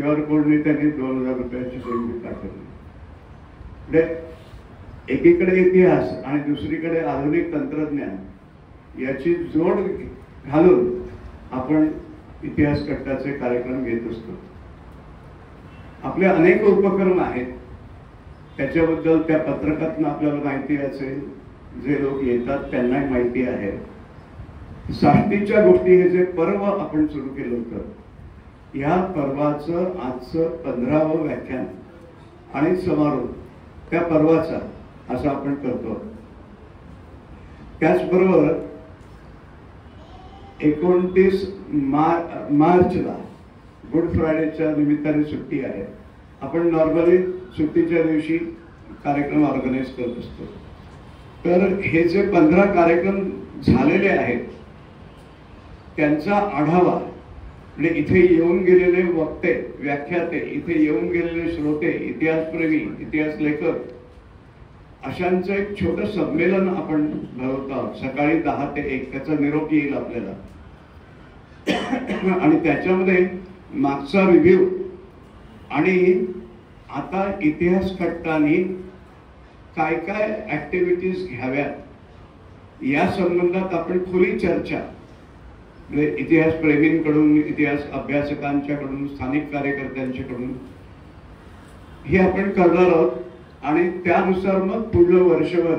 QR कोडने त्यांनी 2000 रुपयाची देणगी पाठवली. म्हणजे एकीकडे इतिहास आणि दुसरीकडे आधुनिक तंत्रज्ञान याची जोड घालून आपण इतिहास कट्टाचे कार्यक्रम घेत असतो. आपले अनेक उपक्रम आहेत, त्याच्याबद्दल त्या पत्रकातून आपल्याला माहिती असेल, जे लोक येतात त्यांनाही माहिती आहे. साष्टीच्या गोष्टी हे जे पर्व आपण सुरू केलं होतं, या पर्वाचं आजचं 15वं व्याख्यान आणि समारोप त्या पर्वाचा असं आपण करतो. त्याचबरोबर 29 मार्चला गुड फ्रायडेच्या निमित्ताने सुट्टी आहे. आपण नॉर्मली सुट्टीच्या दिवशी कार्यक्रम ऑर्गनाईज करत असतो. तर हे जे 15 कार्यक्रम झालेले आहेत त्यांचा आढावा, म्हणजे इथे येऊन गेलेले वक्ते, व्याख्याते, इथे येऊन गेलेले श्रोते, इतिहासप्रेमी, इतिहास लेखक अशांचं एक छोटं संमेलन आपण भरवत आहोत. सकाळी 10 ते 1 त्याचा निरोप येईल आपल्याला. आणि त्याच्यामध्ये मागचा रिव्ह्यू आणि आता इतिहास कट्टाने काय काय ऍक्टिव्हिटीज घ्याव्यात या संबंधात आपण खुली चर्चा, म्हणजे इतिहास प्रेमींकडून, इतिहास अभ्यासकांच्याकडून, स्थानिक कार्यकर्त्यांच्याकडून हे आपण करणार आहोत. आणि त्यानुसार मग पुढलं वर्षभर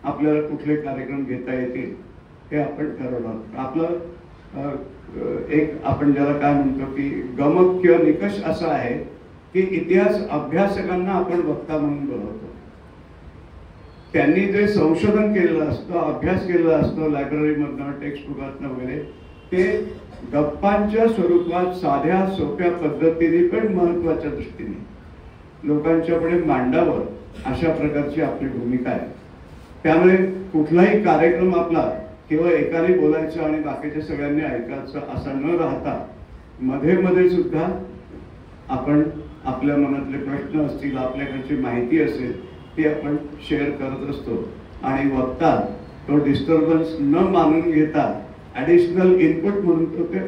आपल्याला कुठले कार्यक्रम घेता येतील हे आपण ठरवणार. आपलं एक आपण ज्याला काय म्हणतो की गमक किंवा निकष असा आहे की इतिहास अभ्यासकांना आपण वक्ता म्हणून बोलवतो. त्यांनी जे संशोधन केलेलं असतं, अभ्यास केलेला असतो लायब्ररीमधनं, टेक्स्ट बुकातनं वगैरे, ते गप्पांच्या स्वरूपात साध्या सोप्या पद्धतीने पण महत्वाच्या दृष्टीने लोकांच्या पुढे मांडावं अशा प्रकारची आपली भूमिका आहे. त्यामुळे कुठलाही कार्यक्रम आपला केवळ एकाने बोलायचं आणि बाकीच्या सगळ्यांनी ऐकायचं असं न राहता मध्ये मध्ये सुद्धा आपण आपल्या मनातले प्रश्न असतील, आपल्याकडची माहिती असेल ती आपण शेअर करत असतो. आणि वक्ता तो डिस्टर्बन्स न मानून घेता ॲडिशनल इनपुट म्हणून तो ते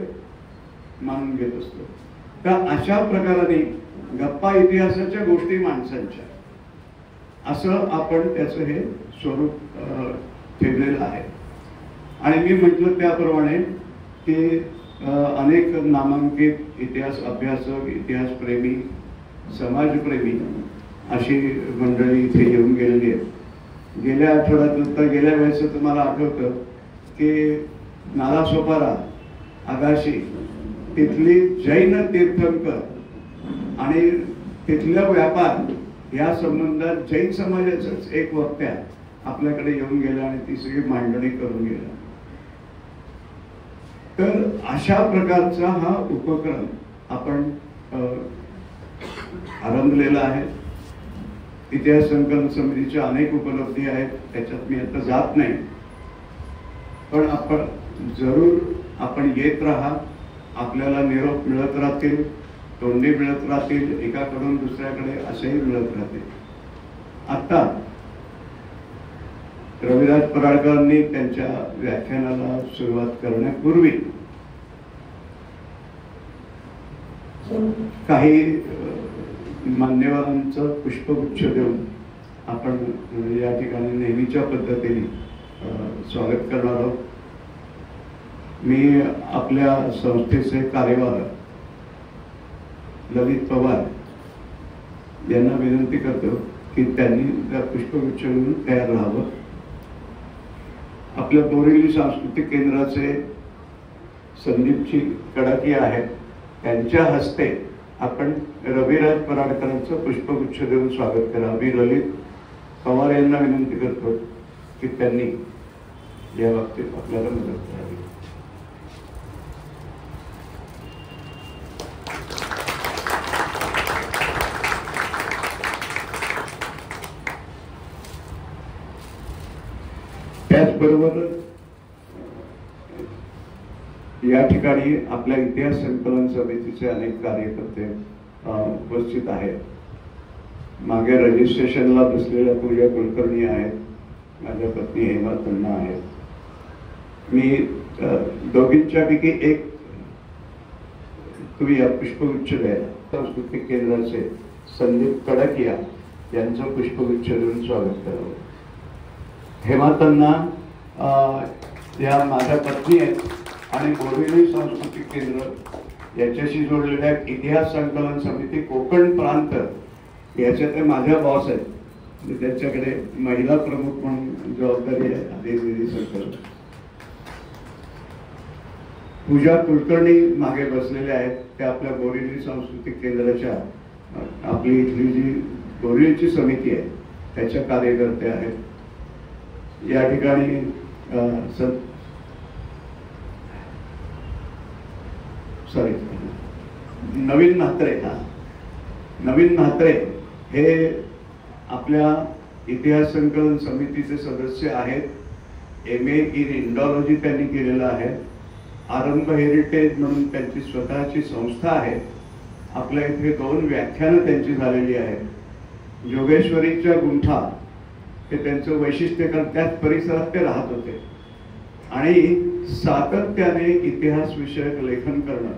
मानून घेत असतो. तर अशा प्रकाराने गप्पा इतिहासाच्या गोष्टी माणसांच्या असं आपण त्याचं हे स्वरूप ठेवलेलं आहे. आणि मी म्हटलं त्याप्रमाणे की अनेक नामांकित इतिहास अभ्यासक, इतिहासप्रेमी, समाजप्रेमी अशी मंडळी इथे येऊन गेलेली आहेत. गेल्या आठवड्यात नंतर गेल्या वेळेस तुम्हाला आठवतं की नालासोपारा आगाशी तिथली जैन तीर्थंकर आणि तिथल्या व्यापार या संबंधात जैन समाजाचाच एक वक्त्या आपल्याकडे येऊन गेला आणि ती सगळी मांडणी करून गेला. तर अशा प्रकारचा हा उपक्रम आपण आरंभलेला आहे. इतिहास संकलन समितीच्या अनेक उपलब्धी आहेत, त्याच्यात मी आता जात नाही. पण आपण जरूर आपण येत राहा, आपल्याला निरोप मिळत राहतील, तोंडी मिळत राहतील, एकाकडून दुसऱ्याकडे असेही मिळत राहतील. आता रविराज पराडकरांनी त्यांच्या व्याख्यानाला सुरुवात करण्यापूर्वी काही मान्यवरांचं पुष्पगुच्छ देऊन आपण या ठिकाणी नेहमीच्या पद्धतीने स्वागत करणार आहोत. मी आपल्या संस्थेचे कार्यवाह ललित पवार यांना विनंती करतो की त्यांनी त्या पुष्पगुच्छ म्हणून तयार राहावं. आपल्या बोरिवली सांस्कृतिक केंद्राचे संदीपजी कडाकी आहेत, त्यांच्या हस्ते आपण रविराज पराडकरांचं पुष्पगुच्छ देऊन स्वागत करा. मी ललित पवार यांना विनंती करतो की त्यांनी या बाबतीत आपल्याला मदत करावी. त्याचबरोबर या ठिकाणी आपल्या इतिहास संकलन समितीचे अनेक कार्यकर्ते उपस्थित आहेत. मागे रजिस्ट्रेशनला बसलेल्या पूजा कुलकर्णी आहेत, माझ्या पत्नी हेमा तन्ना आहेत. मी दोघींच्यापैकी एक तुम्ही या पुष्पगुच्छ द्यायला सांस्कृतिक केंद्राचे संदीप कडकिया यांचं पुष्पगुच्छ देऊन स्वागत करावं. हेमातांना या माझ्या पत्नी आहेत आणि बोरिवली सांस्कृतिक केंद्र याच्याशी जोडलेल्या इतिहास संकलन समिती कोकण प्रांत याच्या ते माझ्या बॉस आहेत. त्यांच्याकडे महिला प्रमुख म्हणून जबाबदारी आहे. आधी संकलन पूजा कुलकर्णी मागे बसलेल्या आहेत. त्या आपल्या बोरिवली सांस्कृतिक केंद्राच्या आपली इथली जी बोरिवलीची समिती आहे त्याच्या कार्यकर्त्या आहेत. या ठिकाणी नवीन म्हात्रे हे आपल्या इतिहास संकलन समितीचे सदस्य आहेत. MA इन इंडॉलॉजी त्यांनी केलेलं आहे. आरंभ हेरिटेज म्हणून त्यांची स्वतःची संस्था आहे. आपल्या इथे 2 व्याख्यानं त्यांची झालेली आहेत. जोगेश्वरीच्या गुंठा हे त्यांचं वैशिष्ट्य, कारण त्याच परिसरात ते राहत होते आणि सातत्याने इतिहास विषयक लेखन करणं.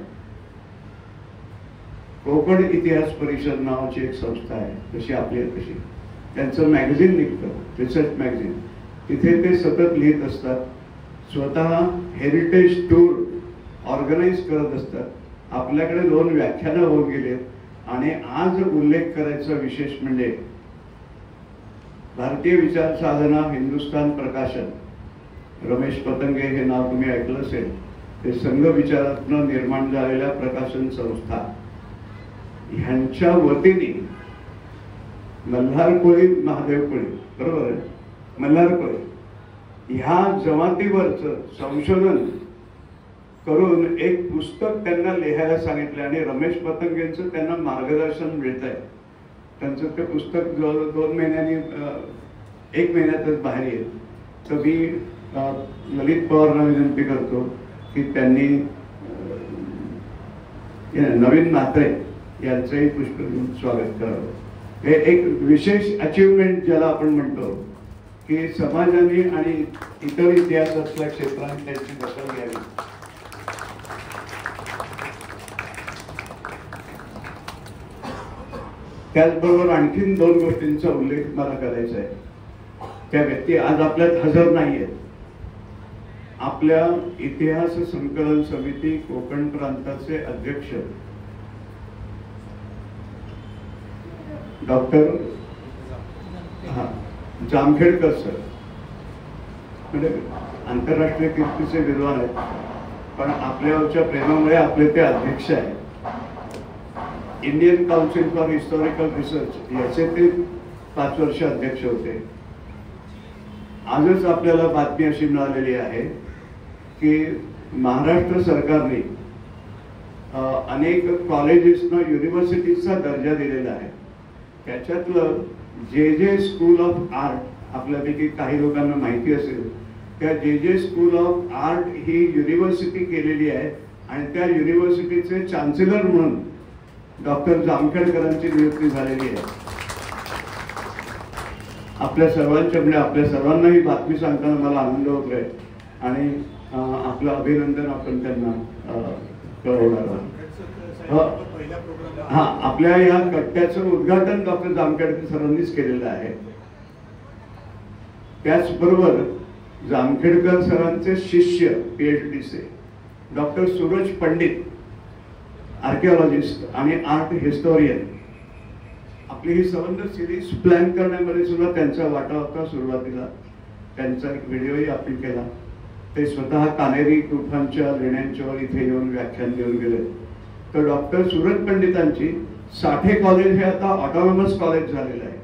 कोकण इतिहास परिषद नावाची एक संस्था आहे, जशी आपली आहे तशी. त्यांचं मॅगझिन निघतं, रिसर्च मॅगझिन. तिथे ते सतत लिहित असतात. स्वतः हेरिटेज टूर ऑर्गनाईज करत असतात. आपल्याकडे 2 व्याख्यानं होऊन गेले आणि आज उल्लेख करायचा विशेष म्हणजे भारतीय विचार साधना हिंदुस्थान प्रकाशन, रमेश पतंगे हे नाव तुम्ही ऐकलं असेल. ते संघ विचारातून निर्माण झालेल्या प्रकाशन संस्था ह्यांच्या वतीने मल्हारकोळी महादेव कोळी, बरोबर आहे, मल्हारकोळी ह्या जमातीवरचं संशोधन करून एक पुस्तक त्यांना लिहायला सांगितलं आणि रमेश पतंगेंचं त्यांना मार्गदर्शन मिळत आहे. त्यांचं ते पुस्तक जवळ 2 महिन्यांनी 1 महिन्यातच बाहेर येईल. तर मी ललित पवारांना विनंती करतो की त्यांनी नवीन म्हात्रे यांचंही पुष्प देऊन स्वागत करावं. हे एक विशेष अचीवमेंट ज्याला आपण म्हणतो की समाजाने आणि इतर इतिहासातल्या क्षेत्रात त्यांची दखल घ्यावी. त्याचबरोबर आणखीन 2 गोष्टींचा उल्लेख मला करायचा आहे. त्या व्यक्ती आज आपल्यात हजर नाहीयेत. आपल्या इतिहास संकलन समिती कोकण प्रांताचे अध्यक्ष डॉक्टर जामखेडकर सर, म्हणजे आंतरराष्ट्रीय कीर्तीचे विद्वान आहेत, पण आपल्यावरच्या प्रेमामुळे आपले ते अध्यक्ष आहेत. Indian council for historical research याचे ते 5 वर्ष अध्यक्ष होते. आजच आपल्याला बातमी अशी मिळालेली आहे की महाराष्ट्र सरकारने अनेक कॉलेजेसना युनिव्हर्सिटीचा दर्जा दिलेला आहे. त्याच्यातलं JJ स्कूल ऑफ आर्ट, आपल्यापैकी काही लोकांना माहिती असेल, त्या JJ school of art he university केलेली आहे आणि त्या युनिव्हर्सिटीचे चान्सलर म्हणून डॉक्टर जामखेडकरांची नियुक्ती झालेली आहे. आपल्या सर्वांच्या म्हणजे आपल्या सर्वांना ही बातमी सांगताना मला आनंद होतोय आणि आपलं अभिनंदन आपण त्यांना कळवणार आहोत. आपल्या या कट्ट्याचं उद्घाटन डॉक्टर जामखेडकर सरांनीच केलेलं आहे. त्याचबरोबर जामखेडकर सरांचे शिष्य PhDचे डॉक्टर सूरज पंडित, आर्किओलॉजिस्ट आणि आर्ट हिस्टोरियन, आपली ही संबंध सिरीज प्लॅन करण्यामध्ये सुद्धा त्यांचा वाटा होता. सुरुवातीला त्यांचा एक व्हिडिओही आपण केला. ते स्वतः कानेरी तुफानच्या लेण्यांच्यावर इथे येऊन व्याख्यान देऊन गेले. तर डॉक्टर सूरज पंडितांची साठे कॉलेज हे आता ऑटोनॉमस कॉलेज झालेलं आहे.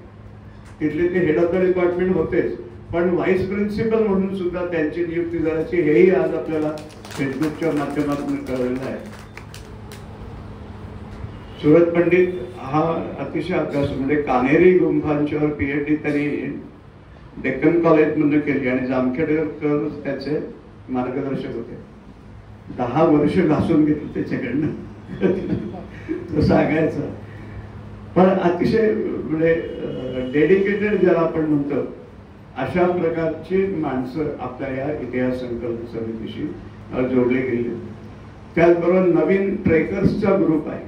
तिथले ते हेड ऑफ द डिपार्टमेंट होतेच, पण व्हाईस प्रिन्सिपल म्हणून सुद्धा त्यांची नियुक्ती झाल्याची हेही आज आपल्याला फेसबुकच्या माध्यमातून कळलेलं आहे. सूरज पंडित हा अतिशय अभ्यास, म्हणजे कानेरी गुंफांच्यावर PhD त्यांनी डेक्कन कॉलेज मधून केली आणि जामखेडकर त्याचे मार्गदर्शक होते. 10 वर्ष घासून घेतली त्याच्याकडनं सांगायचं. पण अतिशय म्हणजे डेडिकेटेड ज्याला आपण म्हणतो अशा प्रकारची माणसं आपल्या या इतिहास संकलन समितीशी जोडले गेले. त्याचबरोबर नवीन ट्रेकर्सचा ग्रुप आहे.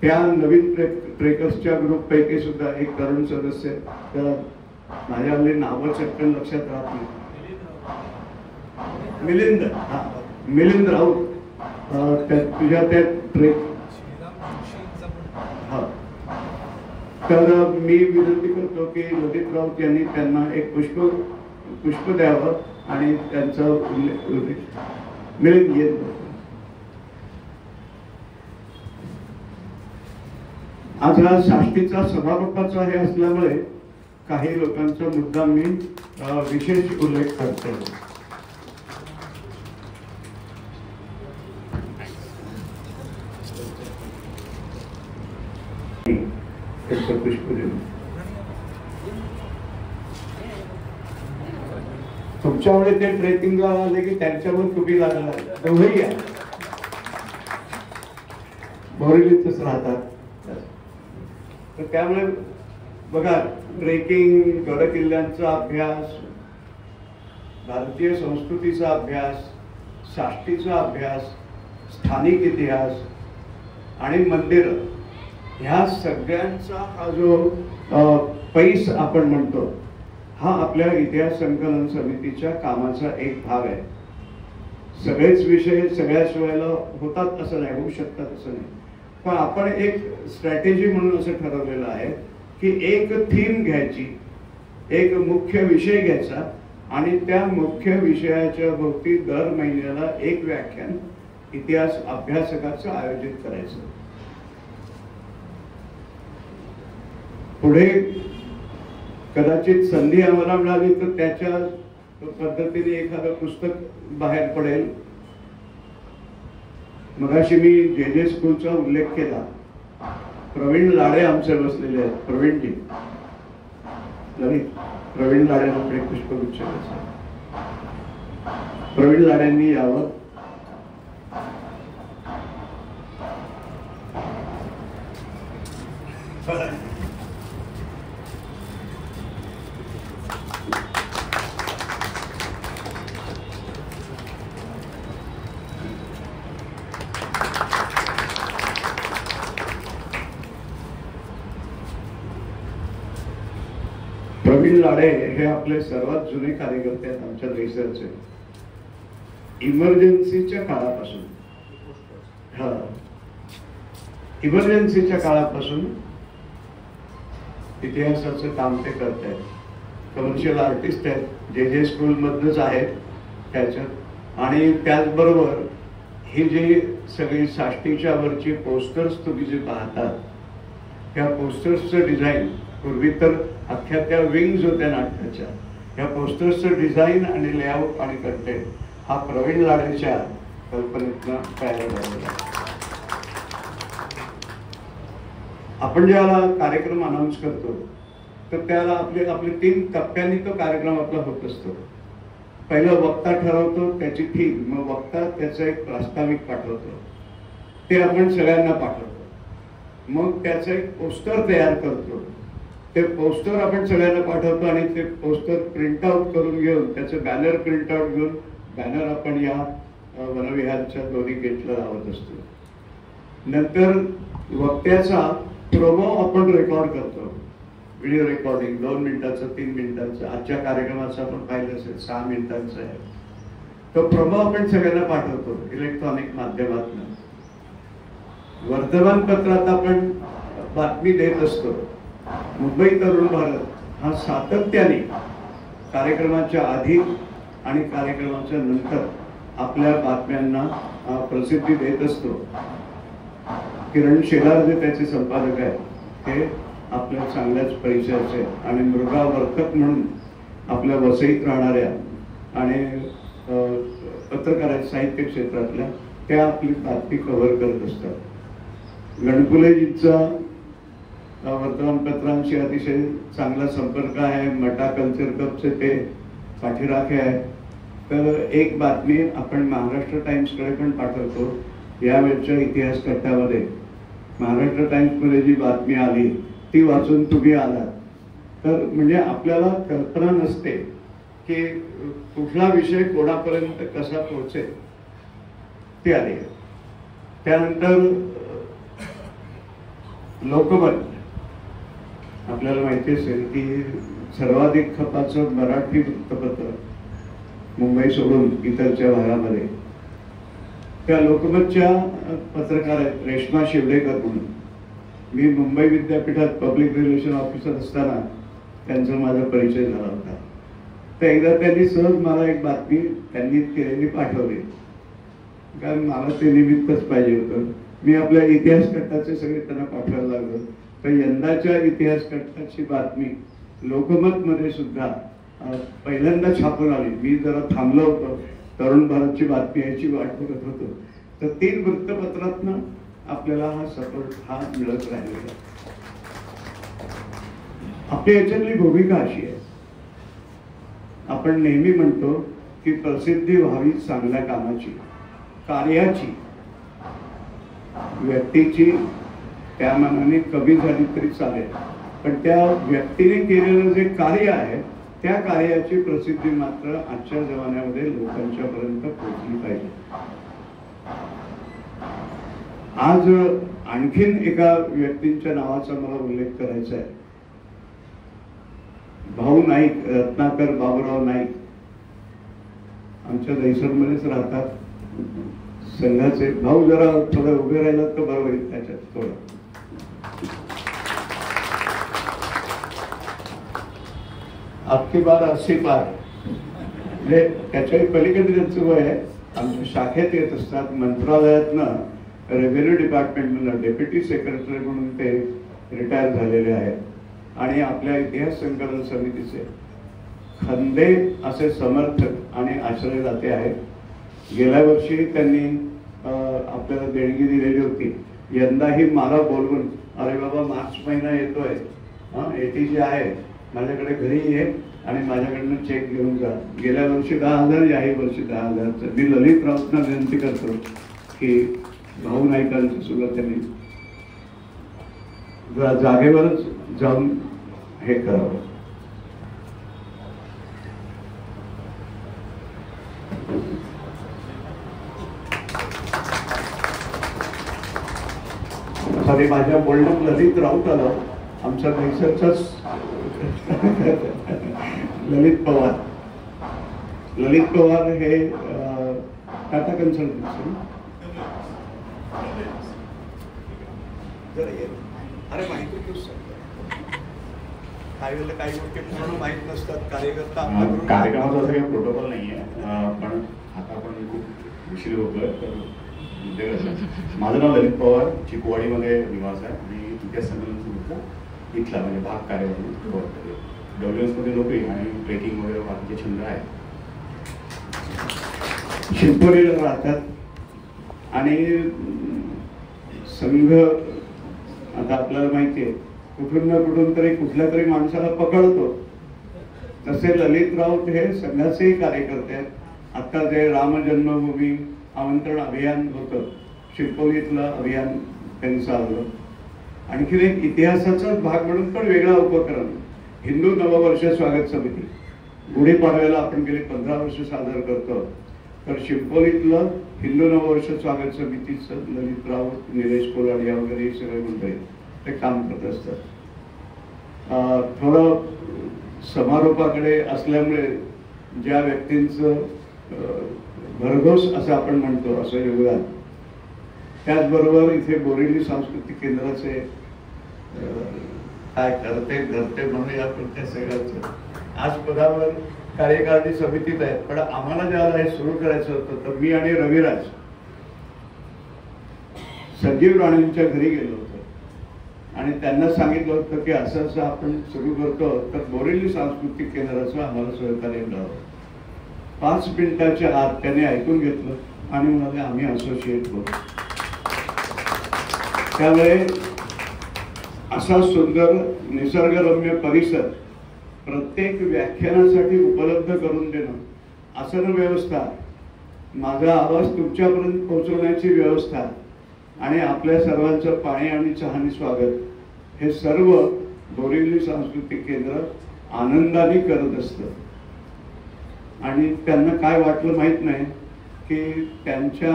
त्या नवीन ट्रेकर्सच्या ग्रुपपैकी सुद्धा एक तरुण सदस्य, तर माझ्या हल्ली नावं चटकन लक्षात राहत नाही, मिलिंद राऊत, तुझ्या त्या ट्रेक, हा, तर मी विनंती करतो की ललित राऊत यांनी त्यांना एक पुष्प द्यावं आणि त्यांचा उल्लेख मिलिंद येत. आज हा साष्टीचा सभापकाचा हे असल्यामुळे काही लोकांचा मुद्दा मी विशेष उल्लेख करतो. तुमच्यामुळे ते ट्रेकिंगला आले की त्यांच्यावर तुम्ही लागला, दोघंही या बोरिवलीतच राहतात. तर त्यामुळे बघा, ट्रेकिंग, गड किल्ल्यांचा अभ्यास, भारतीय संस्कृतीचा अभ्यास, साष्टीचा अभ्यास, स्थानिक इतिहास आणि मंदिर, ह्या सगळ्यांचा हा जो पैस आपण म्हणतो, हा आपल्या इतिहास संकलन समितीच्या कामाचा एक भाग आहे. सगळेच विषय सगळ्याच वेळेला होतात असं नाही, होऊ शकतात असं नाही, पण आपण एक स्ट्रॅटेजी म्हणून असं ठरवलेलं आहे की एक थीम घ्यायची, एक मुख्य विषय घ्यायचा आणि त्या मुख्य विषयाच्या भोवती दर महिन्याला एक व्याख्यान इतिहास अभ्यासकाचं आयोजित करायचं. पुढे कदाचित संधी आम्हाला मिळाली तर त्याच्या पद्धतीने एखादं पुस्तक बाहेर पडेल. मगाशी मी जे स्कूलचा उल्लेख केला, प्रवीण लाडे आमचे बसलेले आहेत. प्रवीणजी, प्रवीण लाडेंकडे पुष्पगुच्छ, प्रवीण लाडेंनी यावं. प्रवीण लाडे हे आपले सर्वात जुने कार्यकर्ते आहेत आमच्या देशाचे. इमर्जन्सीच्या काळापासून, इमर्जन्सीच्या काळापासून इतिहासाचं काम ते करत आहेत. कमर्शियल आर्टिस्ट आहेत, जे स्कूल मधनच आहेत त्याच्यात. आणि त्याचबरोबर ही जी सगळी साष्टीच्या वरची पोस्टर्स तुम्ही जे पाहतात, त्या पोस्टर्सचं डिझाईन, पूर्वी तर अख्ख्या त्या विंग्स होत्या नाटकाच्या, या पोस्टर्सचं डिझाईन आणि लेआउट आणि कंटेंट हा प्रवीण लाडेच्या कल्पनेतनं तयार झालेला. आपण ज्याला कार्यक्रम अनाऊन्स करतो तर त्याला आपले 3 टप्प्यांनी तो कार्यक्रम आपला होत असतो. पहिलं वक्ता ठरवतो त्याची थीम, मग वक्ता त्याचं एक प्रास्ताविक पाठवतो, ते आपण सगळ्यांना पाठवतो. मग त्याचं एक पोस्टर तयार करतो, ते पोस्टर आपण सगळ्यांना पाठवतो आणि ते पोस्टर प्रिंट आउट करून घेऊन, त्याचं बॅनर प्रिंट आउट घेऊन बॅनर आपण या वनविहारच्या दोन्ही गेटला लावत असतो. नंतर वक्त्याचा प्रोमो आपण रेकॉर्ड करतो, व्हिडिओ रेकॉर्डिंग 2 मिनिटाचं, 3 मिनिटाचं. आजच्या कार्यक्रमाचं आपण पाहिलं असेल 6 मिनिटांचं आहे. तो प्रोमो आपण सगळ्यांना पाठवतो इलेक्ट्रॉनिक माध्यमातून. वर्तमानपत्रात आपण बातमी देत असतो. मुंबई तरुण भारत हा सातत्याने कार्यक्रमाच्या आधी आणि कार्यक्रमाच्या नंतर आपल्या बातम्यांना प्रसिद्धी देत असतो. किरण शेलार जे त्याचे संपादक आहेत, ते आपल्या चांगल्याच परिचयाचे आणि मृगा वर्तक म्हणून आपल्या वसईत राहणाऱ्या आणि पत्रकार आहेत साहित्य क्षेत्रातल्या, त्या आपली बातमी कव्हर करत असतात. गणपुलेजींचा वर्तमानपत्रांशी अतिशय चांगला संपर्क आहे. मटा कल्चर क्लबचे ते पाठीराखे आहे. तर एक बातमी आपण महाराष्ट्र टाइम्सकडे पण पाठवतो. यावेळच्या इतिहास कट्ट्यामध्ये महाराष्ट्र टाइम्समध्ये जी बातमी आली ती वाचून तुम्ही आलात, तर म्हणजे आपल्याला कल्पना नसते की कुठला विषय कोणापर्यंत कसा पोहोचेल, ते आले. त्यानंतर लोकमत आपल्याला माहिती असेल की सर्वाधिक खपाचं मराठी वृत्तपत्र मुंबई सोडून इतरच्या भागामध्ये. त्या लोकमतच्या पत्रकार आहेत रेश्मा शिवडेकर म्हणून. मी मुंबई विद्यापीठात पब्लिक रिलेशन ऑफिसर असताना त्यांचा माझा परिचय झाला होता. तर एकदा त्यांनी सहज मला एक बातमी त्यांनी केलेली पाठवली, कारण मला ते निमित्तच पाहिजे होतं. मी आपल्या इतिहास कट्टाचे सगळे त्यांना पाठवायला लागलो. तर यंदाच्या इतिहास कट्टाची बातमी लोकमत मध्ये सुद्धा पहिल्यांदा छापून आली. मी जरा थांबलो होतो, तरुण भारतची बातमी याची वाट बघत होतो. तर 3 वृत्तपत्रातनं आपल्याला हा सपोर्ट हा मिळत राहिलेला. आपली याच्यातली भूमिका अशी आहे, आपण नेहमी म्हणतो की प्रसिद्धी व्हावी चांगल्या कामाची, कार्याची. व्यक्तीची त्या मानाने कमी झाली तरी चालेल, पण त्या व्यक्तीने केलेलं जे कार्य आहे त्या कार्याची प्रसिद्धी मात्र आजच्या जमान्यामध्ये लोकांच्या पर्यंत पोहोचली पाहिजे. आज आणखीन एका व्यक्तींच्या नावाचा मला उल्लेख करायचा आहे. भाऊ नाईक, रत्नाकर बाबूराव नाईक आमच्या दैसरमध्येच राहतात. संघाचे भाऊ, जरा थोडं उभे राहिलात तर बरं होईल त्याच्यात थोडं. आपकी बार 80 पार, म्हणजे त्याच्याही पलीकडे त्यांचं वय आहे. आमच्या शाखेत येत असतात. मंत्रालयातनं रेव्हेन्यू डिपार्टमेंटमधनं डेप्युटी सेक्रेटरी म्हणून ते रिटायर झालेले आहेत आणि आपल्या इतिहास संकलन समितीचे खंदे असे समर्थक आणि आश्रयदाते आहेत. गेल्या वर्षी त्यांनी आपल्याला देणगी दिलेली होती. यंदाही मला बोलवून, अरे बाबा मार्च महिना येतोय, एटी जी आहे माझ्याकडे घरी ये आणि माझ्याकडनं चेक घेऊन जा. गेल्या वर्षी 10,000, याही वर्षी 10,000. मी ललित राऊतना विनंती करतो की भाऊ नाईकांचं सुद्धा त्यांनी जागेवरच जाऊन हे करावं. सॉरी, माझ्या बोलण्यात ललित राऊत आलं. आमच्या मैसरचाच ललित पवार. ललित पवार हे टाटा कन्सल्टन्सी. अरे माहिती काही वेळेला काही गोष्टी पूर्ण माहीत नसतात. कार्यक्रमाचा असं काही प्रोटोकॉल नाही आहे, पण आता आपण खूप उशीर होतोय. तर माझं नाव ललित पवार, चिकूवाडीमध्ये निवास आहे आणि इतिहास संकलन समितीचा इथला म्हणजे भाग कार्यवाही WS मध्ये नोकरी आणि ट्रेकिंग वगैरे बाकीचे छंद आहेत. शिंपोलीला राहतात आणि संघ आता आपल्याला माहिती आहे कुठून ना कुठून तरी कुठल्या तरी माणसाला पकडतो. तसे ललित राऊत हे संघाचेही कार्यकर्ते आहेत. आता जे राम जन्मभूमी आमंत्रण अभियान होतं, शिंपोलीतलं अभियान त्यांनी चालवलं. आणखीन एक इतिहासाचाच भाग म्हणून पण वेगळा उपक्रम, हिंदू नववर्ष स्वागत समिती. गुढीपाडव्याला आपण गेले 15 वर्ष सादर करतो. तर शिंपोलीतलं हिंदू नववर्ष स्वागत समितीचं ललित राऊत, निलेश कोलाडिया वगैरे सगळे मंडळी ते काम करत असतात. थोडं समारोपाकडे असल्यामुळे ज्या व्यक्तींचं भरघोस असं आपण म्हणतो असं योगदान, त्याचबरोबर इथे बोरिवली सांस्कृतिक केंद्राचे काय करते म्हणून या प्रत्येक सगळ्यांचं आज पदावर कार्यकारिणी समितीत आहेत. पण आम्हाला ज्याला हे सुरू करायचं होतं तर मी आणि रविराज संजीव राणेंच्या घरी गेलो होतो आणि त्यांना सांगितलं होतं की असं असं आपण सुरू करतो, तर बोरिवली सांस्कृतिक केंद्राचं आम्हाला सहकार्य मिळावं. 5 मिनिटाच्या आत त्याने ऐकून घेतलं आणि म्हणाले आम्ही असोसिएट होतो. त्यामुळे असा सुंदर निसर्गरम्य परिसर प्रत्येक व्याख्यानासाठी उपलब्ध करून देणं, आसन व्यवस्था, माझा आवाज तुमच्यापर्यंत पोहोचवण्याची व्यवस्था आणि आपल्या सर्वांचं पाणी आणि चहानी स्वागत, हे सर्व बोरिवली सांस्कृतिक केंद्र आनंदाने करत असतं. आणि त्यांना काय वाटलं माहित नाही की त्यांच्या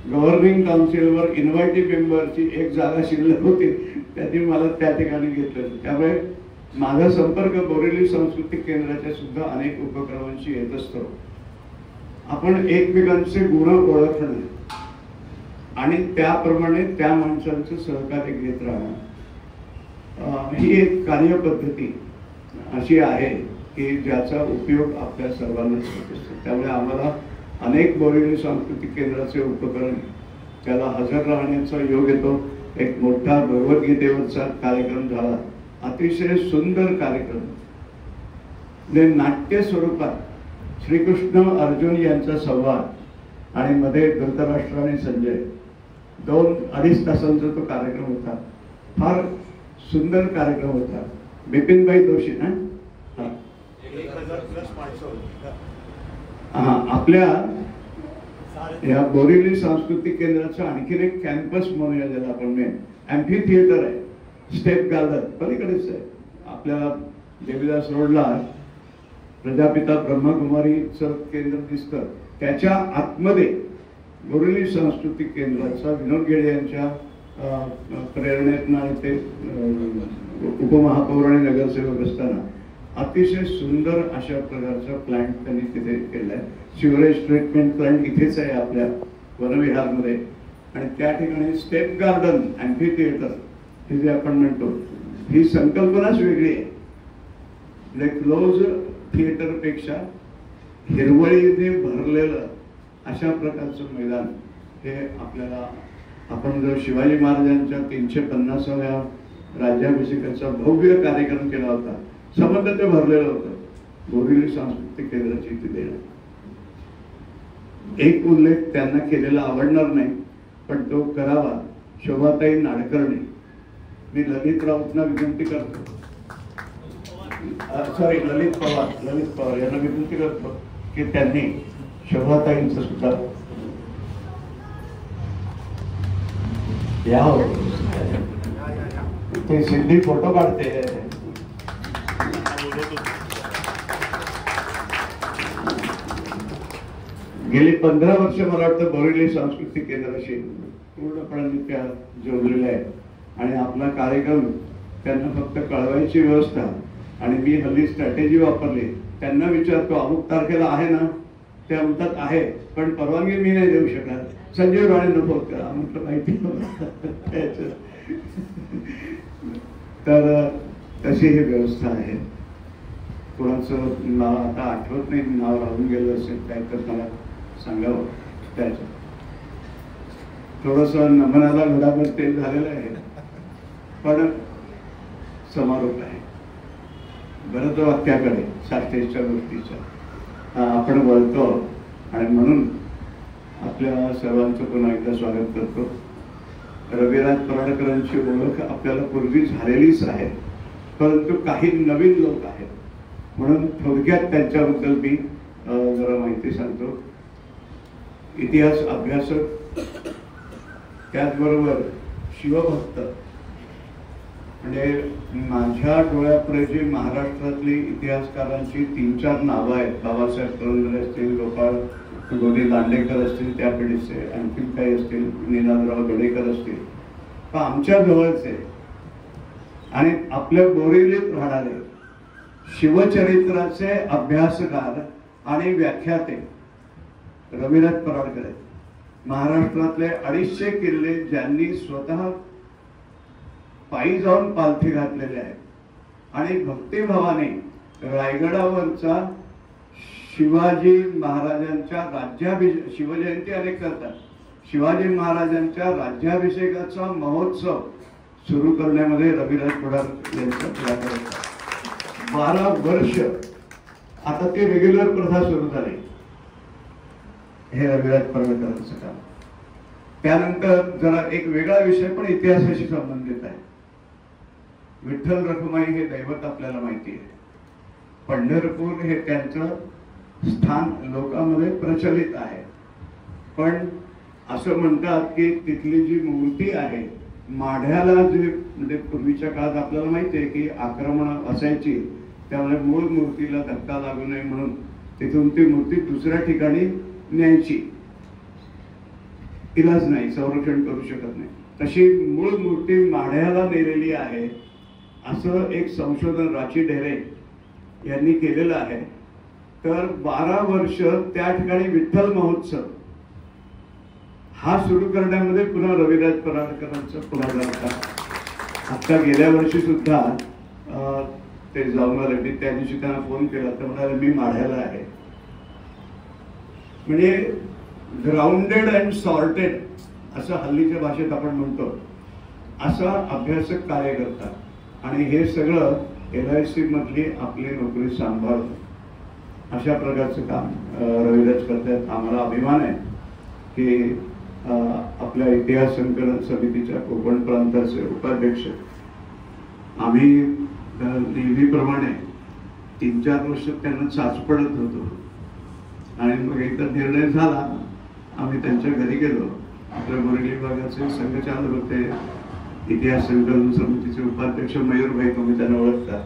गव्हर्निंग काउन्सिलवर इन्व्हायटेड मेंबरची एक जागा शिल्लक होती, त्यांनी मला त्या ठिकाणी घेतलं. त्यामुळे माझा संपर्क बोरिवली सांस्कृतिक केंद्राच्या सुद्धा अनेक उपक्रमांशी येत असतो. आपण एकमेकांचे गुण ओळखणं आणि त्याप्रमाणे त्या माणसांचं सहकार्य घेत राहणं ही एक कार्यपद्धती अशी आहे की ज्याचा उपयोग आपल्या सर्वांनाच होत असतो. त्यामुळे आम्हाला अनेक बोरिवली सांस्कृतिक केंद्राचे उपक्रम त्याला हजर राहण्याचा योग येतो. एक मोठा भगवद्गीतेवरचा कार्यक्रम झाला, अतिशय सुंदर कार्यक्रम, नाट्य स्वरूपात श्रीकृष्ण अर्जुन यांचा संवाद आणि मध्ये धृतराष्ट्र आणि संजय 2-2.5 तासांचा तो कार्यक्रम होता. फार सुंदर कार्यक्रम होता. बिपिनभाई जोशी ना, आपल्या या बोरिवली सांस्कृतिक केंद्राचं आणखीन एक कॅम्पस म्हणूया ज्याला आपण ॲम्फी थिएटर आहे, स्टेप गार्डन पलीकडेच आहे. आपल्या देवीदास रोडला प्रजापिता ब्रह्मकुमारीचं केंद्र दिसतं, त्याच्या आतमध्ये बोरिवली सांस्कृतिक केंद्राचा विनोद गेडे यांच्या प्रेरणेतनं आणि ते उपमहापौर आणि नगरसेवक असताना अतिशय सुंदर अशा प्रकारचा प्लांट त्यांनी तिथे केलाय. सिवरेज ट्रीटमेंट प्लांट इथेच आहे आपल्या वनविहारमध्ये. आणि त्या ठिकाणी स्टेप गार्डन ॲम्फी थिएटर हे जे आपण म्हणतो, ही संकल्पनाच वेगळी आहे. म्हणजे क्लोज थिएटरपेक्षा हिरवळीने भरलेलं अशा प्रकारचं मैदान हे आपल्याला, आपण जर शिवाजी महाराजांच्या 350व्या राज्याभिषेकाचा भव्य कार्यक्रम केला होता, संबंध ते भरलेलं होतं. बोरिवली सांस्कृतिक केंद्राची ती देणं. एक उल्लेख त्यांना केलेला आवडणार नाही, पण तो करावा. शोभाताई नाडकर्णी, मी ललित राऊतना विनंती करतो, सॉरी ललित पवार यांना विनंती करतो की त्यांनी शोभाताईंचं सुद्धा या ते सिद्धी फोटो काढते. गेली 15 वर्ष मला वाटतं बोरिवली सांस्कृतिक केंद्राशी पूर्णपणे त्या जोडलेल्या आहेत. आणि आपला कार्यक्रम त्यांना फक्त कळवायची व्यवस्था. आणि मी हल्ली स्ट्रॅटेजी वापरली, त्यांना विचारतो अमुक तारखेला आहे ना, ते म्हणतात आहे, पण परवानगी मी नाही देऊ शकत, संजय राणेंना फोन करा म्हटलं माहिती. तर तशी ही व्यवस्था आहे. कोणाचं नाव आता आठवत नाही, नाव राहून गेलं असेल काय तर मला सांगावं. त्याचं थोडस नमनाला घडाभर तेल झालेलं आहे, पण समारोप आहे. भरत वाक्याकडे शास्त्रीच्या गोष्टीच्या आपण वळतो. आणि म्हणून आपल्या सर्वांचं पुन्हा एकदा स्वागत करतो. रविराज पराडकरांची ओळख आपल्याला पूर्वी झालेलीच आहे, परंतु काही नवीन लोक आहेत, म्हणून थोडक्यात त्यांच्याबद्दल मी जरा माहिती सांगतो. इतिहास अभ्यासक, त्याचबरोबर शिवभक्त. म्हणजे माझ्या डोळ्यापुढे जी महाराष्ट्रातली इतिहासकारांची 3-4 नावं आहेत, बाबासाहेब पुरंदरे असतील, गोपाळ गोदी दांडेकर असतील त्या पिढीचे, आणखी काही असतील, निनादराव गडेकर असतील, पण आमच्या जवळचे आणि आपल्या बोरिवलीत राहणारे शिवचरित्राचे अभ्यासकार आणि व्याख्याते रविराज पराडकर आहेत. महाराष्ट्रातले 250 किल्ले ज्यांनी स्वतः पायी जाऊन पालथी घातलेले आहेत. आणि भक्तिभावाने रायगडावरचा शिवाजी महाराजांच्या शिवजयंती अनेक करतात, शिवाजी महाराजांच्या राज्याभिषेकाचा महोत्सव सुरू करण्यामध्ये रविराज पराडकर यांचा पुढाकार होता. 12 वर्ष आता ते रेग्युलर प्रथा सुरू झाली. हे रविराज पराडकरांचं काम. त्यानंतर जरा एक वेगळा विषय पण इतिहासाशी संबंधित आहे. विठ्ठल रखुमाई हे दैवत आपल्याला माहिती आहे. पंढरपूर हे त्यांचं स्थान लोकांमध्ये प्रचलित आहे. पण असं म्हणतात की तिथली जी मूर्ती आहे माढ्याला, जे म्हणजे पूर्वीच्या काळात आपल्याला माहिती आहे की आक्रमण असायची, त्यामुळे मूळ मूर्तीला धक्का लागू नये म्हणून तिथून ती मूर्ती दुसऱ्या ठिकाणी न्यायची. इलाज नाही, संरक्षण करू शकत नाही. तशी मूळ मूर्ती माढ्याला नेलेली आहे असं एक संशोधन राची ढेरे यांनी केलेलं आहे. तर 12 वर्ष त्या ठिकाणी विठ्ठल महोत्सव हा सुरू करण्यामध्ये पुन्हा रविराज पराडकरांचा पुढाकार होता. आता गेल्या वर्षी सुद्धा ते जाऊन आले. मी त्या दिवशी त्यांना फोन केला तर म्हणाले मी माढ्याला आहे. म्हणजे ग्राउंडेड अँड सॉर्टेड असं हल्लीच्या भाषेत आपण म्हणतो, असा अभ्यासक कार्य करतात. आणि हे सगळं LIC मधली आपली नोकरी सांभाळतो. अशा प्रकारचं काम रविराज करतात. आम्हाला अभिमान आहे की आपल्या इतिहास संकलन समितीच्या कोकण प्रांताचे उपाध्यक्ष आम्ही नेहमीप्रमाणे 3-4 वर्ष त्यांना चाचपडत होतो. आणि मग एकदा निर्णय झाला, आम्ही त्यांच्या घरी गेलो. आपल्या बोरिवली भागाचे संघचालक होते, इतिहास संकलन समितीचे उपाध्यक्ष मयूरभाई, तुम्ही त्यांना ओळखता.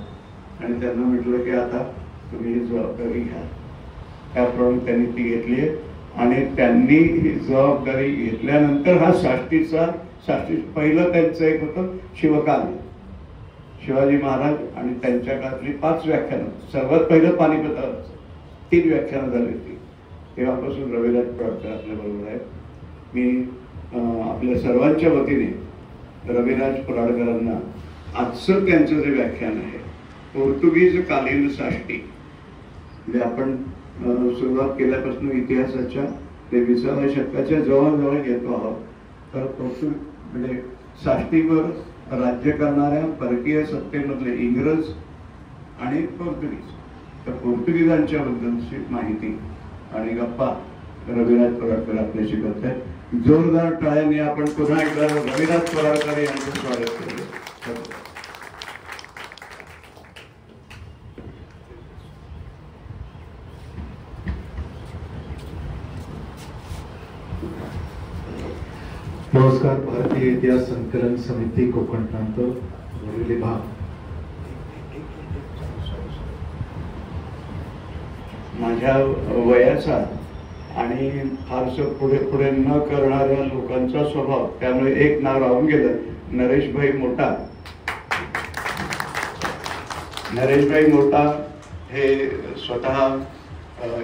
आणि त्यांना म्हटलं की आता तुम्ही ही जबाबदारी घ्या. त्याप्रमाणे त्यांनी ती घेतली आहे. आणि त्यांनी ही जबाबदारी घेतल्यानंतर हा साष्टी पहिलं त्यांचं एक होतं शिवकाल, शिवाजी महाराज आणि त्यांच्या काळातली 5 व्याख्यानं. सर्वात पहिलं पानिपताचं 3 व्याख्यानं झाली होती. तेव्हापासून रविराज पराडकर आपल्या बरोबर आहेत. मी आपल्या सर्वांच्या वतीने रविराज पराडकरांना आजचं त्यांचं जे व्याख्यान आहे पोर्तुगीज कालीन साष्टी, म्हणजे आपण सुरुवात केल्यापासून इतिहासाच्या ते 20व्या शतकाच्या जवळजवळ येतो आहोत. तर म्हणजे साष्टीवर राज्य करणाऱ्या परकीय सत्तेमधले इंग्रज आणि पोर्तुगीज, तर पोर्तुगीजांच्या बद्दलची माहिती आणि गप्पा रविराज पराडकर आपल्याशी करत आहेत. जोरदार टाळ्यांनी आपण पुन्हा एकदा रविराज पराडकर यांचं स्वागत करूया. नमस्कार. भारतीय इतिहास संकलन समिती कोकण प्रांत बोरिवली भाग. माझ्या वयाचा आणि फारसं पुढे पुढे न करणाऱ्या लोकांचा स्वभाव, त्यामुळे एक नाव राहून गेलं, नरेशभाई मोटा. नरेशभाई मोटा हे स्वतः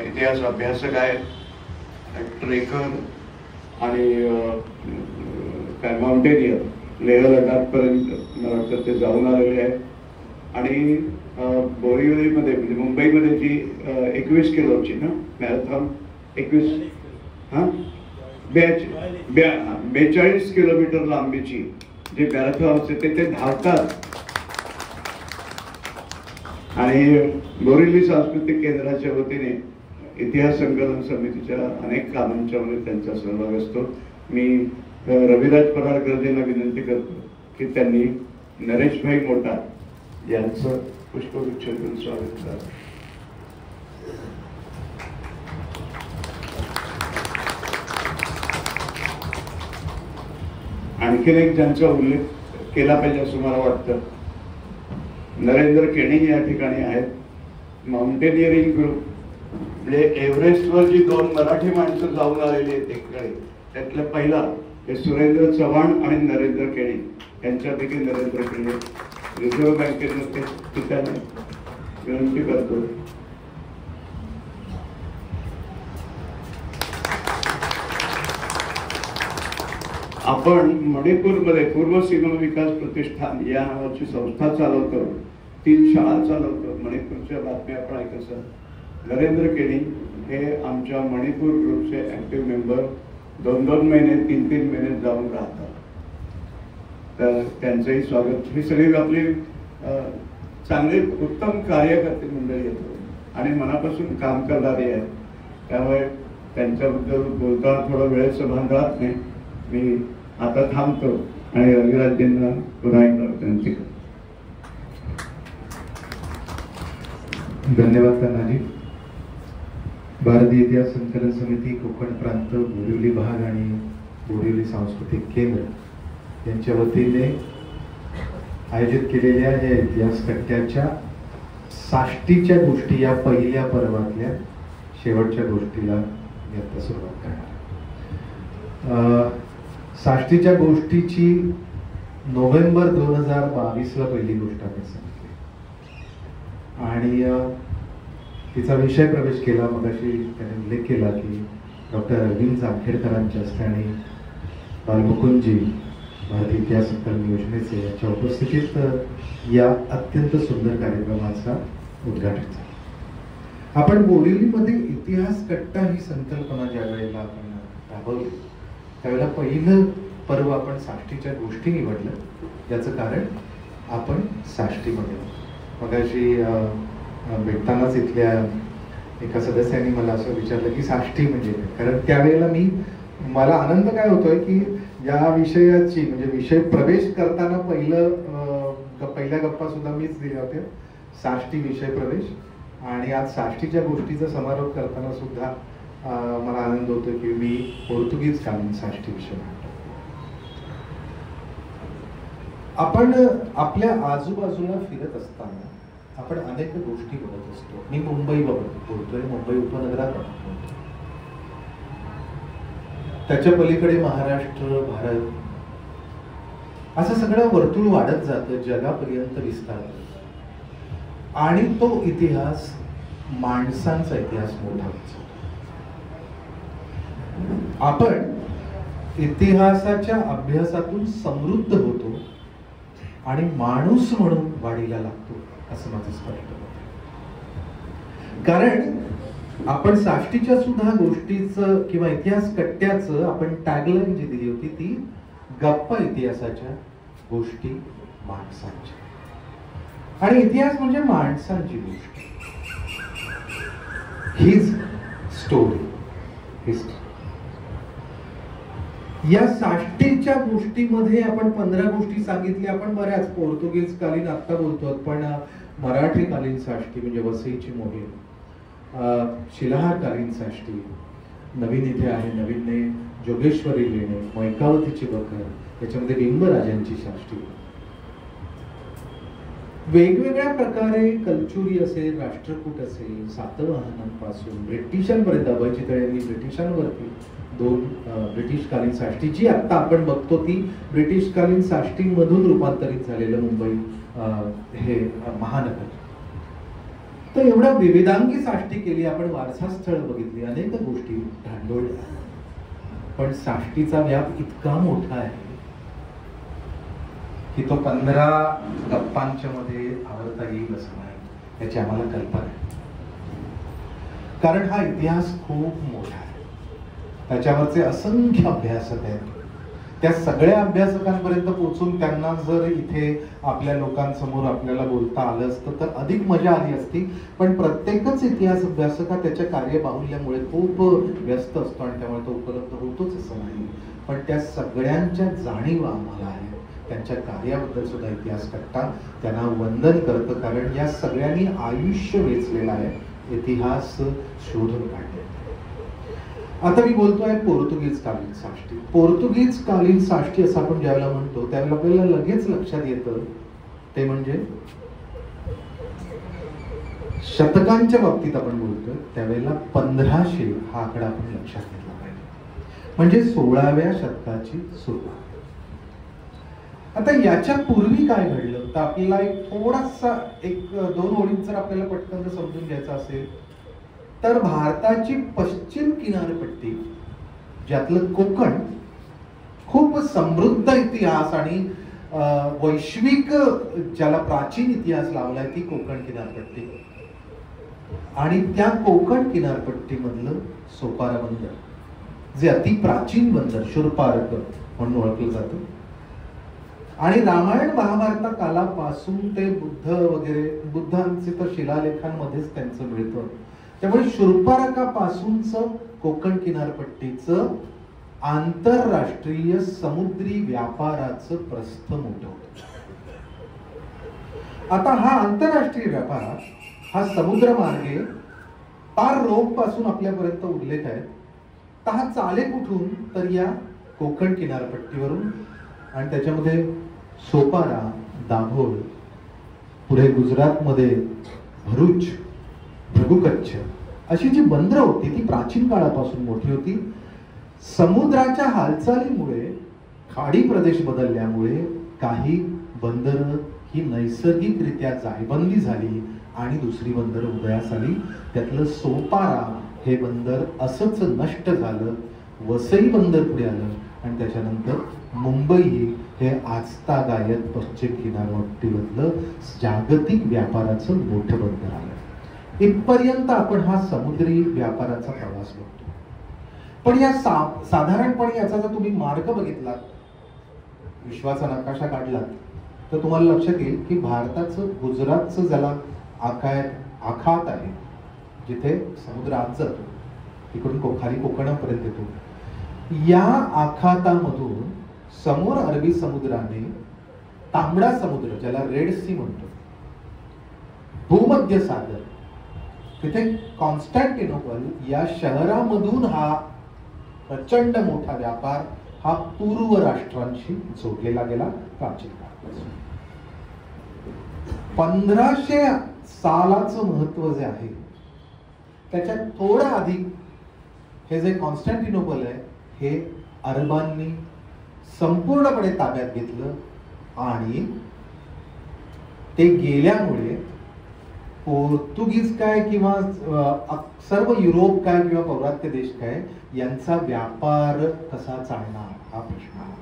इतिहास अभ्यासक आहेत, ट्रेकर आणि काय माउंटेनियर. लेह लडाखपर्यंत मला वाटतं ते जाऊन आलेले आहेत. आणि बोरिवलीमध्ये म्हणजे मुंबईमध्ये जी 21 किलोची ना मॅरेथॉन, 42 किलोमीटर लांबीची जी मॅरेथॉन असते ते धावतात. आणि बोरिवली सांस्कृतिक केंद्राच्या वतीने इतिहास संकलन समितीच्या अनेक कामांच्यामध्ये त्यांचा सहभाग असतो. मी रविराज पराडकरजींना विनंती करतो की त्यांनी नरेशभाई मोटा यांचं पुष्पगुच्छ देऊन स्वागत करावं. आणखीन एक ज्यांचा उल्लेख केला पाहिजे असं मला वाटतं, नरेंद्र केणी या ठिकाणी आहेत. माउंटेनिअरिंग ग्रुप म्हणजे एव्हरेस्टवर जी 2 मराठी माणसं जाऊन आलेली आहेत एकीकडे, त्यातलं पहिला हे सुरेंद्र चव्हाण आणि नरेंद्र केणी. यांच्यापैकी नरेंद्र केणी रिझर्व्ह बँकेमध्ये ठिकाणी विनंती करतो. आपण मणिपूरमध्ये पूर्व सीमा विकास प्रतिष्ठान या नावाची संस्था चालवतो, 3 शाळा चालवतो. मणिपूरच्या बातम्या आपण ऐकायचं. नरेंद्र केणी हे आमच्या मणिपूर ग्रुपचे ऍक्टिव्ह मेंबर 2-2 महिने 3-3 महिने जाऊन राहतात. तर त्यांचंही स्वागत. ही सगळी आपली चांगली उत्तम कार्यकर्ते मंडळी आहेत आणि मनापासून काम करणारी आहेत. त्यामुळे त्यांच्याबद्दल बोलताना थोडा वेळेचं भान राहत नाही. मी आता थांबतो आणि रविराजजींना पुन्हा एकदा विनंती करतो. धन्यवाद तानाजी. भारतीय इतिहास संकलन समिती कोकण प्रांत बोरिवली भाग आणि बोरिवली सांस्कृतिक केंद्र यांच्या वतीने आयोजित केलेल्या या इतिहास कट्ट्याच्या साष्टीच्या गोष्टी या पहिल्या पर्वातल्या शेवटच्या गोष्टीला मी आता सुरुवात करणार. साष्टीच्या गोष्टीची नोव्हेंबर 2022ला पहिली गोष्ट आम्ही सांगितली आणि तिचा विषय प्रवेश केला. मगाशी त्याने उल्लेख केला की डॉक्टर अरविंद जामखेडकरांच्या हस्ते आणि बालमुकुंदजी भारतीय इतिहास संकलन योजनेचे याच्या उपस्थितीत या अत्यंत सुंदर कार्यक्रमाचा उद्घाटन झाला. आपण बोरिवलीमध्ये इतिहास कट्टा ही संकल्पना ज्या वेळेला आपण राबवली त्यावेळेला पहिलं पर्व आपण साष्टीच्या गोष्टी निवडलं. याचं कारण आपण साष्टीमध्ये मगाशी भेटतानाच इथल्या एका सदस्यांनी मला असं विचारलं की साष्टी म्हणजे काय, कारण त्यावेळेला मला आनंद काय होतोय की या विषयाची म्हणजे विषय प्रवेश करताना पहिल्या गप्पा सुद्धा मीच दिल्या होत्या, साष्टी विषय प्रवेश. आणि आज साष्टीच्या गोष्टीचा समारोप करताना सुद्धा मला आनंद होतो की मी पोर्तुगीज कालीन साष्टी विषय मांडतो. आपण आपल्या आजूबाजूला फिरत असताना आपण अनेक गोष्टी बघत असतो. मी मुंबई बोलतोय, मुंबई उपनगरात बोलतोय, त्याच्या पलीकडे महाराष्ट्र, भारत, असं सगळं वर्तुळ वाढत जातं, जगापर्यंत विस्तारतं. आणि तो इतिहास माणसांचा इतिहास मोठा होतो. आपण इतिहासाच्या अभ्यासातून समृद्ध होतो आणि माणूस म्हणून वाढीला लागतो असं माझं स्पष्ट मत आहे. कारण आपण साष्टीच्या सुद्धा गोष्टीचं किंवा इतिहास कट्ट्याचं आपण टॅगलाईन जी दिली होती ती गप्पा इतिहासाच्या गोष्टी माणसांच्या. आणि इतिहास म्हणजे माणसांची गोष्ट, हीच स्टोरी, हिस्ट्री. या साष्टीच्या गोष्टीमध्ये आपण 15 गोष्टी सांगितल्या. आपण बऱ्याच पोर्तुगीज कालीन आत्ता बोलतो, पण मराठी कालीन साष्टी म्हणजे वसईची मोहीम, शिलाहार कालीन साष्टी, नवीन इथे आहे, नवीनने जोगेश्वरी लेणे, मैकावतीची बखर, त्याच्यामध्ये बिंबराजांची साष्टी. वेगवेगळ्या प्रकारे कलचुरी असेल, राष्ट्रकूट असेल, सातवाहनांपासून ब्रिटिशांपर्यंत अभय चितळे यांनी ब्रिटिशांवरती 2 ब्रिटिशकालीन साष्टी जी आता आपण बघतो ती ब्रिटिशकालीन साष्टीमधून रूपांतरित झालेलं मुंबई हे महानगर. तर एवढ्या विविधांगी साष्टी केली आपण, वारसा स्थळ बघितली, अनेक गोष्टी ढांडोळल्या. पण साष्टीचा व्याप इतका मोठा आहे की तो 15 गप्पांच्या मध्ये आवरता येईल असं नाही, याची आम्हाला कल्पना आहे. कारण हा इतिहास खूप मोठा आहे, त्याच्यावरचे असंख्य अभ्यासक आहेत. त्या सगळ्या अभ्यासकांपर्यंत पोहोचून त्यांना जर इथे आपल्या लोकांसमोर आपल्याला बोलता आलं असतं तर अधिक मजा आली असती. पण प्रत्येकच इतिहास अभ्यासक हा त्याच्या कार्यबाहुल्यामुळे खूप व्यस्त असतो आणि त्यामुळे तो उपलब्ध होतोच असं नाही. पण त्या सगळ्यांच्या जाणीव आम्हाला आहे, त्यांच्या कार्याबद्दल सुद्धा इतिहास कट्टा त्यांना वंदन करतं. कारण या सगळ्यांनी आयुष्य वेचलेलं आहे इतिहास शोधून काढले. आता मी बोलतोय पोर्तुगीज कालीन साष्टी. पोर्तुगीज कालीन साष्टी असं आपण ज्यावेळेला म्हणतो त्यावेळेला आपल्याला लगेच लक्षात येतं ते म्हणजे शतकांच्या बाबतीत आपण बोलतोय त्यावेळेला 1500 हा आकडा आपण लक्षात घेतला पाहिजे, म्हणजे 16व्या शतकाची सुरुवात. आता याच्या पूर्वी काय घडलं तर आपल्याला एक थोडासा 1-2 ओळीत जर आपल्याला पटकन समजून घ्यायचं असेल तर भारताची पश्चिम किनारपट्टी ज्यातलं कोकण खूप समृद्ध इतिहास आणि वैश्विक ज्याला प्राचीन इतिहास लावलाय ती कोकण किनारपट्टी. आणि त्या कोकण किनारपट्टीमधलं सोपारा बंदर जे अति प्राचीन बंदर शूरपारक म्हणून ओळखलं जातं. आणि रामायण महाभारत कालापासून ते बुद्धांचे तर शिलालेखांमध्येच त्यांचं मिळतं. त्यामुळे शूरपारकापासूनचं कोकण किनारपट्टीचं आंतरराष्ट्रीय समुद्री व्यापाराचं प्रस्थ मोठं होतं. आता हा आंतरराष्ट्रीय व्यापार हा समुद्र मार्गे पार रोम पासून आपल्यापर्यंत उल्लेख आहे. तर हा चाले कुठून तर या कोकण किनारपट्टीवरून. आणि त्याच्यामध्ये सोपारा, दाभोळ, पुढे गुजरातमध्ये भरूच, भृगुकच्छ अशी जी बंदरं होती ती प्राचीन काळापासून मोठी होती. समुद्राच्या हालचालीमुळे, खाडी प्रदेश बदलल्यामुळे काही बंदरं ही नैसर्गिकरित्या जायबंदी झाली आणि दुसरी बंदर उदयास आली. त्यातलं सोपारा हे बंदर असंच नष्ट झालं. वसई बंदर पुढे आलं आणि त्याच्यानंतर मुंबई हे आजतागायत पश्चिम किनारपट्टीमधलं जागतिक व्यापाराचं मोठं बंदर आलं. इथपर्यंत आपण हा समुद्री व्यापाराचा प्रवास बघतो. पण या साधारणपणे याचा जर तुम्ही मार्ग बघितला, विश्वाचा नकाशा काढलात, तर तुम्हाला लक्षात येईल की भारताचं गुजरातचं ज्याला आखात आहे, जिथे समुद्र आत जातो, तिकडून खाली कोकणापर्यंत येतो, या आखातामधून समोर अरबी समुद्राने तांबडा समुद्र, ज्याला रेड सी म्हणतो, भूमध्य सागर, तिथे कॉन्स्टँटिनोपल या शहरामधून हा प्रचंड मोठा व्यापार हा पूर्व राष्ट्रांशी जोडलेला गेला प्राचीन काळापासून. 1500 सालाचं महत्व जे आहे त्याच्यात थोडं अधिक हे जे कॉन्स्टँटिनोपल आहे हे अरबांनी संपूर्णपणे ताब्यात घेतलं आणि ते गेल्यामुळे पोर्तुगीज काय किंवा सर्व युरोप काय किंवा पौर्वात्य देश काय यांचा व्यापार कसा चालणार हा प्रश्न आला.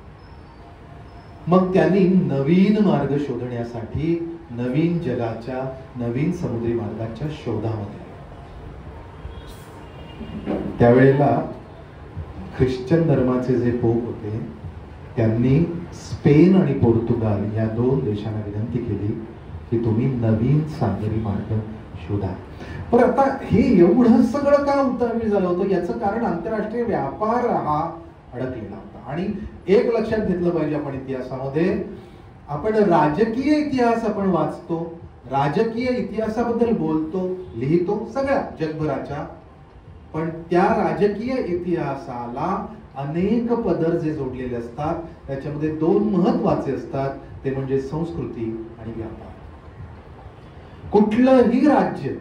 मग त्यांनी नवीन मार्ग शोधण्यासाठी नवीन जगाच्या नवीन समुद्री मार्गाच्या शोधामध्ये, त्यावेळेला ख्रिश्चन धर्माचे जे पोप होते त्यांनी स्पेन आणि पोर्तुगाल या 2 देशांना विनंती केली की तुम्ही नवीन सागरी मार्ग शोधा. पण आता हे एवढं सगळं का उतावळी झालं होतं याचं कारण आंतरराष्ट्रीय व्यापार हा अडकलेला होता. आणि एक लक्षात घेतलं पाहिजे आपण इतिहासामध्ये, आपण राजकीय इतिहास आपण वाचतो, राजकीय इतिहासाबद्दल बोलतो, लिहितो सगळ्या जगभराच्या, पण त्या राजकीय इतिहासाला अनेक पदर जे जोडलेले असतात त्याच्यामध्ये 2 महत्वाचे असतात, ते म्हणजे संस्कृती आणि व्यापार. कुठलंही राज्य,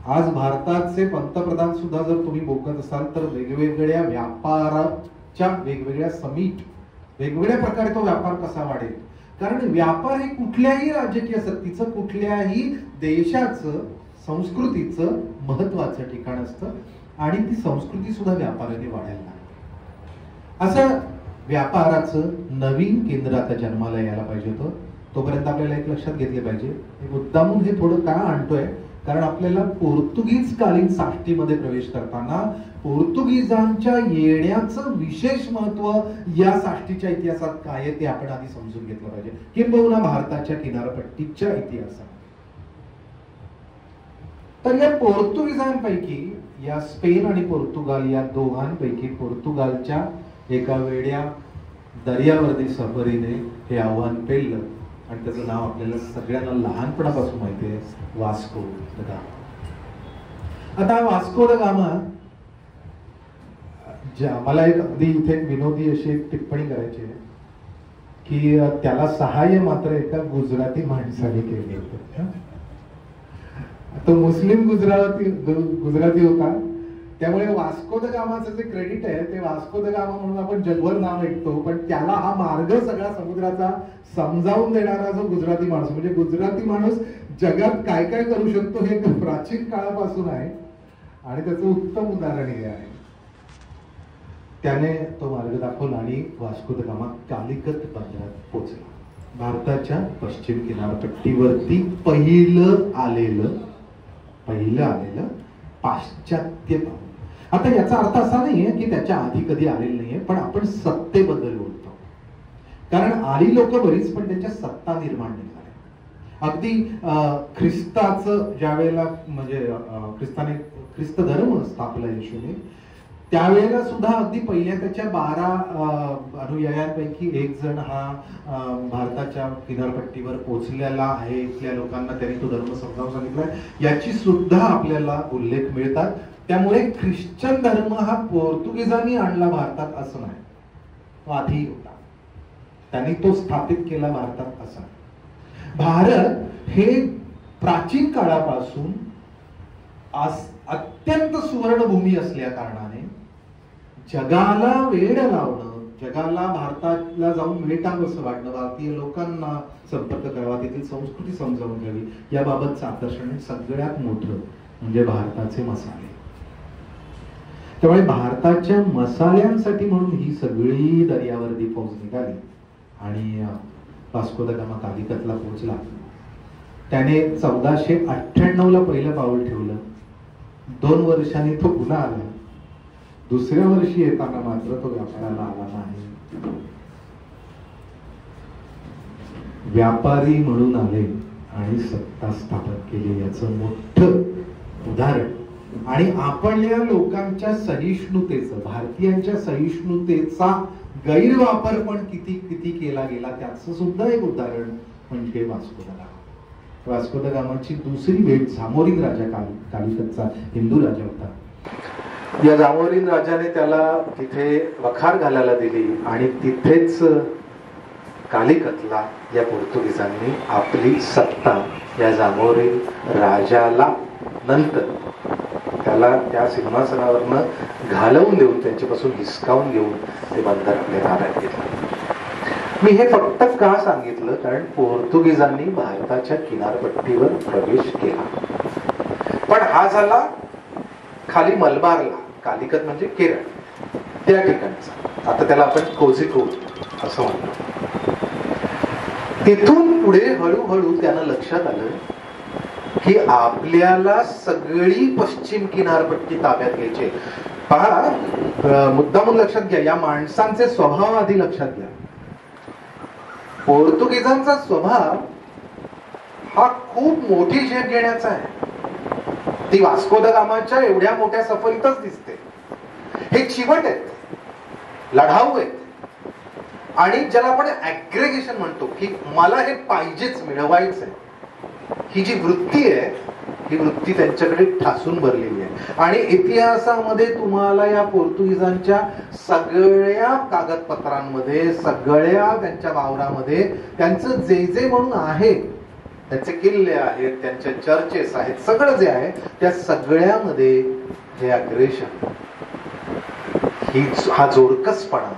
आज भारताचे पंतप्रधान सुद्धा जर तुम्ही बघत असाल तर वेगवेगळ्या व्यापाराच्या वेगवेगळ्या समिट, वेगवेगळ्या प्रकारे तो व्यापार कसा वाढेल, कारण व्यापार हे कुठल्याही राजकीय सत्तेचं, कुठल्याही देशाचं संस्कृतीचं महत्वाचं ठिकाण असतं आणि ती संस्कृती सुद्धा व्यापाराने वाढायला लागते. असं व्यापाराचं नवीन केंद्र आता जन्माला यायला पाहिजे होतं. तोपर्यंत आपल्याला एक लक्षात घेतले पाहिजे, मुद्दामून हे थोडं का आणतोय, कारण आपल्याला पोर्तुगीज कालीन साष्टीमध्ये प्रवेश करताना पोर्तुगीजांच्या येण्याचं विशेष महत्व या साष्टीच्या इतिहासात काय आहे ते आपण आधी समजून घेतलं पाहिजे, किंबहुना भारताच्या किनारपट्टीच्या इतिहासात. तर या पोर्तुगीजांपैकी, या स्पेन आणि पोर्तुगाल या दोघांपैकी पोर्तुगालच्या एका वेड्या दर्यावर्दी सबरीने हे आव्हान पेललं आणि त्याचं नाव आपल्याला सगळ्यांना लहानपणापासून माहिती आहे, वास्को द गामा. आता वास्को द गामा, मला एक अगदी इथे विनोदी अशी टिप्पणी करायची आहे की त्याला सहाय्य मात्र एका गुजराती माणसाने केले होते. तो मुस्लिम गुजराती होता, त्यामुळे वास्को द गामाचं जे क्रेडिट आहे ते वास्को द गामा म्हणून आपण जगभर नाव ऐकतो, पण त्याला हा मार्ग सगळा समुद्राचा समजावून देणारा जो गुजराती माणूस, म्हणजे गुजराती माणूस जगात काय काय करू शकतो हे प्राचीन काळापासून आहे आणि त्याचं उत्तम उदाहरण हे आहे. त्याने तो मार्ग दाखवला आणि वास्को द गामा कालिकत बंदरात पोहोचला. भारताच्या पश्चिम किनारपट्टीवरती पहिलं आलेलं पाश्चात्य पाऊल. आता याचा अर्थ असा नाहीये की त्याच्या आधी कधी आलेलं नाहीये, पण आपण सत्तेबद्दल बोलतो, कारण आली लोक बरीच, पण त्यांच्या सत्ता निर्माण नाही झाल्या. अगदी ख्रिस्ताचं ज्या वेळेला, म्हणजे ख्रिस्त धर्म स्थापला येशूने, त्यावेळेला सुद्धा अगदी पहिल्या त्याच्या 12 अनुयायांपैकी एक जण हा भारताच्या किनारपट्टीवर पोहोचलेला आहे. इथल्या लोकांना त्यांनी तो धर्म समजावून सांगितला, याची सुद्धा आपल्याला उल्लेख मिळतात. त्यामुळे ख्रिश्चन धर्म हा पोर्तुगीजांनी आणला भारतात असं नाही, तो आधी होता, त्यांनी तो स्थापित केला भारतात असं. भारत हे प्राचीन काळापासून अत्यंत सुवर्णभूमी असल्या कारणाने जगाला वेड लावणं, जगाला भारताला जाऊन भेटावं असं वाटणं, भारतीय लोकांना संपर्क करावा, तेथील संस्कृती समजावून घ्यावी याबाबतचं आकर्षण सगळ्यात मोठं म्हणजे भारताचे मसाले. त्यामुळे भारताच्या मसाल्यांसाठी म्हणून ही सगळी दर्यावर्दी फौज निघाली आणि वास्को द गामा कालिकतला पोहोचला. त्याने 1498ला पहिलं पाऊल ठेवलं. 2 वर्षांनी तो पुन्हा आला. दुसऱ्या वर्षी येताना मात्र तो व्यापाराला आला नाही. व्यापारी म्हणून आले आणि सत्ता स्थापन केली याचं मोठं उदाहरण. आणि आपण या लोकांच्या सहिष्णुतेचं, भारतीयांच्या सहिष्णुतेचा गैरवापर पण किती किती केला गेला त्याचं सुद्धा एक उदाहरण म्हणजे Vasco da Gama. Vasco da गामाची दुसरी भेट जामोरिन राजा, कालिकतचा हिंदू राजा होता. या जामोरिन राजाने त्याला तिथे वखार घालायला दिली आणि तिथेच कालिकतला या पोर्तुगीजांनी आपली सत्ता या जामोरिन राजाला नंतर त्याला त्या सिंहासनावरनं घालवून देऊन, त्यांच्यापासून हिसकावून घेऊन ते बंदर आपल्या ताब्यात घेतलं. मी हे फक्त का सांगितलं कारण पोर्तुगीजांनी भारताच्या किनारपट्टीवर प्रवेश केला. पण हा झाला खाली मलबारला, कालिकत म्हणजे केरळ, त्या ठिकाणचा. आता त्याला आपण कोझिकोड असं म्हणतो. तिथून पुढे हळूहळू त्यांना लक्षात आलं की आपल्याला सगळी पश्चिम किनारपट्टी ताब्यात घ्यायची. पहा, मुद्दामून लक्षात घ्या, या माणसांचे स्वभाव आधी लक्षात घ्या. पोर्तुगीजांचा स्वभाव हा खूप मोठी झेप घेण्याचा आहे. ती वास्को द गामाच्या एवढ्या मोठ्या सफरीतच दिसते. हे चिवट आहेत, लढाऊ आहेत आणि ज्याला आपण ऍग्रेगेशन म्हणतो की मला हे पाहिजेच, मिळवायचं आहे, ही जी वृत्ती आहे ही वृत्ती त्यांच्याकडे ठासून भरलेली आहे. आणि इतिहासामध्ये तुम्हाला या पोर्तुगीजांच्या सगळ्या कागदपत्रांमध्ये, सगळ्या त्यांच्या वावरामध्ये त्यांचं जे जे म्हणून आहे, त्यांचे किल्ले आहेत, त्यांच्या चर्चेस आहेत, सगळं जे आहे त्या सगळ्यामध्ये हे अग्रेशन, हा जोरकसपणा,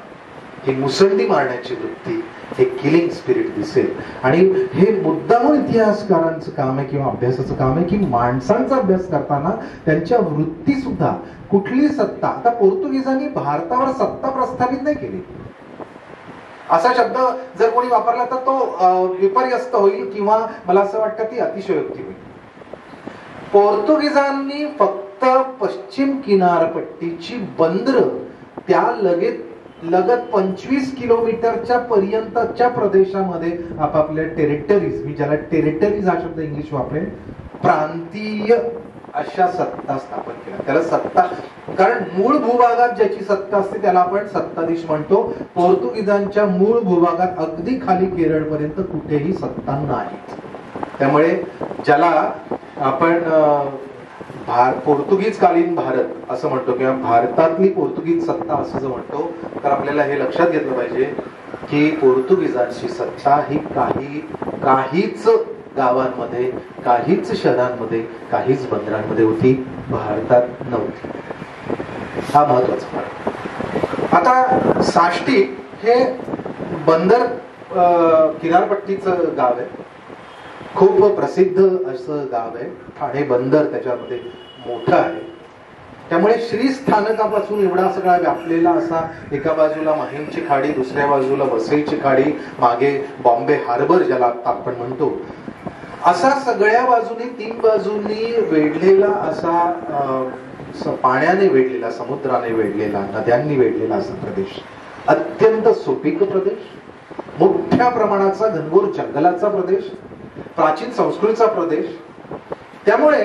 ही मुसंडी मारण्याची वृत्ती, हे किलिंग स्पिरिट दिसेल. आणि हे मुद्दामून इतिहासकारांचं काम आहे किंवा अभ्यासाचं काम आहे की माणसांचा अभ्यास करताना त्यांच्या वृत्ती सुद्धा, कुठली सत्ता, आता पोर्तुगीजांनी भारतावर सत्ता प्रस्थापित नाही केली. असा शब्द जर कोणी वापरला तर तो विपर्यस्त होईल किंवा मला असं वाटतं ती अतिशयोक्ती होईल. पोर्तुगीजांनी फक्त पश्चिम किनारपट्टीची बंदरं त्या लगत 25 किलोमीटरच्या पर्यंतच्या प्रदेशामध्ये आपापल्या टेरिटरीज, मी ज्याला टेरिटरीज हा शब्द इंग्लिश वापरेन, प्रांतीय अशा सत्ता स्थापन केल्या. त्याला सत्ता, कारण मूळ भूभागात ज्याची सत्ता असते त्याला आपण सत्ताधीश म्हणतो. पोर्तुगीजांच्या मूळ भूभागात अगदी खाली केरळपर्यंत कुठेही सत्ता नाही. त्यामुळे ज्याला आपण पोर्तुगीज कालीन भारत असं म्हणतो किंवा भारतातली पोर्तुगीज सत्ता असं जर म्हणतो तर आपल्याला हे लक्षात घेतलं पाहिजे की पोर्तुगीजांची सत्ता ही काहीच गावांमध्ये, काहीच शहरांमध्ये, काहीच बंदरांमध्ये होती, भारतात नव्हती. हा महत्वाचा फरक. आता साष्टी हे बंदर किनारपट्टीचं गाव आहे, खूप प्रसिद्ध असं गाव आहे आणि बंदर त्याच्यामध्ये मोठं आहे. त्यामुळे श्रीस्थानकापासून एवढा सगळा व्यापलेला असा, एका बाजूला माहीमची खाडी, दुसऱ्या बाजूला वसईची खाडी, मागे बॉम्बे हार्बर ज्याला आपण म्हणतो, असा सगळ्या बाजूनी 3 बाजूंनी वेढलेला असा, पाण्याने वेढलेला, समुद्राने वेढलेला, नद्यांनी वेढलेला असा प्रदेश, अत्यंत सुपीक प्रदेश, मोठ्या प्रमाणाचा घनघोर जंगलाचा प्रदेश, प्राचीन संस्कृतीचा प्रदेश. त्यामुळे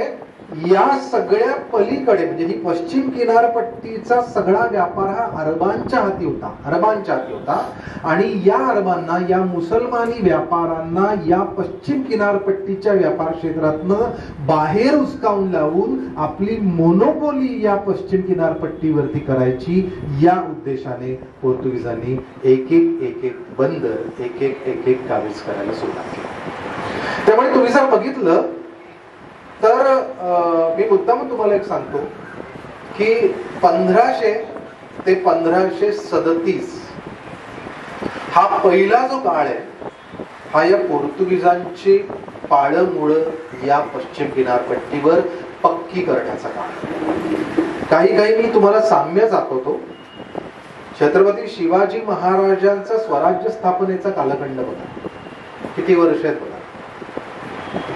या सगळ्या पलीकडे म्हणजे ही पश्चिम किनारपट्टीचा सगळा व्यापार हा अरबांच्या हाती होता. आणि या अरबांना, या मुसलमानी व्यापाऱ्यांना या पश्चिम किनारपट्टीच्या व्यापार क्षेत्रातनं बाहेर उचकावून लावून आपली मोनोपोली या पश्चिम किनारपट्टीवरती करायची, या उद्देशाने पोर्तुगीजांनी एक एक बंदर, एक एक काबीज करायला सुरुवात केली. त्यामुळे तुम्ही जर बघितलं तर मी मुद्दाम तुम्हाला एक सांगतो की 1500 ते 1537 हा पहिला जो काळ आहे, हा या पोर्तुगीजांची पाळंमुळं या पश्चिम किनारपट्टीवर पक्की करण्याचा काळ. काही मी तुम्हाला साम्य दाखवतो. छत्रपती शिवाजी महाराजांचा स्वराज्य स्थापनेचा कालखंड बघा, किती वर्ष आहेत बघा,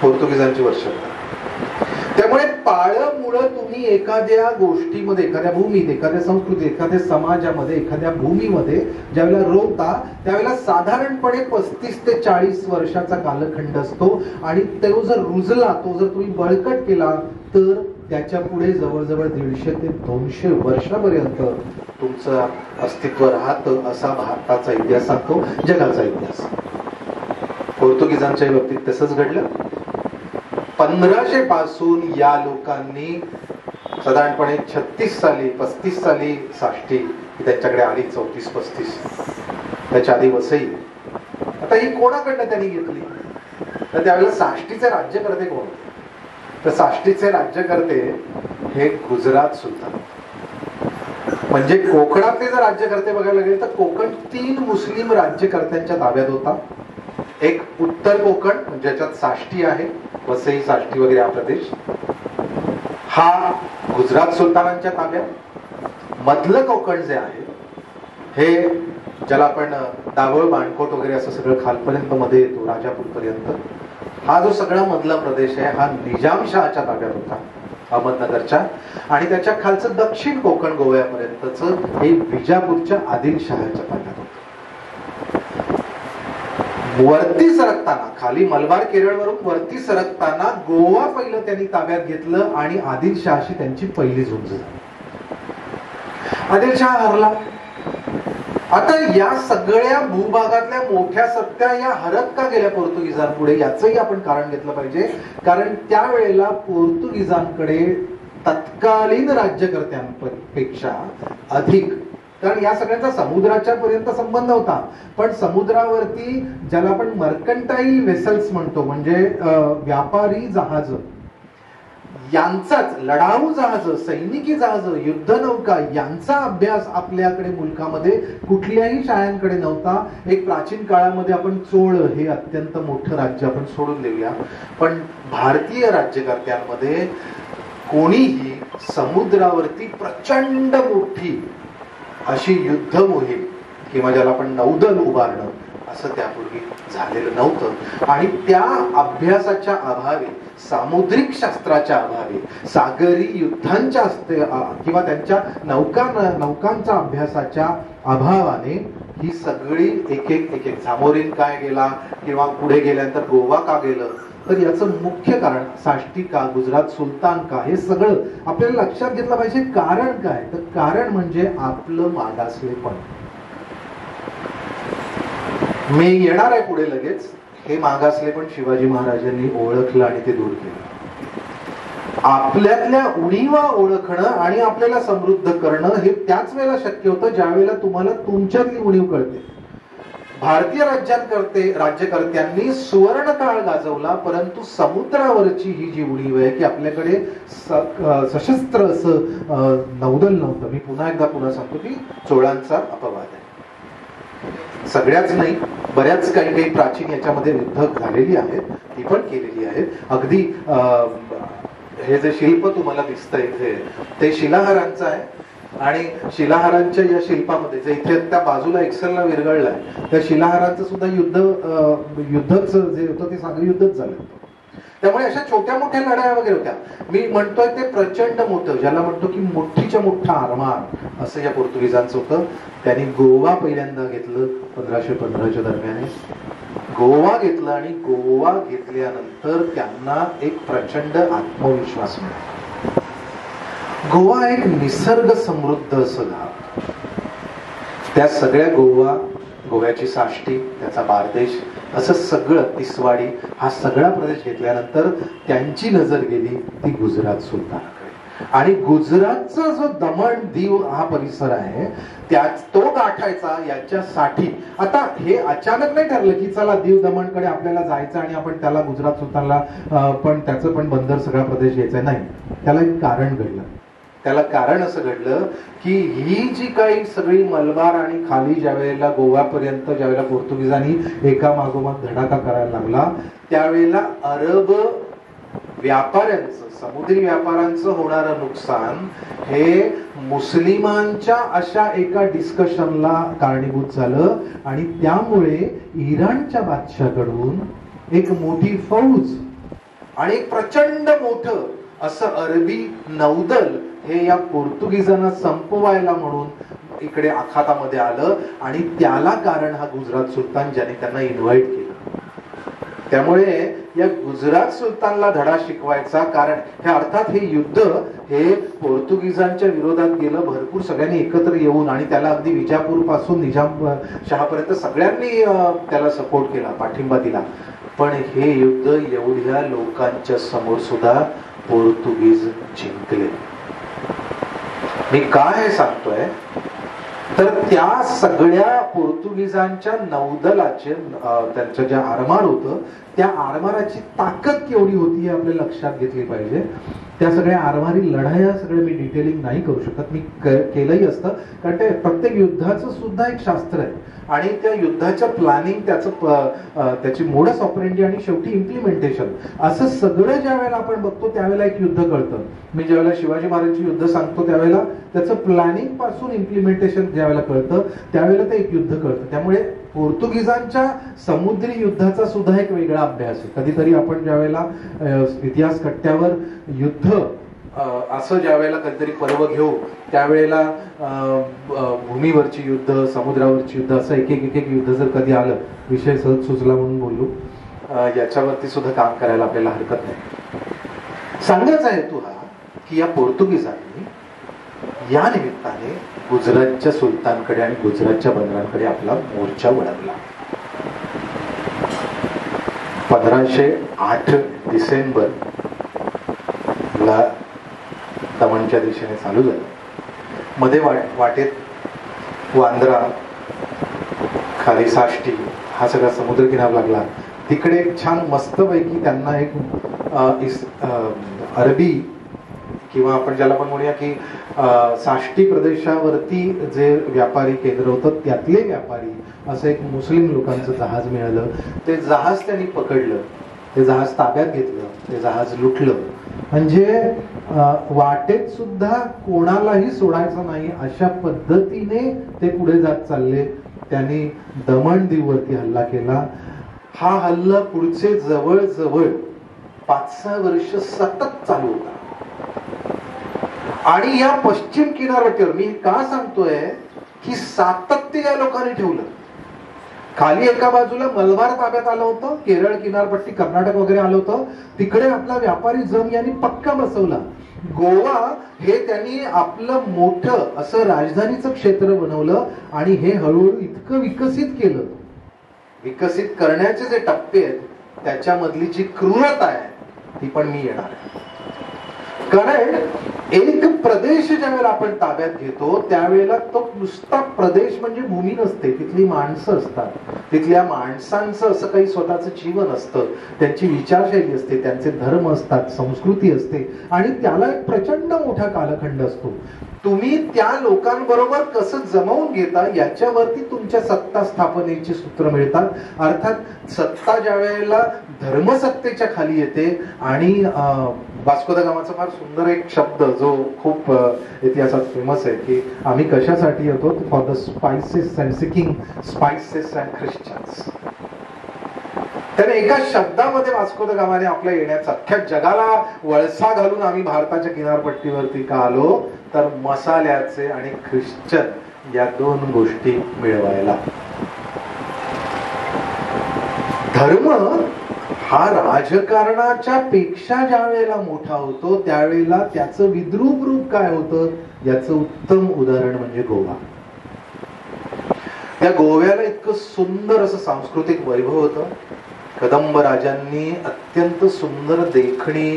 पोर्तुगीजांची वर्ष. त्यामुळे पाळंमुळं तुम्ही एखाद्या गोष्टीमध्ये, एखाद्या भूमीत, एखाद्या संस्कृतीत, एखाद्या समाजामध्ये, एखाद्या भूमीमध्ये ज्यावेळेला रोवता त्यावेळेला साधारणपणे 35 ते 40 वर्षाचा कालखंड असतो. आणि तो जर रुजला, तो जर तुम्ही बळकट केला तर त्याच्या पुढे जवळजवळ 150 ते 200 वर्षापर्यंत तुमचं अस्तित्व राहतं, असा भारताचा इतिहास सांगतो, जगाचा इतिहास. पोर्तुगीजांच्या बाबतीत तसंच घडलं. 1500 पासून या लोकांनी साधारणपणे 36 साली 35 साली साष्टी त्यांच्याकडे आली, 34-35. त्याच्या आधी वसई. आता ही कोणाकडनं त्यांनी घेतली? तर त्यावेळेला साष्टीचे राज्यकर्ते कोण होते? तर साष्टीचे राज्यकर्ते हे गुजरात सुलतान. म्हणजे कोकणातले जर राज्यकर्ते बघायला गेले तर कोकण 3 मुस्लिम राज्यकर्त्यांच्या ताब्यात होता. एक उत्तर कोकण, म्हणजे ज्याच्यात साष्टी आहे, वसई, साष्टी वगैरे हा प्रदेश, हा गुजरात सुलतानांच्या ताब्यात. मधलं कोकण जे आहे हे, ज्याला आपण दाभोळ, बाणकोट वगैरे असं सगळं खालपर्यंत मध्ये येतो, राजापूर पर्यंत, हा जो सगळा मधला प्रदेश आहे हा निजामशहाच्या ताब्यात होता, अहमदनगरच्या. आणि त्याच्या खालचं दक्षिण कोकण गोव्यापर्यंतच हे विजापूरच्या आदिलशहाच्या ताब्यात होतं. वरती सरकताना, खाली मलबार केरळवरून वरती सरकताना गोवा पहिलं त्यांनी ताब्यात घेतलं आणि आदिलशहाशी त्यांची पहिली झुंज झाली. आदिलशहा हरला. आता या सगळ्या भूभागातल्या मोठ्या सत्ता या हरत का गेल्या पोर्तुगीजांपुढे, याचंही आपण कारण घेतलं पाहिजे. कारण त्यावेळेला पोर्तुगीजांकडे तत्कालीन राज्यकर्त्यांपेक्षा अधिक, कारण या सगळ्यांचा समुद्राच्या पर्यंत संबंध होता, पण समुद्रावरती ज्याला आपण मर्कंटाईल वेसल्स म्हणतो, म्हणजे व्यापारी जहाज, यांचाच, लढाऊ जहाज, सैनिकी जहाज, युद्धनौका यांचा अभ्यास आपल्याकडे मुलकामध्ये कुठल्याही शाळांकडे नव्हता. एक प्राचीन काळामध्ये आपण चोळ हे अत्यंत मोठं राज्य आपण सोडून देऊया, पण भारतीय राज्यकर्त्यांमध्ये कोणीही समुद्रावरती प्रचंड मोठी अशी युद्ध मोहीम किंवा ज्याला आपण नौदल उभारणं असं त्यापूर्वी झालेलं नव्हतं. आणि त्या अभ्यासाच्या अभावी, सामुद्रिक शास्त्राच्या अभावी, सागरी युद्धांच्या किंवा त्यांच्या नौकांच्या अभ्यासाच्या अभावाने ही सगळी एक एक झामोरीन काय गेला किंवा पुढे गेल्यानंतर गोवा का गेलं, तर याचं मुख्य कारण साष्टी का, गुजरात सुलतान का, हे सगळं आपल्याला लक्षात घेतलं पाहिजे. कारण काय? तर कारण म्हणजे आपलं मागासलेपण. मी येणार आहे पुढे लगेच. हे मागासलेपण शिवाजी महाराजांनी ओळखलं आणि ते दूर केलं. आपल्यातल्या उणीवा ओळखणं आणि आपल्याला समृद्ध करणं हे त्याच वेळेला शक्य होतं ज्या वेळेला तुम्हाला तुमच्यातली उणीव कळते. भारतीय राज्यकर्त्यांनी सुवर्ण काळ गाजवला, परंतु समुद्रावरची ही जी उणीव आहे की आपल्याकडे सशस्त्र असं नौदल नव्हतं. मी पुन्हा सांगतो की चोळांचा अपवाद आहे. सगळ्याच नाही, बऱ्याच काही प्राचीन याच्यामध्ये युद्ध झालेली आहेत, ती पण केलेली आहेत. अगदी हे जे शिल्प तुम्हाला दिसतंय इथे ते शिलाहारांचं आहे. आणि शिलाहारांच्या या शिल्पामध्ये जे इथे त्या बाजूला एक्सेलला विरघळलाय, त्या शिलाहारांचं सुद्धा युद्धच जे होतं ते सागरी युद्धच झालं. त्यामुळे अशा छोट्या मोठ्या लढाया वगैरे होत्या. मी म्हणतोय ते प्रचंड मोठं, ज्याला म्हणतो की मोठीच्या मोठा आरमार असं या पोर्तुगीजांचं होतं. त्यांनी गोवा पहिल्यांदा घेतलं 1515च्या दरम्यान. गोवा घेतलं आणि गोवा घेतल्यानंतर त्यांना एक प्रचंड आत्मविश्वास मिळाला. गोवा एक निसर्ग समृद्ध असं गाव. त्या सगळ्या गोव्याची साष्टी, त्याचा बारदेश, असं सगळं, तिसवाडी, हा सगळा प्रदेश घेतल्यानंतर त्यांची नजर गेली ती गुजरात सुलतानाकडे. आणि गुजरातचा जो दमण दीव हा परिसर आहे तो गाठायचा याच्यासाठी आता हे अचानक नाही ठरलं की चला दीव दमणकडे आपल्याला जायचं आणि आपण त्याला गुजरात सुलतानला पण त्याचं पण बंदर सगळा प्रदेश घ्यायचा. नाही, त्याला एक कारण घडलं. त्याला कारण असं घडलं की ही जी काही सगळी मलबार आणि खाली ज्या वेळेला गोव्यापर्यंत ज्या वेळेला पोर्तुगीजांनी एका मागोमाग धडाका करायला लागला, त्यावेळेला अरब व्यापाऱ्यांचं, समुद्री व्यापाऱ्यांचं होणारं नुकसान हे मुस्लिमांच्या अशा एका डिस्कशनला कारणीभूत झालं आणि त्यामुळे इराणच्या बादशाहकडून एक मोठी फौज आणि एक प्रचंड मोठं असं अरबी नौदल हे या पोर्तुगीजांना संपवायला म्हणून इकडे आखातामध्ये आलं आणि त्याला कारण हा गुजरात सुलतान ज्याने त्यांना इन्व्हाइट केलं. त्यामुळे या गुजरात सुलतानला धडा शिकवायचा, कारण हे अर्थात हे युद्ध हे पोर्तुगीजांच्या विरोधात गेलं भरपूर सगळ्यांनी एकत्र येऊन, आणि त्याला अगदी विजापूर पासून निजाम शहापर्यंत सगळ्यांनी त्याला सपोर्ट केला, पाठिंबा दिला. पण हे युद्ध एवढ्या लोकांच्या समोर सुद्धा पोर्तुगीज जिंकले. मी काय हे सांगतोय तर त्या सगळ्या पोर्तुगीजांच्या नौदलाचे त्यांचं जे आरमार होतं त्या आरमाराची ताकद केवढी होती हे आपल्या लक्षात घेतली पाहिजे. त्या सगळ्या आरमारी लढाया सगळं मी डिटेलिंग नाही करू शकत, मी केलंही असतं, कारण ते प्रत्येक युद्धाचं सुद्धा एक शास्त्र आहे आणि त्या युद्धाच्या प्लॅनिंग, त्याची मोडस ऑपरेंडी आणि शेवटी इम्प्लिमेंटेशन असं सगळं ज्या वेळेला आपण बघतो त्यावेळेला एक युद्ध कळतं. मी ज्यावेळेला शिवाजी महाराजांची युद्ध सांगतो त्यावेळेला त्याचं प्लॅनिंग पासून इम्प्लिमेंटेशन ज्यावेळेला कळतं त्यावेळेला ते एक युद्ध कळतं. त्यामुळे पोर्तुगीजांच्या समुद्री युद्धाचा सुद्धा एक वेगळा अभ्यास आहे. कधीतरी आपण ज्यावेळेला इतिहास कट्ट्यावर युद्ध असं ज्या वेळेला कधीतरी पर्व घेऊ त्यावेळेला भूमीवरची युद्ध, समुद्रावरची युद्ध, असं एक एक युद्ध जर कधी आलं, विषय सहज सुचला म्हणून बोललो, याच्यावरती सुद्धा काम करायला आपल्याला हरकत नाही. सांगायचा हेतू हा की या पोर्तुगीजांनी या निमित्ताने गुजरातच्या सुलतानकडे आणि गुजरातच्या बंदरांकडे आपला मोर्चा वळवला. 1508 डिसेंबर ला दमणच्या दिशेने चालू झालं. मध्ये वाटेत वांद्रा, खाली साष्टी हा सगळा समुद्रकिनारा लागला. तिकडे एक छान मस्तपैकी त्यांना एक अरबी किंवा आपण ज्याला पण म्हणूया की साष्टी प्रदेशावरती जे व्यापारी केंद्र होतं त्यातले व्यापारी असं एक मुस्लिम लोकांचं जहाज मिळालं. ते जहाज त्यांनी पकडलं, ते जहाज ताब्यात घेतलं, ते जहाज लुटलं. म्हणजे वाटेत सुद्धा कोणालाही सोडायचं नाही अशा पद्धतीने ते पुढे जात चालले. त्यांनी दमण दीववरती हल्ला केला. हा हल्ला पुढचे जवळजवळ 5-6 वर्ष सतत चालू होता. आणि या पश्चिम किनारपट्टीवर मी का सांगतोय की सातत्य या लोकांनी ठेवलं. खाली एका बाजूला मलबार ताब्यात आलं होतं, केरळ किनारपट्टी, कर्नाटक वगैरे आलं होतं, तिकडे आपला व्यापारी जम यांनी पक्का बसवला. गोवा हे त्यांनी आपलं मोठं असं राजधानीचं क्षेत्र बनवलं आणि हे हळूहळू इतकं विकसित केलं. विकसित करण्याचे जे टप्पे आहेत त्याच्यामधली जी क्रूरता आहे ती पण मी येणार आहे. कारण एक प्रदेश ज्या वेळेला आपण ताब्यात घेतो त्यावेळेला तो नुसता प्रदेश म्हणजे भूमी नसते, तिथली माणसं असतात. तिथल्या माणसांचं असं काही स्वतःचं जीवन असतं, त्यांची विचारशैली असते, त्यांचे धर्म असतात, संस्कृती असते आणि त्याला एक प्रचंड मोठा कालखंड असतो. तुम्ही त्या लोकांबरोबर कसं जमवून घेता याच्यावरती तुमच्या सत्ता स्थापनेची सूत्र मिळतात. अर्थात सत्ता ज्या वेळेला धर्मसत्तेच्या खाली येते आणि वास्को द गामाचा फार सुंदर एक शब्द जो खूप इतिहासात फेमस आहे की आम्ही कशासाठी येतो, for the spices and seeking spices and Christians. त्याने एका शब्दामध्ये वास्को द गामाने आपल्या येण्याचा अख्ख्या जगाला वळसा घालून आम्ही भारताच्या किनारपट्टीवरती का आलो तर मसाल्याचे आणि ख्रिश्चन या 2 गोष्टी मिळवायला. धर्म हा राजकारणाच्या पेक्षा ज्या वेळेला मोठा होतो त्यावेळेला त्याचं विद्रूप रूप काय होतं याचं उत्तम उदाहरण म्हणजे गोवा. त्या गोव्याला इतकं सुंदर असं सांस्कृतिक वैभव होतं. कदंब राजांनी अत्यंत सुंदर देखणी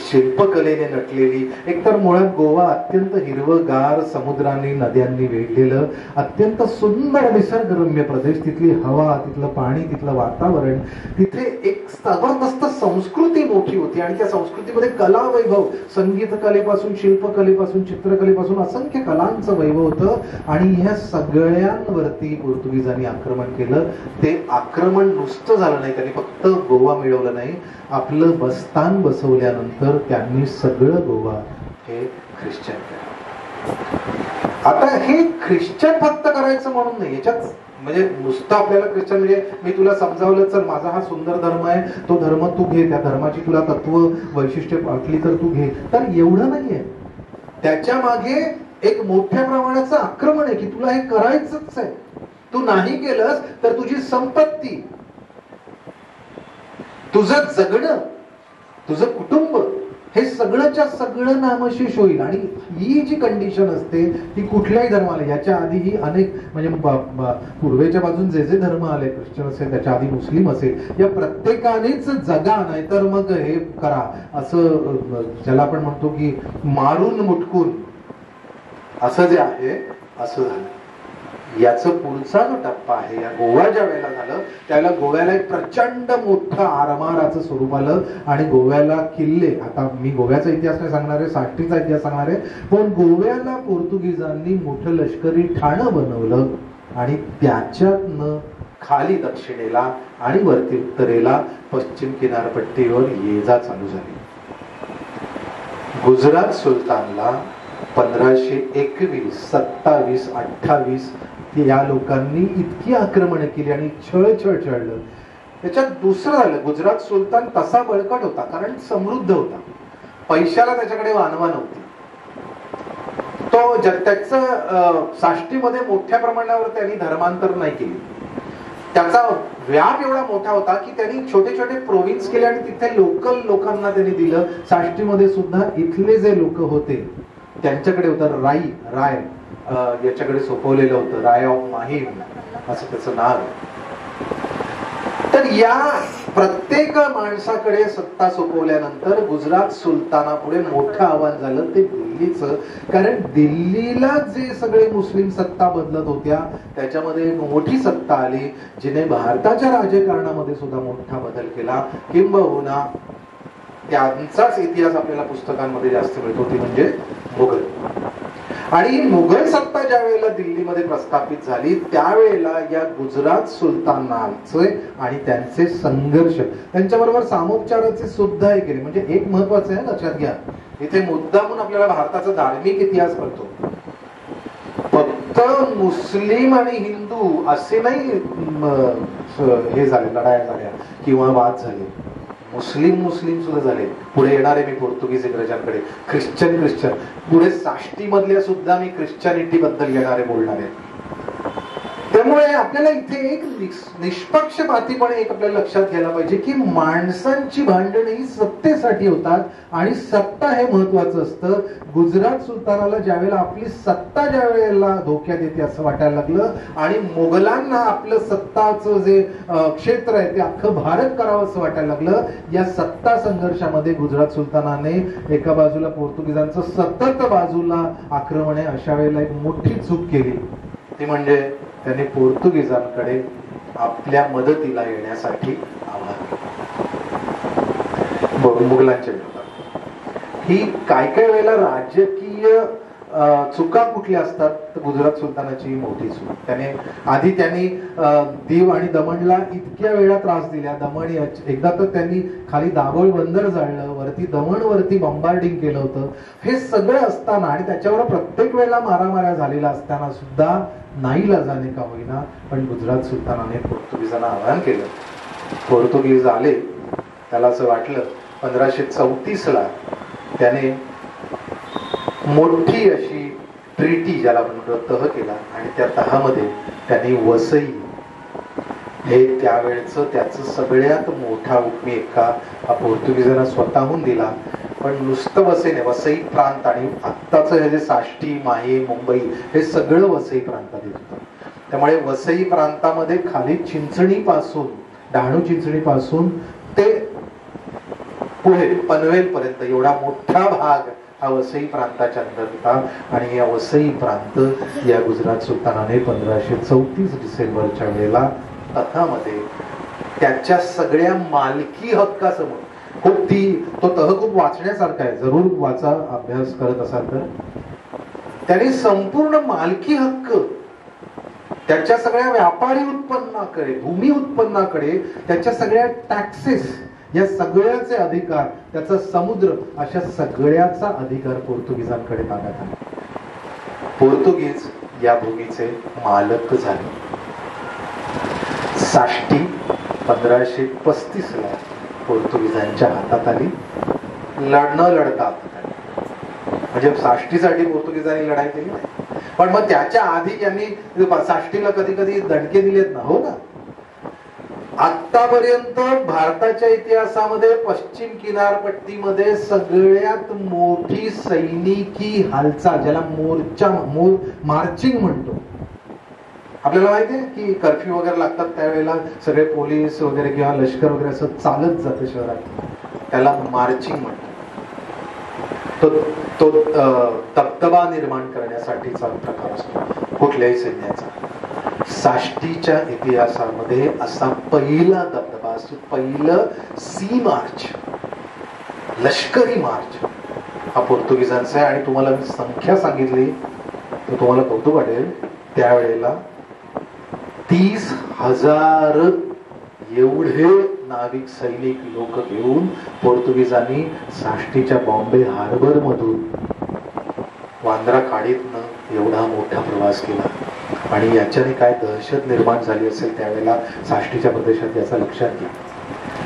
शिल्पकलेने नटलेली, एकतर मुळात गोवा अत्यंत हिरवगार समुद्रांनी नद्यांनी वेढलेलं अत्यंत सुंदर निसर्गरम्य प्रदेश, तिथली हवा, तिथलं पाणी, तिथलं वातावरण, तिथे एक जबरदस्त संस्कृती मोठी होती आणि त्या संस्कृतीमध्ये कला वैभव, संगीत कलेपासून शिल्पकलेपासून चित्रकलेपासून असंख्य कलांचं वैभव होतं आणि ह्या सगळ्यांवरती पोर्तुगीजांनी आक्रमण केलं. ते आक्रमण नुसतं झालं नाही, त्यांनी फक्त गोवा मिळवलं नाही, आपलं बस्तान बसवल्यानंतर त्यांनी सगळं गोवा हे ख्रिश्चन केलं. आता हे ख्रिश्चन फक्त करायचं म्हणून नाही, याच्यात म्हणजे नुसतं आपल्याला ख्रिश्चन म्हणजे मी तुला समजावलं चल माझा हा सुंदर धर्म आहे, तो धर्म तू घे, त्या धर्माची तुला तत्व वैशिष्ट्य वाटली तर तू घे, तर एवढं नाहीये. त्याच्या मागे एक मोठ्या प्रमाणाचं आक्रमण आहे की तुला हे करायचंच आहे, तू नाही केलंस तर तुझी संपत्ती, तुझं जगणं, तुझं कुटुंब हे सगळंच्या सगळं नामशेष होईल. आणि ही जी कंडिशन असते ती कुठल्याही धर्माला, याच्या आधीही अनेक म्हणजे पूर्वेच्या बाजून जे जे धर्म आले, ख्रिश्चन असेल, त्याच्या आधी मुस्लिम असेल, या प्रत्येकानेच जगा नाहीतर मग हे करा असं ज्याला आपण म्हणतो की मारून मुटकून असं जे आहे असं झालं. याचं पुढचा जो टप्पा आहे, या गोवा ज्या वेळेला झालं त्यावेळेला गोव्याला एक प्रचंड मोठं आरमाराचं स्वरूप आलं आणि गोव्याला किल्ले, आता मी गोव्याचा इतिहास नाही सांगणार आहे, साष्टीचा इतिहास सांगणार आहे, पण गोव्याला पोर्तुगीजांनी मोठं लष्करी ठाणं बनवलं आणि त्याच्यातनं खाली दक्षिणेला आणि वरती उत्तरेला पश्चिम किनारपट्टीवर ये जा चालू झाली. गुजरात सुलतानला 1521, 27, 28 या लोकांनी इतकी आक्रमण केली आणि छळलं. त्याच्यात दुसरं झालं, गुजरात सुलतान तसा बळकट होता कारण समृद्ध होता, पैशाला त्याच्याकडे वानवा नव्हती. तो त्याचं साष्टीमध्ये मोठ्या प्रमाणावर त्यांनी धर्मांतर नाही केली. त्याचा व्याप एवढा मोठा होता की त्यांनी छोटे छोटे प्रोव्हिन्स केले आणि तिथे लोकल लोकांना त्यांनी दिलं. साष्टीमध्ये सुद्धा इथले जे लोक होते त्यांच्याकडे होतं राय याच्याकडे सोपवलेलं होतं, राय ऑफ माहीम असं त्याचं नाव. तर या प्रत्येक माणसाकडे सत्ता सोपवल्यानंतर गुजरात सुलतानापुढे मोठं आव्हान झालं ते दिल्लीचं. कारण दिल्लीला जे सगळे मुस्लिम सत्ता बदलत होत्या त्याच्यामध्ये मोठी सत्ता आली जिने भारताच्या राजकारणामध्ये सुद्धा मोठा बदल केला. किंबहुना त्यांचाच इतिहास आपल्याला पुस्तकांमध्ये जास्त मिळतो, ती म्हणजे मुघल. आणि मुघल सत्ता ज्या वेळेला दिल्लीमध्ये प्रस्थापित झाली त्यावेळेला या गुजरात सुलतानाचे आणि त्यांचे संघर्ष, त्यांच्याबरोबर सामोपचाराचे सुद्धा हे केले. म्हणजे एक महत्वाचं आहे, लक्षात घ्या, इथे मुद्दामून आपल्याला भारताचा धार्मिक इतिहास कळतो. फक्त मुस्लिम आणि हिंदू असे नाही हे झाले, लढाया झाल्या किंवा वाद झाले, मुस्लिम सुद्धा झाले. पुढे येणारे मी पोर्तुगीज इंग्रजांकडे, ख्रिश्चन पुढे साष्टी मधल्या सुद्धा मी ख्रिश्चनिटी बद्दल येणारे बोलणार आहे. त्यामुळे आपल्याला इथे एक निष्पक्षपातीपणे एक आपल्याला लक्षात घ्यायला पाहिजे की माणसांची भांडणं ही सत्तेसाठी होतात आणि सत्ता हे महत्वाचं असतं. गुजरात सुलतानाला ज्यावेळेला आपली सत्ता ज्या वेळेला धोक्यात येते असं वाटायला लागलं आणि मोगलांना आपलं सत्ताचं जे क्षेत्र आहे ते अख्खं भारत करावं असं वाटायला लागलं, या सत्ता संघर्षामध्ये गुजरात सुलतानाने एका बाजूला पोर्तुगीजांचं सतत बाजूला आक्रमणे, अशा वेळेला एक मोठी चूक केली. ती म्हणजे त्यांनी पोर्तुगीजांकडे आपल्या मदतीला येण्यासाठी आवाहन केलं मुघलांच्या विरोधात. ही काय वेळेला राजकीय चुका कुठल्या असतात तर गुजरात सुलतानाची मोठी चूक. त्यांनी दीव आणि दमणला इतक्या वेळा त्रास दिल्या. दमण एकदा तर त्यांनी खाली दाभोळ बंदर जाळलं, वरती दमणवरती बॉम्बार्डिंग केलं होतं. हे सगळं असताना आणि त्याच्यावर प्रत्येक वेळेला मारामाऱ्या झालेल्या असताना सुद्धा नाईलाजाने का होईना पण गुजरात सुलतानाने पोर्तुगीजांना आवाहन केलं. पोर्तुगीज आले, त्याला असं वाटलं. 1534ला त्याने मोठी अशी ट्रीटी ज्याला म्हणतो तह केला आणि त्या तहामध्ये त्यांनी वसई हे त्यावेळेचं त्याचं सगळ्यात मोठा उपमेका हा पोर्तुगीजांना स्वतःहून दिला. पण नुसतं वसई नाही, वसई प्रांत आणि आत्ताचं हे जे साष्टी, माहे, मुंबई हे सगळं वसई प्रांतात येत होतं. त्यामुळे वसई प्रांतामध्ये खाली चिंचणी पासून, डहाणू चिंचणी पासून ते पुढे पनवेल पर्यंत एवढा मोठा भाग हा वसई प्रांताच्या अंतर्गत होता आणि या वसई प्रांत या गुजरात सुलतानाने 1534 डिसेंबरच्या वेळेला तहामध्ये त्याच्या सगळ्या मालकी हक्कासमोर तो तह खूप वाचण्यासारखा आहे, जरूर वाचा अभ्यास करत असाल तर. त्याने संपूर्ण मालकी हक्क त्याच्या सगळ्या व्यापारी उत्पन्नाकडे, भूमी उत्पन्नाकडे, त्याच्या सगळ्या टॅक्सेस, या सगळ्याचे अधिकार, त्याचा समुद्र, अशा सगळ्याचा अधिकार पोर्तुगीजांकडे ताब्यात आला. पोर्तुगीज या भूमीचे मालक झाले. साष्टी 1535 ला पोर्तुगीजांच्या हातात आली. न लढतात, म्हणजे साष्टीसाठी पोर्तुगीजांनी लढाई केली नाही, पण मग त्याच्या आधी यांनी साष्टीला कधी कधी दणके दिलेत ना, हो ना. आतापर्यंत भारताच्या इतिहासामध्ये पश्चिम किनारपट्टीमध्ये सगळ्यात मोठी सैनिकी हालचाल, ज्याला मार्चिंग म्हणतो. आपल्याला माहिती आहे की कर्फ्यू वगैरे लागतात त्यावेळेला सगळे पोलीस वगैरे किंवा लष्कर वगैरे असं चालत जातं शहरात, त्याला मार्चिंग म्हणतात. तो दबदबा निर्माण करण्यासाठीचा प्रकार असतो कुठल्याही सैन्याचा. साष्टीच्या इतिहासामध्ये असा पहिला दबदबा असतो, पहिलं सी मार्च, लष्करी मार्च हा पोर्तुगीजांचा आहे. आणि तुम्हाला मी संख्या सांगितली तर तुम्हाला कौतुक वाटेल, त्यावेळेला 30,000 एवढे नाविक सैनिक लोक घेऊन पोर्तुगीजांनी साष्टीच्या बॉम्बे हार्बर मधून वांद्रा खाडीतनं एवढा मोठा प्रवास केला. आणि याच्याने काय दहशत निर्माण झाली असेल त्यावेळेला साष्टीच्या प्रदेशात, याचा लक्षात घ्या.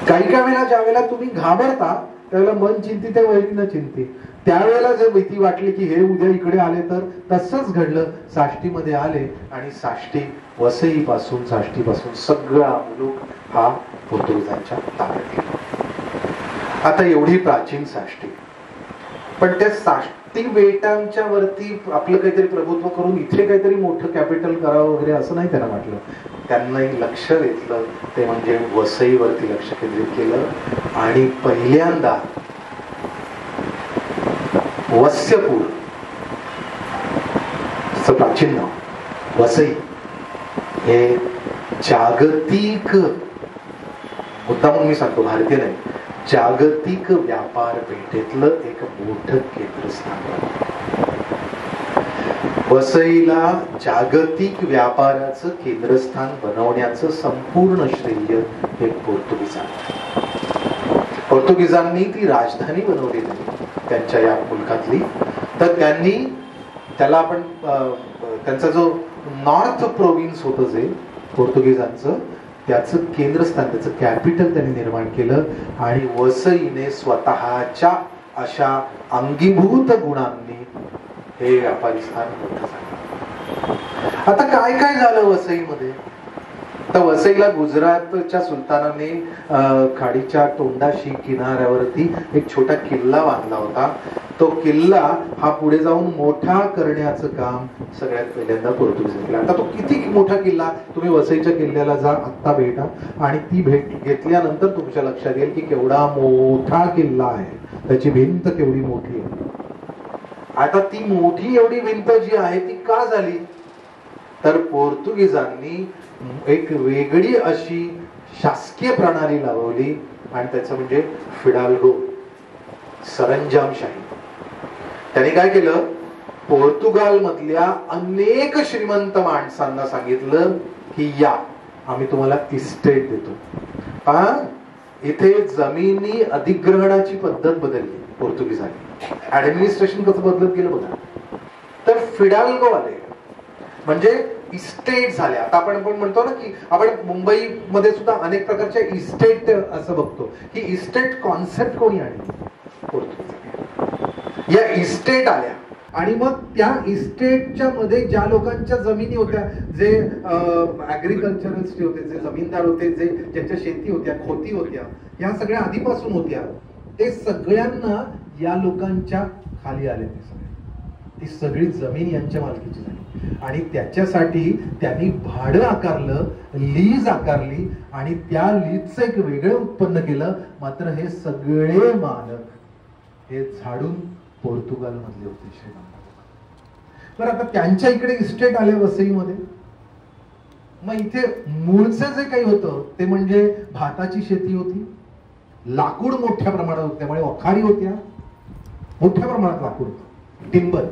काही वेळेला ज्या वेळेला तुम्ही घाबरता त्यावेळेला मन चिंती ते वैरी न चिंती. त्यावेळेला जर भीती वाटली की हे उद्या इकडे आले तर, तसंच घडलं. साष्टीमध्ये आले आणि वसईपासून साष्टीपासून सगळा मुलूक हा पोर्तुगीजांच्या ताब्यात गेला. आता एवढी प्राचीन साष्टी, पण त्या साष्टी बेटांच्या वरती आपलं काहीतरी प्रभुत्व करून इथे काहीतरी मोठं कॅपिटल करावं वगैरे असं नाही त्यांना वाटलं. त्यांनाही लक्ष वेधलं ते म्हणजे वसईवरती लक्ष केंद्रित केलं. आणि पहिल्यांदा वस्यपूर, प्राचीन नाव वसई, हे जागतिक, मुद्दा म्हणून मी सांगतो भारतीय नाही, जागतिक व्यापार पेठेतलं एक मोठं केंद्रस्थान. वसईला जागतिक व्यापाराचं केंद्रस्थान बनवण्याचं संपूर्ण श्रेय हे पोर्तुगीजांनी ती राजधानी बनवलेली त्यांच्या या मुलकातली. तर त्यांनी त्याला आपण त्यांचा जो नॉर्थ प्रोव्हिन्स होतं जे पोर्तुगीजांचं, त्याचं केंद्रस्थान, त्याचं कॅपिटल त्यांनी निर्माण केलं. आणि वसईने स्वतःच्या अशा अंगीभूत गुणांनी हे व्यापारी स्थान मोठं झालं. आता काय काय झालं वसईमध्ये? तर वसईला गुजरातच्या सुलतानाने खाडीच्या तोंडाशी किनाऱ्यावरती एक छोटा किल्ला बांधला होता. तो किल्ला हा पुढे जाऊन मोठा करण्याचं काम सगळ्यात पहिल्यांदा पोर्तुगीजांनी केलं. आता तो किती मोठा किल्ला, तुम्ही वसईच्या किल्ल्याला जा, आत्ता भेटा, आणि ती भेट घेतल्यानंतर तुमच्या लक्षात येईल की केवढा मोठा किल्ला आहे, त्याची भिंत केवढी मोठी आहे. आता ती मोठी एवढी भिंत जी आहे ती का झाली? तर पोर्तुगीजांनी एक वेगळी अशी शासकीय प्रणाली लावली आणि त्याचं म्हणजे फिडाल्गो, सरंजामशाही. त्याने काय केलं, पोर्तुगाल मधल्या अनेक श्रीमंत माणसांना सांगितलं की या, आम्ही तुम्हाला इस्टेट देतो. इथे जमिनी अधिग्रहणाची पद्धत बदलली पोर्तुगीजांनी. ऍडमिनिस्ट्रेशन कसं बदलत गेलं बघा. तर फिडाल्गो आले म्हणजे इस्टेट झाल्या. आता आपण म्हणतो ना की आपण मुंबईमध्ये सुद्धा अनेक प्रकारच्या इस्टेट असं बघतो. ही इस्टेट कॉन्सेप्ट कोणी आणली? पोर्तुगीज. या इस्टेट आल्या आणि मग त्या इस्टेटच्या मध्ये ज्या लोकांच्या जमिनी होत्या, जे ऍग्रिकल्चरिस्ट होते, जे जमीनदार होते, जे ज्यांच्या शेती होत्या, खोती होत्या, या सगळ्या आधीपासून होत्या, ते सगळ्यांना या लोकांच्या खाली आले. ती सगळी जमीन यांच्या मालकीची झाली आणि त्याच्यासाठी त्यांनी भाडं आकारलं, लीज आकारली आणि त्या लीजचं एक वेगळं उत्पन्न केलं. मात्र हे सगळे मालक हे झाडून पोर्तुगाल मधले होते श्रीमंत. तर आता त्यांच्या इकडे इस्टेट आले वसईमध्ये. मग इथे मूळचं जे काही होतं ते म्हणजे भाताची शेती होती, लाकूड मोठ्या प्रमाणात होतं, त्यामुळे वखारी होत्या, मोठ्या प्रमाणात लाकूड, टिंबर.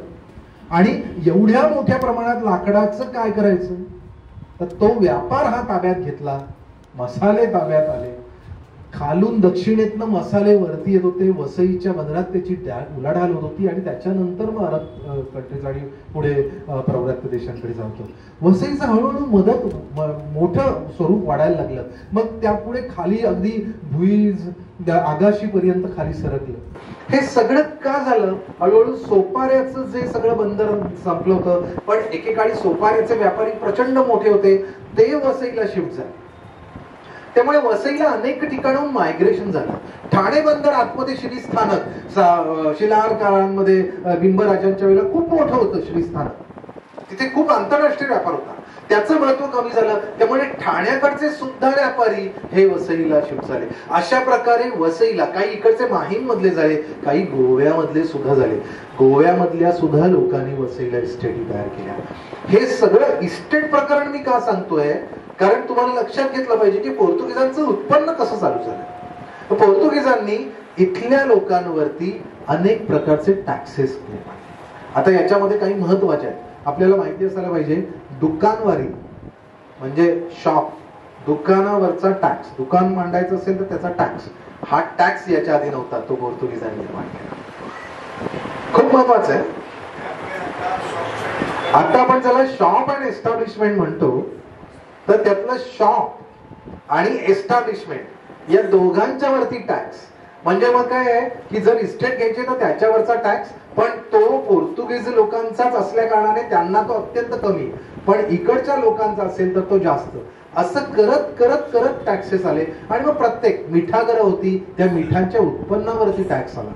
आणि एवढ्या मोठ्या प्रमाणात लाकडाचं काय करायचं, तर तो व्यापार हा ताब्यात घेतला. मसाले ताब्यात आले, खालून दक्षिणेतनं मसाले वरती येत होते, वसईच्या बंदरात त्याची उलाढाल होत होती आणि त्याच्यानंतर मग अरब कंट्रीज आणि पुढे प्रवृत्त देशांकडे जातो. वसईचं हळूहळू मोठं स्वरूप वाढायला लागलं. मग त्यापुढे खाली अगदी भुईज आगाशीपर्यंत खाली सरकलं. हे सगळं का झालं, हळूहळू सोपाऱ्याचं जे सगळं बंदर संपलं होतं, पण एकेकाळी सोपाऱ्याचे व्यापारी प्रचंड मोठे होते, ते वसईला शिफ्ट झाले. त्यामुळे वसईला अनेक ठिकाणाहून मायग्रेशन झालं. ठाणे बंदर आतमध्ये श्रीस्थानक, शिलाहार काळांमध्ये बिंबराजांच्या वेळेला खूप मोठं होतं श्रीस्थानक, तिथे खूप आंतरराष्ट्रीय व्यापार होता, त्याचं महत्व कमी झालं. त्यामुळे ठाण्याकडचे सुद्धा व्यापारी हे वसईला शिफ्ट झाले. अशा प्रकारे वसईला काही इकडचे माहीम मधले झाले, काही गोव्यामधले सुद्धा झाले. गोव्यामधल्या सुद्धा लोकांनी वसईला इस्टेटी तयार केल्या. हे सगळं इस्टेट प्रकरण मी का सांगतोय, कारण तुम्हाला लक्षात घेतलं पाहिजे की पोर्तुगीजांचं उत्पन्न कसं चालू झालं. पोर्तुगीजांनी इथल्या लोकांवरती अनेक प्रकारचे टॅक्सेस केले. आता याच्यामध्ये काही महत्वाचे आहेत, आपल्याला माहिती असायला पाहिजे. दुकानवारी म्हणजे शॉप, दुकानावरचा टॅक्स, दुकान मांडायचं असेल तर त्याचा टॅक्स, हा टॅक्स याच्या आधी नव्हता, तो पोर्तुगीजांनी निर्माण केला. खूप महत्वाचं आहे. आता आपण ज्याला शॉप अँड एस्टॅब्लिशमेंट म्हणतो, तर त्यातलं शॉप आणि एस्टॅब्लिशमेंट या दोघांच्या वरती टॅक्स. म्हणजे मग काय आहे की जर इस्टेट घ्यायचे तर त्याच्यावरचा टॅक्स, पण तो पोर्तुगीज लोकांचाच असल्या कारणाने त्यांना तो अत्यंत कमी, पण इकडच्या लोकांचा असेल तर तो जास्त. असं करत करत करत टॅक्सेस आले आणि मग प्रत्येक मिठागरं होती, त्या मिठाच्या उत्पन्नावरती टॅक्स आला.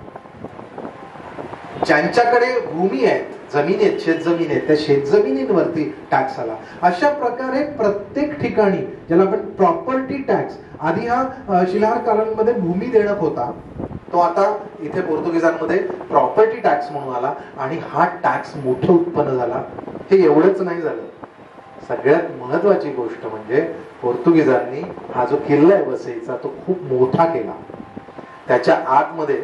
ज्यांच्याकडे भूमी आहेत, जमीन आहेत, शेतजमीन आहेत, त्या शेतजमिनींवरती टॅक्स आला. अशा प्रकारे प्रत्येक ठिकाणी ज्याला आपण प्रॉपर्टी टॅक्स, आधी हा शिलाहार कालांमध्ये भूमी देणक होता, तो आता इथे पोर्तुगीजांमध्ये प्रॉपर्टी टॅक्स म्हणून आला आणि हा टॅक्स मोठं उत्पन्न झाला. हे एवढंच नाही झालं, सगळ्यात महत्वाची गोष्ट म्हणजे पोर्तुगीजांनी हा जो किल्ला आहे वसईचा तो खूप मोठा केला. त्याच्या आतमध्ये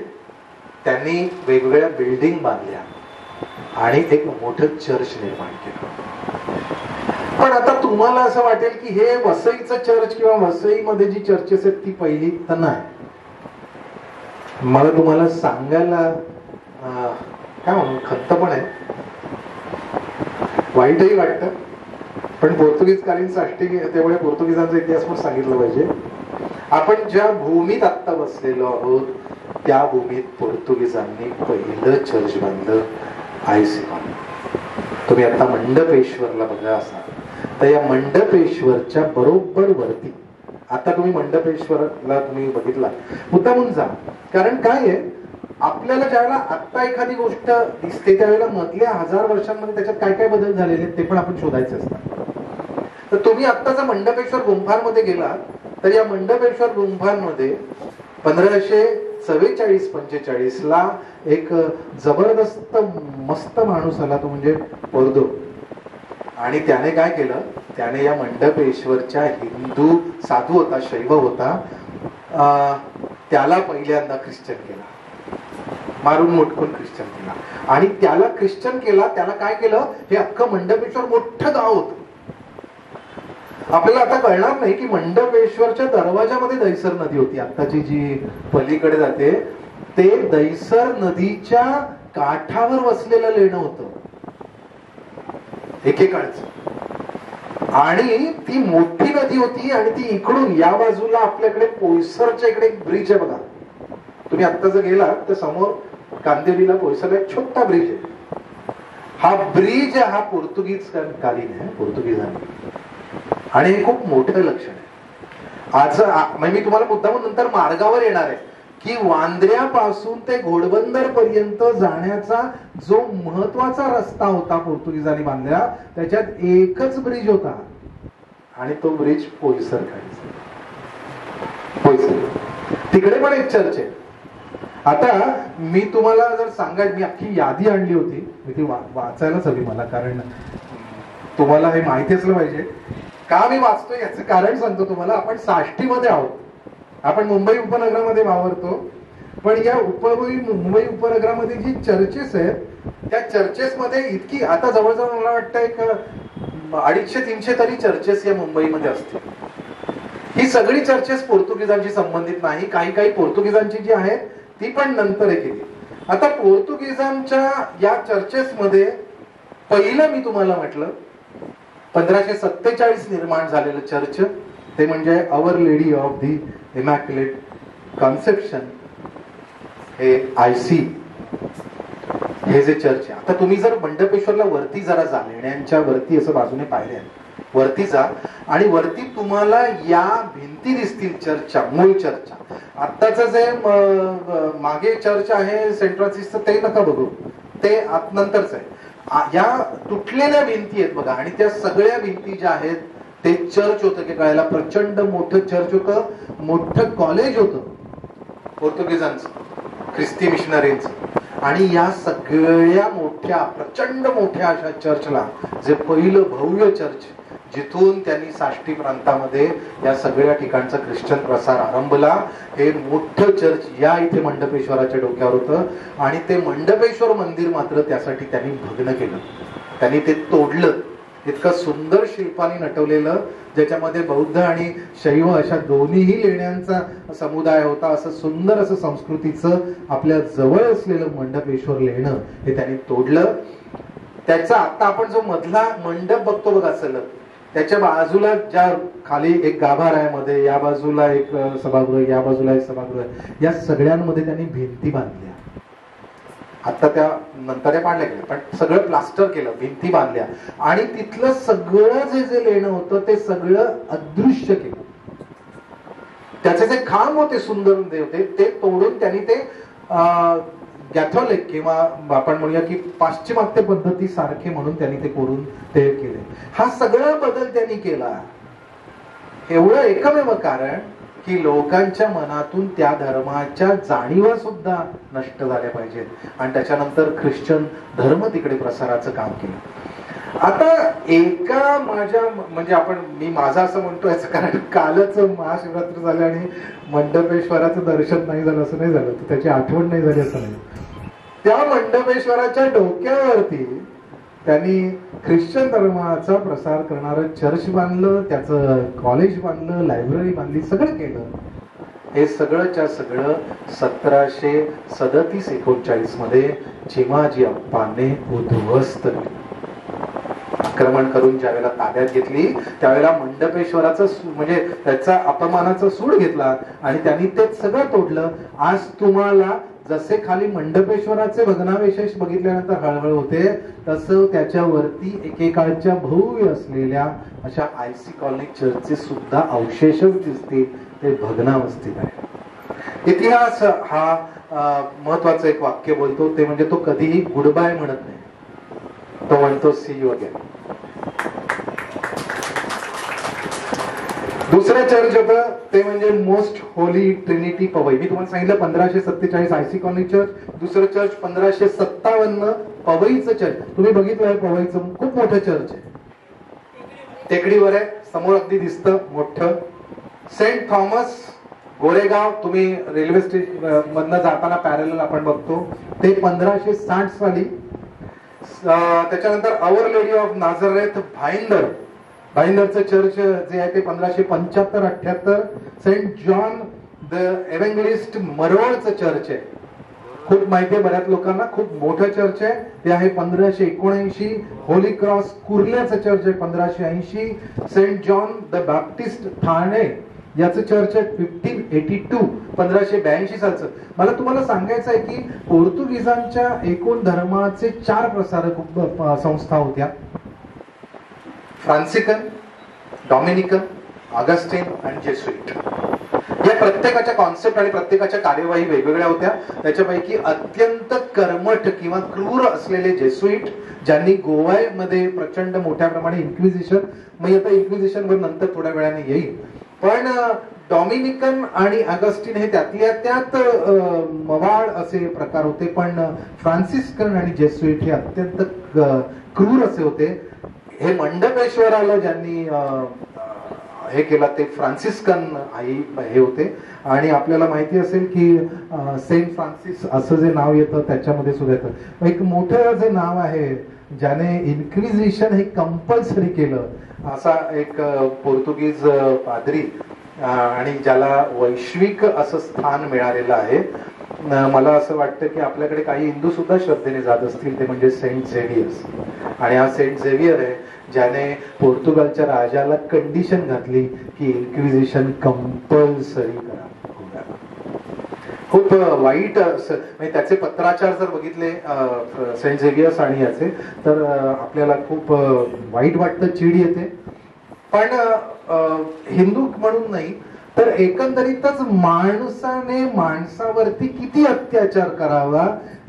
त्यांनी वेगवेगळ्या बिल्डिंग बांधल्या आणि एक मोठं चर्च निर्माण केलं. पण आता तुम्हाला असं वाटेल की हे वसईचं चर्च किंवा वसईमध्ये जी चर्चेस आहेत ती पहिली तर नाही. मला तुम्हाला सांगायला काय म्हणून खंत पण आहे, वाईटही वाटतं, पण पोर्तुगीज कालीन साष्टी त्यामुळे पोर्तुगीजांचा इतिहास पण सांगितलं पाहिजे. आपण ज्या भूमीत आत्ता बसलेलो आहोत त्या भूमीत पोर्तुगीजांनी पहिलं चर्च बांधलं आयसिकॉन. तुम्ही आता मंडपेश्वरला बघा असाल तर या मंडपेश्वरच्या बरोबर वरती, आता तुम्ही मंडपेश्वरला तुम्ही बघितला मुद्दामून जा, कारण काय आहे आपल्याला ज्यावेळेला आत्ता एखादी गोष्ट दिसते त्यावेळेला मधल्या 1000 वर्षांमध्ये त्याच्यात काय काय बदल झालेले ते पण आपण शोधायचे असतात. तर तुम्ही आत्ता जर मंडपेश्वर गुंफांमध्ये गेलात तर या मंडपेश्वर गुंफांमध्ये 1544-45 ला एक जबरदस्त मस्त माणूस आला, तो म्हणजे पोर्दो. आणि त्याने काय केलं, त्याने या मंडपेश्वरच्या हिंदू साधू होता, शैव होता, त्याला पहिल्यांदा ख्रिश्चन केला, मारून मोटकून ख्रिश्चन केला. आणि त्याला ख्रिश्चन केला, त्याला काय केलं, हे अख्खं मंडपेश्वर मोठं गाव होतं. आपल्याला आता कळणार नाही की मंडपेश्वरच्या दरवाजामध्ये दैसर नदी होती, आत्ताची जी पलीकडे जाते ते दैसर नदीच्या काठावर वसलेलं लेणं होतं एकेकाळचं. आणि ती मोठी नदी होती आणि ती इकडून या बाजूला आपल्याकडे पोयसरच्या इकडे एक ब्रिज आहे बघा, तुम्ही आत्ता जर गेलात तर समोर कांदिवलीला पोयसरला एक छोटा ब्रिज आहे. हा ब्रिज हा पोर्तुगीज कालीन आहे, पोर्तुगीजांनी, आणि हे खूप मोठं लक्षण आहे. आज मी तुम्हाला मुद्दामून नंतर मार्गावर येणार आहे की वांद्र्यापासून ते घोडबंदर पर्यंत जाण्याचा जो महत्वाचा रस्ता होता पोर्तुगीजांनी बांधला, त्याच्यात एकच ब्रिज होता आणि तो ब्रिज पोईसर खायचा. तिकडे पण एक चर्च आहे. आता मी तुम्हाला जर सांगायचं, मी अख्खी यादी आणली होती, मी ती वाचायलाच हवी मला, कारण तुम्हाला हे माहिती असलं पाहिजे. का मी वाचतोय याचं कारण सांगतो तुम्हाला. आपण साष्टीमध्ये आहोत, आपण मुंबई उपनगरामध्ये वावरतो, पण या मुंबई उपनगरामध्ये जी चर्चेस आहेत त्या चर्चेस मध्ये इतकी, आता जवळजवळ मला वाटतं एक 250-300 तरी चर्चेस या मुंबईमध्ये असतील. ही सगळी चर्चेस पोर्तुगीजांशी संबंधित नाही, काही पोर्तुगीजांची जी आहेत ती पण नंतर केली. आता पोर्तुगीजांच्या या चर्चेस मध्ये पहिलं मी तुम्हाला म्हटलं 1547 निर्माण झालेलं चर्च, ते म्हणजे our lady of the immaculate conception, हे IC हे जे चर्च आहे. आता तुम्ही जर मंडपेश्वरला वरती जरा जा, लेण्यांच्या वरती असं बाजूने पायऱ्या वरती जा आणि वरती तुम्हाला या भिंती दिसतील चर्चच्या, मूळ चर्चच्या. आत्ताचं जे मागे चर्च आहे सेंट फ्रान्सिसचं ते नका बघू, ते नंतरच आहे. या तुटलेल्या भिंती आहेत बघा, आणि त्या सगळ्या भिंती ज्या आहेत ते चर्च होतं की कळायला. प्रचंड मोठं चर्च होतं, मोठं कॉलेज होतं पोर्तुगीजांचं, ख्रिस्ती मिशनरींचं. आणि या सगळ्या मोठ्या प्रचंड मोठ्या अशा चर्चला, जे पहिलं भव्य चर्च जिथून त्यांनी साष्टी प्रांतामध्ये या सगळ्या ठिकाणचा ख्रिश्चन प्रसार आरंभला, हे मोठं चर्च या इथे मंडपेश्वराच्या डोक्यावर होतं. आणि ते मंडपेश्वर मंदिर मात्र त्यासाठी त्यांनी भग्न केलं, त्यांनी ते तोडलं. इतकं सुंदर शिल्पाने नटवलेलं, ज्याच्यामध्ये बौद्ध आणि शैव अशा दोन्हीही लेण्यांचा समुदाय होता, असं सुंदर असं संस्कृतीचं आपल्या जवळ असलेलं मंडपेश्वर लेणं हे त्यांनी तोडलं. त्याचा आता आपण जो मधला मंडप बघतो बघा सलग, त्याच्या बाजूला ज्या खाली एक गाभार आहे मध्ये, या बाजूला एक सभागृह, या बाजूला एक सभागृह, या सगळ्यांमध्ये त्यांनी भिंती बांधल्या. आता त्या नंतर पाडल्या गेल्या, पण सगळं प्लास्टर केलं, भिंती बांधल्या आणि तिथलं सगळं जे लेणं होतं ते सगळं अदृश्य केलं. त्याचे जे खांब होते सुंदर होते ते तोडून त्यांनी ते कॅथोलिक किंवा आपण म्हणूया की पाश्चिमात्य पद्धती सारखे म्हणून त्यांनी ते करून ते केले. हा सगळा बदल त्यांनी केला. एवढं एकमेव कारण की लोकांच्या मनातून त्या धर्माच्या जाणीवा सुद्धा नष्ट झाल्या पाहिजेत, आणि त्याच्यानंतर ख्रिश्चन धर्म तिकडे प्रसाराचं काम केलं. आता एका माझ्या म्हणजे मी माझं असं म्हणतो याचं कारण कालच महाशिवरात्र झालं आणि मंडपेश्वराचं दर्शन नाही झालं असं नाही झालं, तर त्याची आठवण नाही झाली असं नाही. त्या मंडपेश्वराच्या डोक्यावरती त्यांनी ख्रिश्चन धर्माचा प्रसार करणारं चर्च बांधलं, त्याचं कॉलेज बांधलं, लायब्ररी बांधली, सगळं केलं. हे सगळंच्या सगळं 1737-39 मध्ये चिमाजी अप्पाने उद्ध्वस्त केलं. आक्रमण करून ज्यावेळेला ताब्यात घेतली त्यावेळेला मंडपेश्वराचं म्हणजे त्याचा अपमानाचा सूड घेतला आणि त्यांनी ते सगळं तोडलं. आज तुम्हाला जसे खाली मंडपेश्वराचे भग्नावशेष बघितल्यानंतर हळहळ होते, तसं त्याच्यावरती एकेकाळच्या भव्य असलेल्या अशा IC कॉलनी चर्चचे सुद्धा अवशेष दिसतील, ते भग्नावस्थित आहे. इतिहास हा महत्वाचं एक वाक्य बोलतो, ते म्हणजे तो कधीही गुड बाय म्हणत नाही, तो म्हणतो सी यू अगेन. दुसरं चर्च होतं ते म्हणजे मोस्ट होली ट्रिनिटी पवई. मी तुम्हाला सांगितलं 1547 IC कॉलनी चर्च. दुसरं चर्च 1557 पवईचं चर्च. तुम्ही बघितलं आहे पवईचं खूप मोठं चर्च आहे, टेकडीवर आहे, समोर अगदी दिसतं मोठं. सेंट थॉमस गोरेगाव, तुम्ही रेल्वे स्टेशन मधनं जाताना पॅरलल आपण बघतो, ते 1560 साली. त्याच्यानंतर अवर लेडी ऑफ नाझरेथ भाईंदरचं चर्च जे आहे ते 1575-78. सेंट जॉन द एव्हेंजलिस्ट मरोळचं चर्च आहे, खूप माहिती आहे बऱ्याच लोकांना, खूप मोठं चर्च आहे, ते आहे 1579. होली क्रॉस कुर्ल्याचं चर्च आहे 1580. Saint John the Baptist Thane याचं चर्च आहे 1582 सालचं. मला तुम्हाला सांगायचं आहे की पोर्तुगीजांच्या एकूण धर्माचे 4 प्रसारक संस्था होत्या: फ्रान्सिकन, डॉमिनिकन, ऑगस्टिन आणि जेसुइट. या प्रत्येकाच्या कॉन्सेप्ट आणि प्रत्येकाच्या कार्यवाही वेगवेगळ्या होत्या. त्याच्यापैकी अत्यंत कर्मठ किंवा क्रूर असलेले जेसुईट, ज्यांनी गोव्यामध्ये प्रचंड मोठ्या प्रमाणे इन्क्विजिशन, मग आता इन्क्विजिशन वर नंतर थोड्या वेळाने येईल, पण डॉमिनिकन आणि अगस्टिन हे त्यातल्या त्यात मवाळ असे प्रकार होते, पण फ्रान्सिस्कन आणि जेसुईट हे अत्यंत क्रूर असे होते. हे मंडपेश्वराला ज्यांनी हे केलं ते फ्रान्सिस्कन हे होते. आणि आपल्याला माहिती असेल की सेंट फ्रान्सिस असं जे नाव येतं त्याच्यामध्ये सुद्धा येतं एक मोठं जे नाव आहे ज्याने इन्क्विजिशन हे कंपल्सरी केलं, असा एक पोर्तुगीज पाद्री आणि ज्याला वैश्विक असं स्थान मिळालेलं आहे. मला असं वाटतं की आपल्याकडे काही हिंदू सुद्धा श्रद्धेने जात असतील, ते म्हणजे सेंट झेवियर्स. आणि हा सेंट झेवियर आहे ज्याने पोर्तुगालच्या राजाला कंडिशन घातली की इन्क्विजिशन कंपल्सरी करा. खूप वाईट म्हणजे त्याचे पत्राचार जर बघितले सेंट झेवियर्स आणि याचे, तर आपल्याला खूप वाईट वाटतं, चीड येते. पण हिंदू म्हणून नाही तर एकंदरीतच माणसाने माणसावरती किती अत्याचार करावा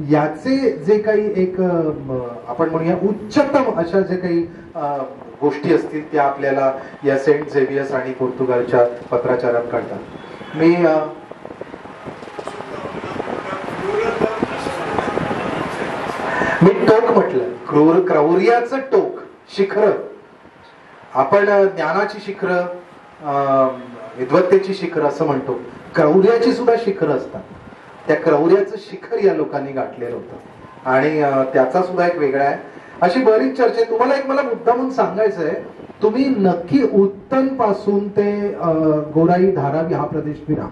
याचे जे काही एक आपण म्हणूया उच्चतम अशा जे काही गोष्टी असतील त्या आपल्याला या सेंट झेवियर्स आणि पोर्तुगालच्या पत्राचारात कळतात. मी टोक म्हटलं, क्रौर्याचं टोक, शिखर. आपण ज्ञानाची शिखर, विद्वत्तेची शिखर असं म्हणतो, क्रौर्याची सुद्धा शिखर असतात. त्या क्रौर्याचं शिखर या लोकांनी गाठलेलं होतं आणि त्याचा सुद्धा एक वेगळा आहे. अशी बरीच चर्चा. तुम्हाला एक मला मुद्दा म्हणून सांगायचं आहे, तुम्ही नक्की उत्तन पासून ते गोराई धारावी हा प्रदेश फिरा,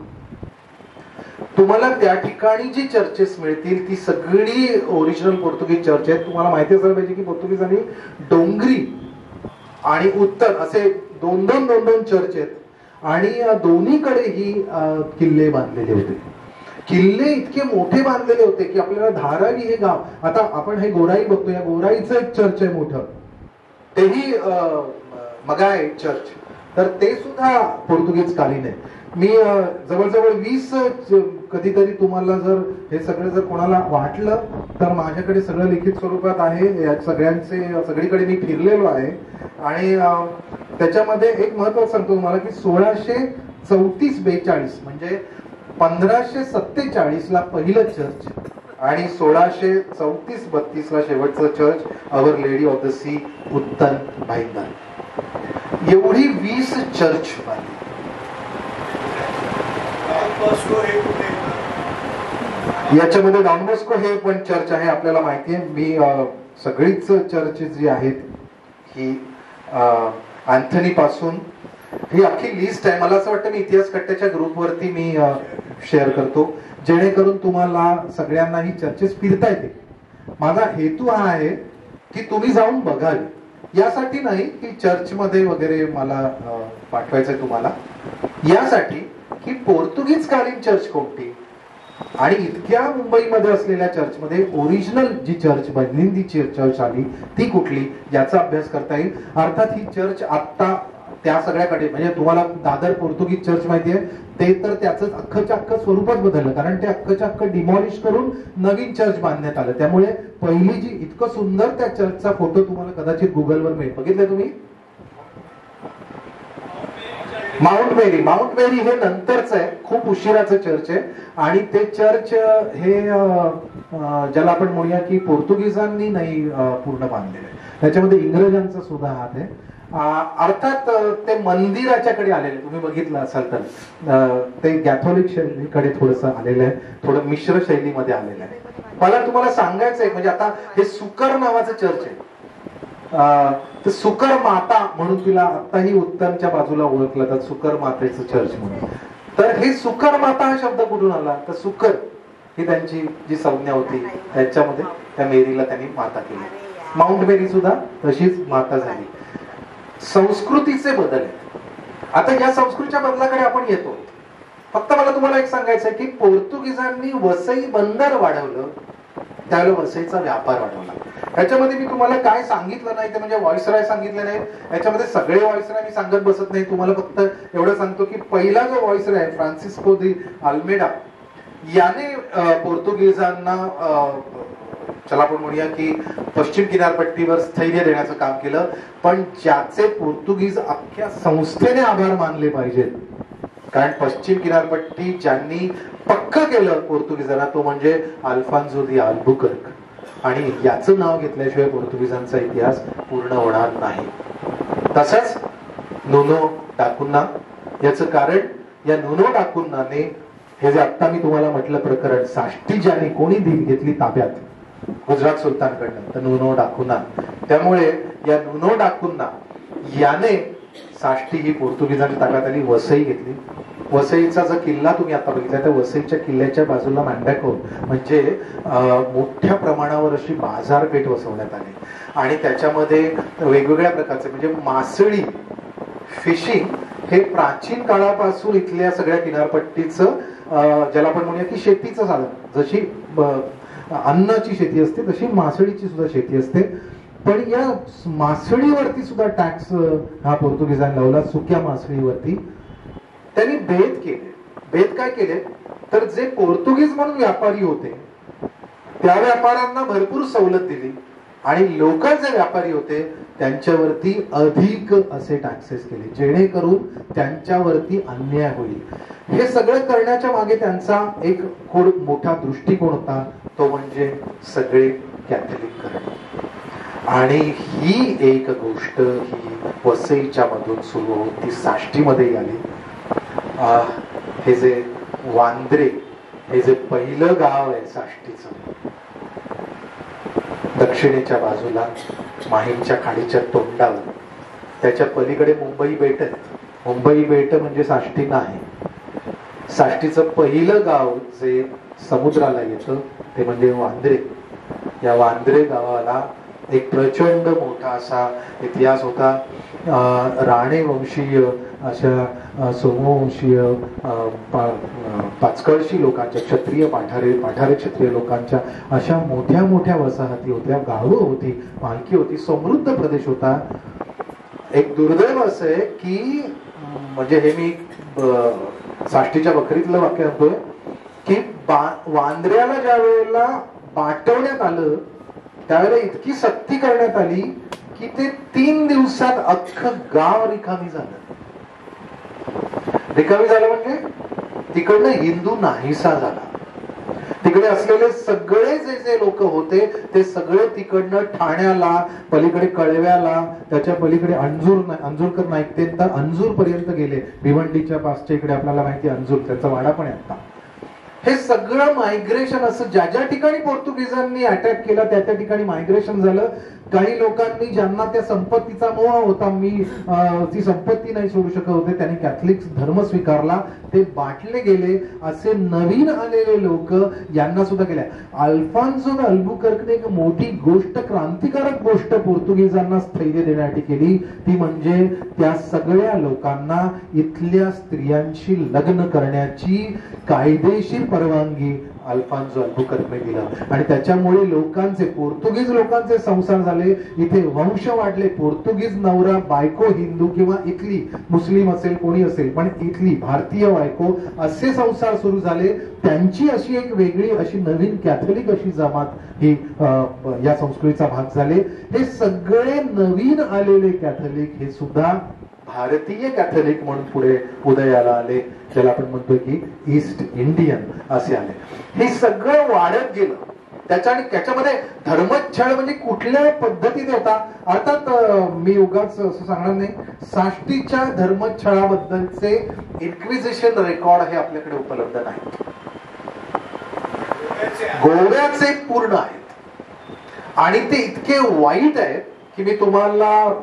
तुम्हाला त्या ठिकाणी जी चर्चेस मिळतील ती सगळी ओरिजिनल पोर्तुगीज चर्च आहेत. तुम्हाला माहिती असायला पाहिजे की पोर्तुगीजांनी डोंगरी आणि उत्तर असे दोन चर्च आहेत आणि दोन्हीकडेही किल्ले बांधलेले होते. किल्ले इतके मोठे बांधलेले होते की आपल्याला धारावी हे गाव, आता आपण हे गोराई बघतो, या गोराईचं एक चर्च आहे मोठं, तेही मगाय चर्च, तर ते सुद्धा पोर्तुगीज कालीन आहे. मी जवळजवळ 20 कधीतरी तुम्हाला जर हे सगळं जर कोणाला वाटलं तर माझ्याकडे सगळं लिखित स्वरूपात आहे. या सगळ्यांचे सगळीकडे मी फिरलेलो आहे आणि त्याच्यामध्ये एक महत्वाचं सांगतो तुम्हाला की 1634-42 म्हणजे 1547 ला पहिलं चर्च आणि 1634-32 ला शेवटचं church, our lady of the sea Uttan Bhayandar. एवढी 20 चर्च बांधली. याच्यामध्ये डॉन बॉस्को हे पण चर्च आहे, आपल्याला माहिती आहे. मी सगळीच चर्च जी आहेत ही अँथनी पासून, ही अख्खी लिस्ट आहे. मला असं वाटतं मी इतिहास कट्ट्याच्या ग्रुपवरती मी शेअर करतो जेणेकरून तुम्हाला सगळ्यांना ही चर्चेस फिरता येते. माझा हेतू हा आहे की तुम्ही जाऊन बघाल, यासाठी नाही की चर्चमध्ये वगैरे मला पाठवायचंय तुम्हाला, यासाठी की पोर्तुगीज कालीन चर्च कोणती आणि इतक्या मुंबईमध्ये असलेल्या चर्चमध्ये ओरिजिनल जी चर्च बनलेली चर्च आली ती कुठली याचा अभ्यास करता येईल. अर्थात ही चर्च आता त्या सगळ्याकडे, म्हणजे तुम्हाला दादर पोर्तुगीज चर्च माहिती आहे, ते तर त्याचं अख्खच्या अख्खं स्वरूपच बदललं, कारण ते अख्खच्या अख्खं डिमॉलिश करून नवीन चर्च बांधण्यात आलं. त्यामुळे पहिली जी इतकं सुंदर त्या चर्चचा फोटो तुम्हाला कदाचित गुगलवर मिळेल, बघितलं तुम्ही? माउंट मेरी हे नंतरच आहे, खूप उशिराचं चर्च आहे आणि ते चर्च हे ज्याला आपण म्हणूया की पोर्तुगीजांनी नाही पूर्ण बांधलेलं आहे, त्याच्यामध्ये इंग्रजांचा सुद्धा हात आहे. अर्थात ते मंदिराच्याकडे आलेले, तुम्ही बघितलं असाल तर ते कॅथोलिक शैलीकडे थोडस आलेलं आहे, थोडं मिश्र शैलीमध्ये आलेलं आहे. मला तुम्हाला सांगायचं आहे, म्हणजे आता हे सुकर नावाचं चर्च आहे, तर सुकर माता म्हणून तिला आताही उत्तरच्या बाजूला ओळखलं जातं, सुकर मातेचं चर्च म्हणून. तर हे सुकर माता हा शब्द कुठून आला, तर सुकर ही त्यांची जी संज्ञा होती त्याच्यामध्ये त्या मेरीला त्यांनी माता केली. माउंट मेरी सुद्धा तशीच माता झाली. संस्कृतीचे बदल आहेत. आता या संस्कृतीच्या बदलाकडे आपण येतो. फक्त मला तुम्हाला एक सांगायचं आहे की पोर्तुगीजांनी वसई बंदर वाढवलं, त्यावेळेला वसईचा व्यापार वाढवला. ह्याच्यामध्ये मी तुम्हाला काय सांगितलं नाही ते म्हणजे व्हॉइसराय सांगितले नाही. याच्यामध्ये सगळे व्हॉइसराय मी सांगत बसत नाही. तुम्हाला फक्त एवढं सांगतो की पहिला जो व्हॉइसराय आहे फ्रान्सिस्को दी अल्मेडा, याने पोर्तुगीजांना चला आपण म्हणूया की पश्चिम किनारपट्टीवर स्थैर्य देण्याचं काम केलं. पण ज्याचे पोर्तुगीज अख्ख्या संस्थेने आभार मानले पाहिजेत, कारण पश्चिम किनारपट्टी ज्यांनी पक्क केलं पोर्तुगीजांना तो म्हणजे अल्फान्सो दी अल्बुकर्क. आणि याचं नाव घेतल्याशिवाय पोर्तुगीजांचा इतिहास पूर्ण होणार नाही. तसंच नुनो डाकुन्ना, याचं कारण या नुनो डाकुन्नाने हे जे आता मी तुम्हाला म्हटलं प्रकरण, साष्टी ज्याने कोणी घेतली ताब्यात गुजरात सुलतानकडनं, तर नुनो डाकुन्ना. त्यामुळे या नुनो डाकुन्ना याने साष्टी ही पोर्तुगीजांच्या ताब्यात आली, वसई घेतली. वसईचा जो किल्ला तुम्ही आता बघितला, त्या वसईच्या किल्ल्याच्या बाजूला मॅन्डॅको म्हणजे मोठ्या प्रमाणावर अशी बाजारपेठ वसवण्यात आली. आणि त्याच्यामध्ये वेगवेगळ्या प्रकारचे म्हणजे मासळी, फिशिंग हे प्राचीन काळापासून इथल्या सगळ्या किनारपट्टीचं ज्याला आपण म्हणूया की शेतीचं साधन, जशी अन्नाची शेती असते तशी मासळीची सुद्धा शेती असते. पण या मासळीवरती सुद्धा टॅक्स हा पोर्तुगीजांनी लावला, सुक्या मासळीवरती. त्यांनी भेद केले. भेद काय केले तर जे पोर्तुगीज म्हणून व्यापारी होते त्या व्यापाऱ्यांना भरपूर सवलत दिली, आणि लोकल जे व्यापारी होते त्यांच्यावरती अधिक असे टॅक्सेस केले, जेणेकरून त्यांच्यावरती अन्याय होईल. हे सगळं करण्याच्या मागे त्यांचा एक खूप मोठा दृष्टिकोन होता, तो म्हणजे सगळे कॅथलिक करणे. आणि ही एक गोष्ट ही वसईच्या मधून सुरू होती, ती साष्टीमध्ये आली. हे जे वांद्रे हे जे पहिलं गाव आहे साष्टीचं, दक्षिणेच्या बाजूला माहीमच्या खाडीच्या तोंडावर, त्याच्या पलीकडे मुंबई बेट आहेत. मुंबई बेट म्हणजे साष्टी नाही. साष्टीचं पहिलं गाव जे समुद्राला येतं ते म्हणजे वांद्रे. या वांद्रे गावाला एक प्रचंड मोठा असा इतिहास होता. राणे वंशीय, अशा सोमवंशीय, पाचकळशी लोकांच्या, क्षत्रिय पाठारे क्षत्रिय लोकांच्या अशा मोठ्या मोठ्या वसाहती होत्या, गावं होती, मालकी होती, समृद्ध प्रदेश होता. एक दुर्दैव असं आहे की म्हणजे हे मी साष्टीच्या बखरीतलं वाक्य म्हणतोय की वांद्र्याला ज्या वेळेला बाटवण्यात आलं त्यावेळेला इतकी सक्ती करण्यात आली की ते 3 दिवसात अख्खं गाव रिकामी झालं. रिकामी झालं म्हणजे तिकडनं हिंदू नाहीसा झाला. तिकडे असलेले सगळे जे जे लोक होते ते सगळे तिकडनं ठाण्याला, पलीकडे कळव्याला, त्याच्या पलीकडे अंजूरकर नाईक ते तर अंजूर पर्यंत गेले. भिवंडीच्या पासच्या इकडे आपल्याला माहिती अंजूर, त्याचा वाडा पण आहे आता. हे सगळं मायग्रेशन असं ज्या ज्या ठिकाणी पोर्तुगीजांनी अटॅक केला त्या त्या ठिकाणी मायग्रेशन झालं. काही लोकांनी ज्यांना त्या संपत्तीचा मोह होता, मी ती संपत्ती नाही सोडू शकत होते, त्यांनी कॅथलिक धर्म स्वीकारला, ते बाटले गेले. असे नवीन आलेले लोक यांना सुद्धा केल्या. अल्फान्सो अल्बुकर्कने एक मोठी गोष्ट, क्रांतिकारक गोष्ट पोर्तुगीजांना स्थैर्य देण्यासाठी केली, ती म्हणजे त्या सगळ्या लोकांना इथल्या स्त्रियांशी लग्न करण्याची कायदेशीर परवानगी अल्फान्सो अल्बुकर्कने दिलं. आणि त्याच्यामुळे लोकांचे, पोर्तुगीज लोकांचे संसार झाले, इथे वंश वाढले. पोर्तुगीज नवरा बायको हिंदू किंवा इथली मुस्लिम असेल कोणी असेल, पण इथली भारतीय बायको, असे संसार सुरू झाले. त्यांची अशी एक वेगळी अशी नवीन कॅथलिक अशी जमात ही या संस्कृतीचा भाग झाले. हे सगळे नवीन आलेले कॅथलिक हे सुद्धा भारतीय कॅथलिक म्हणून पुढे उदयाला आले, ज्याला आपण म्हणतोय की ईस्ट इंडियन असे आले. हे सगळं वाढत गेलं. त्याच्यामध्ये धर्मच्छळ म्हणजे कुठल्या पद्धतीने होता, अर्थात मी उगाच असं सांगणार नाही. साष्टीच्या धर्मच्छळाबद्दलचे इन्क्विजिशन रेकॉर्ड हे आपल्याकडे उपलब्ध नाही. गोव्याचे पूर्ण आहेत आणि ते इतके वाईट आहेत की मी तुम्हाला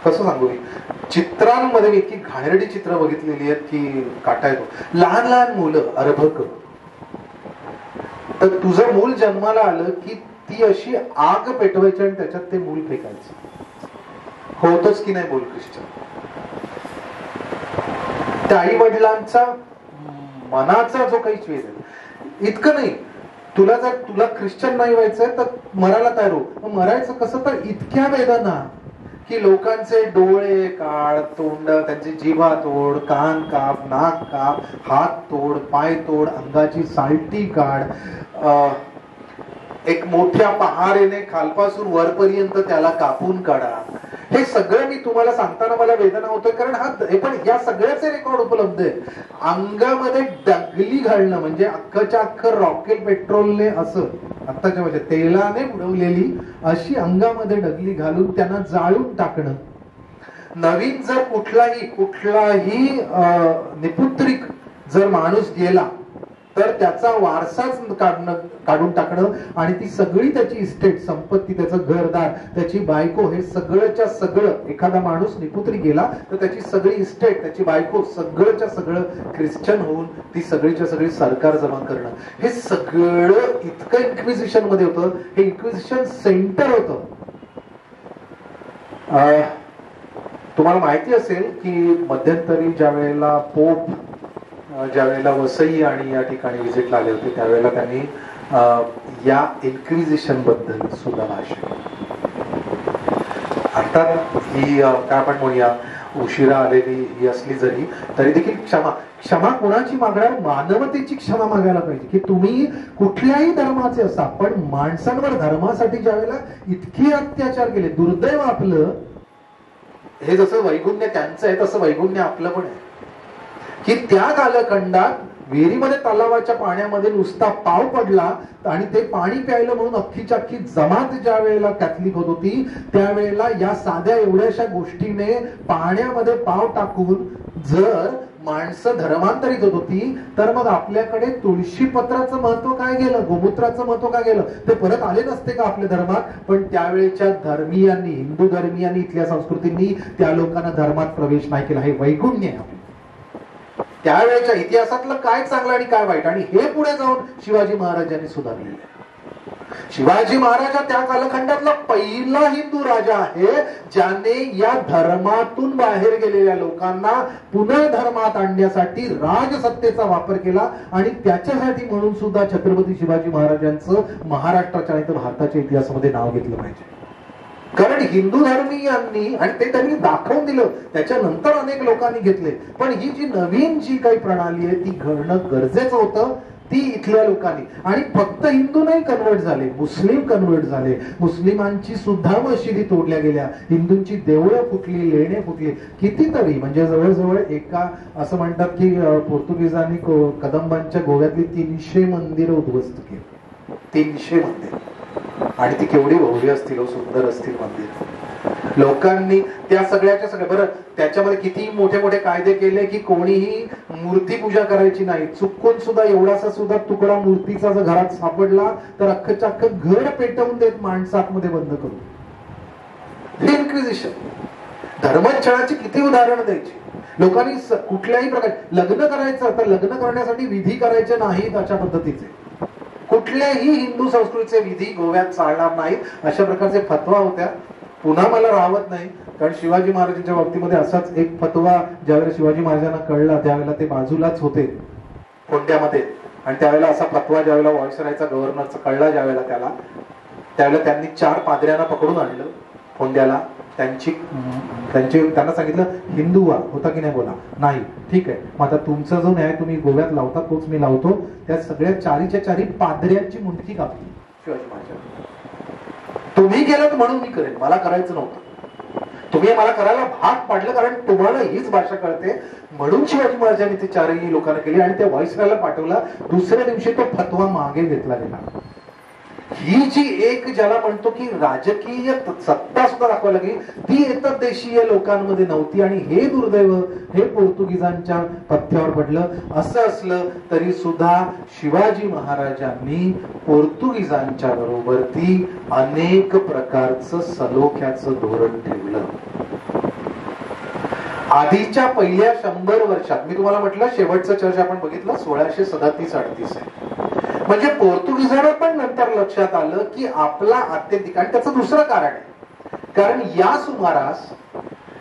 कसं सांगू, चित्रांमध्ये मी इतकी घाणेरडी चित्र बघितलेली आहेत की काटा येतो. लहान लहान मुलं अर्भक, तर तुझं मूल जन्माला आलं की ती अशी आग पेटवायची आणि त्याच्यात ते मूल फेकायचं. होतच की नाही बोल ख्रिश्चन. त्या आई वडिलांचा मनाचा जो काही छेद आहे, इतकं नाही तुला ख्रिश्चन नाही व्हायचंय तर मरायला तयार हो. मरायचं कसं, तर इतक्या वेदना की लोकांचे डोळे काढ, तोंड, त्यांची जिभा तोड, कान काप, नाक काप, हात तोड, पाय तोड, अंगाची सालटी काढ, एक मोठ्या पहारेने खालपासून वरपर्यंत त्याला कापून काढा. हे सगळं मी तुम्हाला सांगताना मला वेदना होतोय, कारण पण या सगळ्याचे रेकॉर्ड उपलब्ध आहे. अंगामध्ये डगली घालणं म्हणजे अख्खच्या अख्खं रॉकेल पेट्रोलने, असं आत्ताच्या म्हणजे तेलाने उडवलेली अशी अंगामध्ये डगली घालून त्यांना जाळून टाकणं. नवीन जर कुठलाही निपुत्रिक जर माणूस गेला तर त्याचा वारसाच काढून टाकणं आणि ती सगळी त्याची इस्टेट, संपत्ती, त्याचं घरदार, त्याची बायको, हे सगळंच्या सगळं, एखादा माणूस निपुत्री गेला तर त्याची सगळी इस्टेट, त्याची बायको, सगळंच्या सगळं ख्रिश्चन होऊन ती सगळीच्या सगळी सरकार जमा करणं, हे सगळं इतकं इन्क्विजिशन मध्ये होतं. हे इन्क्विजिशन सेंटर होतं. तुम्हाला माहिती असेल की मध्यंतरी ज्या वेळेला पोप ज्या वेळेला वसई आणि या ठिकाणी व्हिजिटला आले होते त्यावेळेला त्यांनी या इन्क्विजिशन बद्दल सुद्धा भाष्य केलं. अर्थात ही काय आपण म्हणूया उशिरा आलेली ही असली जरी तरी देखील क्षमा कोणाची मागणार? मानवतेची क्षमा मागायला पाहिजे. की तुम्ही कुठल्याही धर्माचे असा, पण माणसांवर धर्मासाठी ज्या वेळेला इतके अत्याचार केले, दुर्दैव आपलं, हे जसं वैगुण्य त्यांचं आहे तसं वैगुण्य आपलं पण आहे की त्या कालखंडात विहिरीमध्ये तलावाच्या पाण्यामध्ये नुसता पाव पडला आणि ते पाणी प्यायलं म्हणून अख्खीच्या अख्खी जमात ज्या वेळेला कॅथलिक होत होती त्यावेळेला या साध्या एवढ्याशा गोष्टीने पाण्यामध्ये पाव टाकून जर माणसं धर्मांतरित होत होती तर मग आपल्याकडे तुळशी पत्राचं महत्व काय गेलं, गोमूत्राचं महत्व काय गेलं? ते परत आले नसते का आपल्या धर्मात? पण त्यावेळेच्या धर्मीयांनी, हिंदू धर्मीयांनी, इथल्या संस्कृतींनी त्या लोकांना धर्मात प्रवेश नाही केला. हे वैगुण्य आहे. त्यावेळेच्या इतिहासातलं काय चांगलं आणि काय वाईट, आणि हे पुढे जाऊन शिवाजी महाराजांनी सुधारलेलं आहे. शिवाजी महाराज त्या कालखंडातला पहिला हिंदू राजा आहे ज्याने या धर्मातून बाहेर गेलेल्या लोकांना पुन्हा धर्मात आणण्यासाठी राजसत्तेचा वापर केला. आणि त्याच्यासाठी म्हणून सुद्धा छत्रपती शिवाजी महाराजांचं महाराष्ट्राच्या नाही तर भारताच्या इतिहासामध्ये नाव घेतलं पाहिजे. कारण हिंदू धर्मीयांनी, आणि ते त्यांनी दाखवून दिलं, त्याच्यानंतर अनेक लोकांनी घेतले, पण ही जी नवीन जी काही प्रणाली आहे ती घडणं गरजेचं होतं. ती इथल्या लोकांनी, आणि फक्त हिंदू नाही कन्वर्ट झाले, मुस्लिम कन्वर्ट झाले. मुस्लिमांची सुद्धा मशिदी तोडल्या गेल्या, हिंदूंची देवळं फुटली, लेणे फुटली, कितीतरी. म्हणजे जवळजवळ एका असं म्हणतात की पोर्तुगीजांनी कदंबांच्या गोव्यातली 300 मंदिरं उद्ध्वस्त केली. 300 मंदिर, आणि ती केवढी भव्य असतील, सुंदर असतील मंदिर. लोकांनी त्या सगळ्याच्या सगळ्या, बरं त्याच्यामध्ये किती मोठे मोठे कायदे केले की कोणीही मूर्ती पूजा करायची नाही. चुकून सुद्धा एवढासा सुद्धा तुकडा मूर्तीचा जर घरात सापडला तर अख्खच्या अख्खं घर पेटवून देत, माणसं आतमध्ये बंद करून. हे इन्क्विजिशन. धर्मछळाची किती उदाहरणं द्यायची. लोकांनी कुठल्याही प्रकारे लग्न करायचं तर लग्न करण्यासाठी विधी करायचे नाहीत अशा पद्धतीचे, कुठल्याही हिंदू संस्कृतीचे विधी गोव्यात चालणार नाहीत अशा प्रकारचे फतवा होत्या. पुन्हा मला राहत नाही, कारण शिवाजी महाराजांच्या बाबतीमध्ये असाच एक फतवा ज्यावेळेला शिवाजी महाराजांना कळला त्यावेळेला ते बाजूलाच होते फोंड्यामध्ये, आणि त्यावेळेला असा फतवा ज्यावेळेला व्हायसरायचा, गव्हर्नरचा कळला ज्यावेळेला त्यावेळेला त्यांनी 4 पाद्र्यांना पकडून आणलं फोंड्याला. त्यांना सांगितलं हिंदू होता की नाही, बोला. नाही, ठीक आहे, मग आता तुमचा जो न्याय तुम्ही गोव्यात लावता तोच मी लावतो. त्या सगळ्या 4च्या 4 पाद्र्यांची मुंडकी कापली शिवाजी महाराजांनी. तुम्ही केलं म्हणून मी करेन, मला करायचं नव्हतं, तुम्ही मला करायला भाग पाडलं कारण तुम्हाला हीच भाषा कळते म्हणून शिवाजी महाराजांनी ते 4ही लोकांना केली आणि त्या व्हाईसरायला पाठवला. दुसऱ्या दिवशी तो फतवा मागे घेतला गेला. ही जी एक ज्याला म्हणतो की राजकीय सत्ता सुद्धा दाखवायला लागली ती एतद्देशीय लोकांमध्ये नव्हती, आणि हे दुर्दैव हे पोर्तुगीजांच्या पथ्यावर पडलं. असं असलं तरी सुद्धा शिवाजी महाराजांनी पोर्तुगीजांच्या बरोबरती अनेक प्रकारचं सलोख्याचं धोरण ठेवलं. आधीच्या पहिल्या 100 वर्षात मी तुम्हाला म्हटलं शेवटचं चर्च आपण बघितलं 1637-38 आहे. म्हणजे पोर्तुगीजांना पण नंतर लक्षात आलं की आपला आत्यंतिक, आणि त्याचं दुसरं कारण आहे, कारण या सुमारास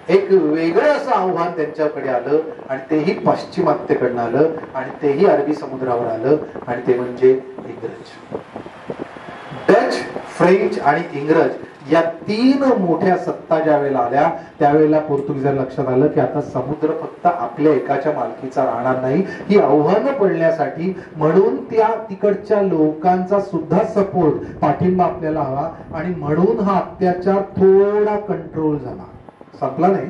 एक वेगळं असं आव्हान त्यांच्याकडे आलं, आणि तेही पाश्चिमात्यकडनं आलं, आणि तेही अरबी समुद्रावर आलं, आणि ते म्हणजे इंग्रज. फ्रेंच आणि इंग्रज या 3 मोठ्या सत्ता ज्या वेळेला आल्या त्यावेळेला पोर्तुगीजांना लक्षात आलं की आता समुद्र फक्त आपल्या एकाच्या मालकीचा राहणार नाही, ही आव्हानं पडण्यासाठी म्हणून त्या तिकडच्या लोकांचा सुद्धा सपोर्ट पाठिंबा आपल्याला हवा आणि म्हणून हा अत्याचार थोडा कंट्रोल झाला, संपला नाही,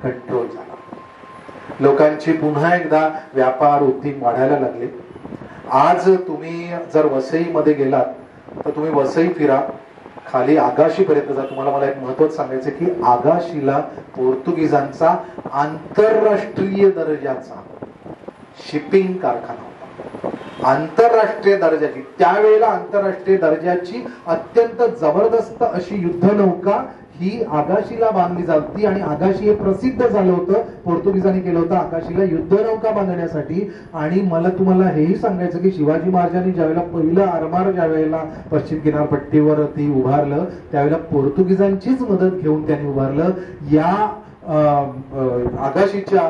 कंट्रोल झाला. लोकांची पुन्हा एकदा व्यापार उद्योग वाढायला लागले. आज तुम्ही जर वसईमध्ये गेलात तर तुम्ही वसई फिरा, खाली आगाशी पर्यंत जा. तुम्हाला मला एक महत्वाचं सांगायचं की आगाशीला पोर्तुगीजांचा आंतरराष्ट्रीय दर्जाचा शिपिंग कारखाना होता. आंतरराष्ट्रीय दर्जाची, त्यावेळेला आंतरराष्ट्रीय दर्जाची अत्यंत जबरदस्त अशी युद्धनौका ही आगाशीला बांधली जाती आणि आगाशी हे प्रसिद्ध झालं होतं, पोर्तुगीजांनी केलं होतं आगाशीला युद्धनौका बांधण्यासाठी. आणि मला तुम्हाला हेही सांगायचं की शिवाजी महाराजांनी ज्यावेळेला पहिलं आरमार ज्यावेळेला पश्चिम किनारपट्टीवर ती उभारलं त्यावेळेला पोर्तुगीजांचीच मदत घेऊन त्यांनी उभारलं. या आगाशीच्या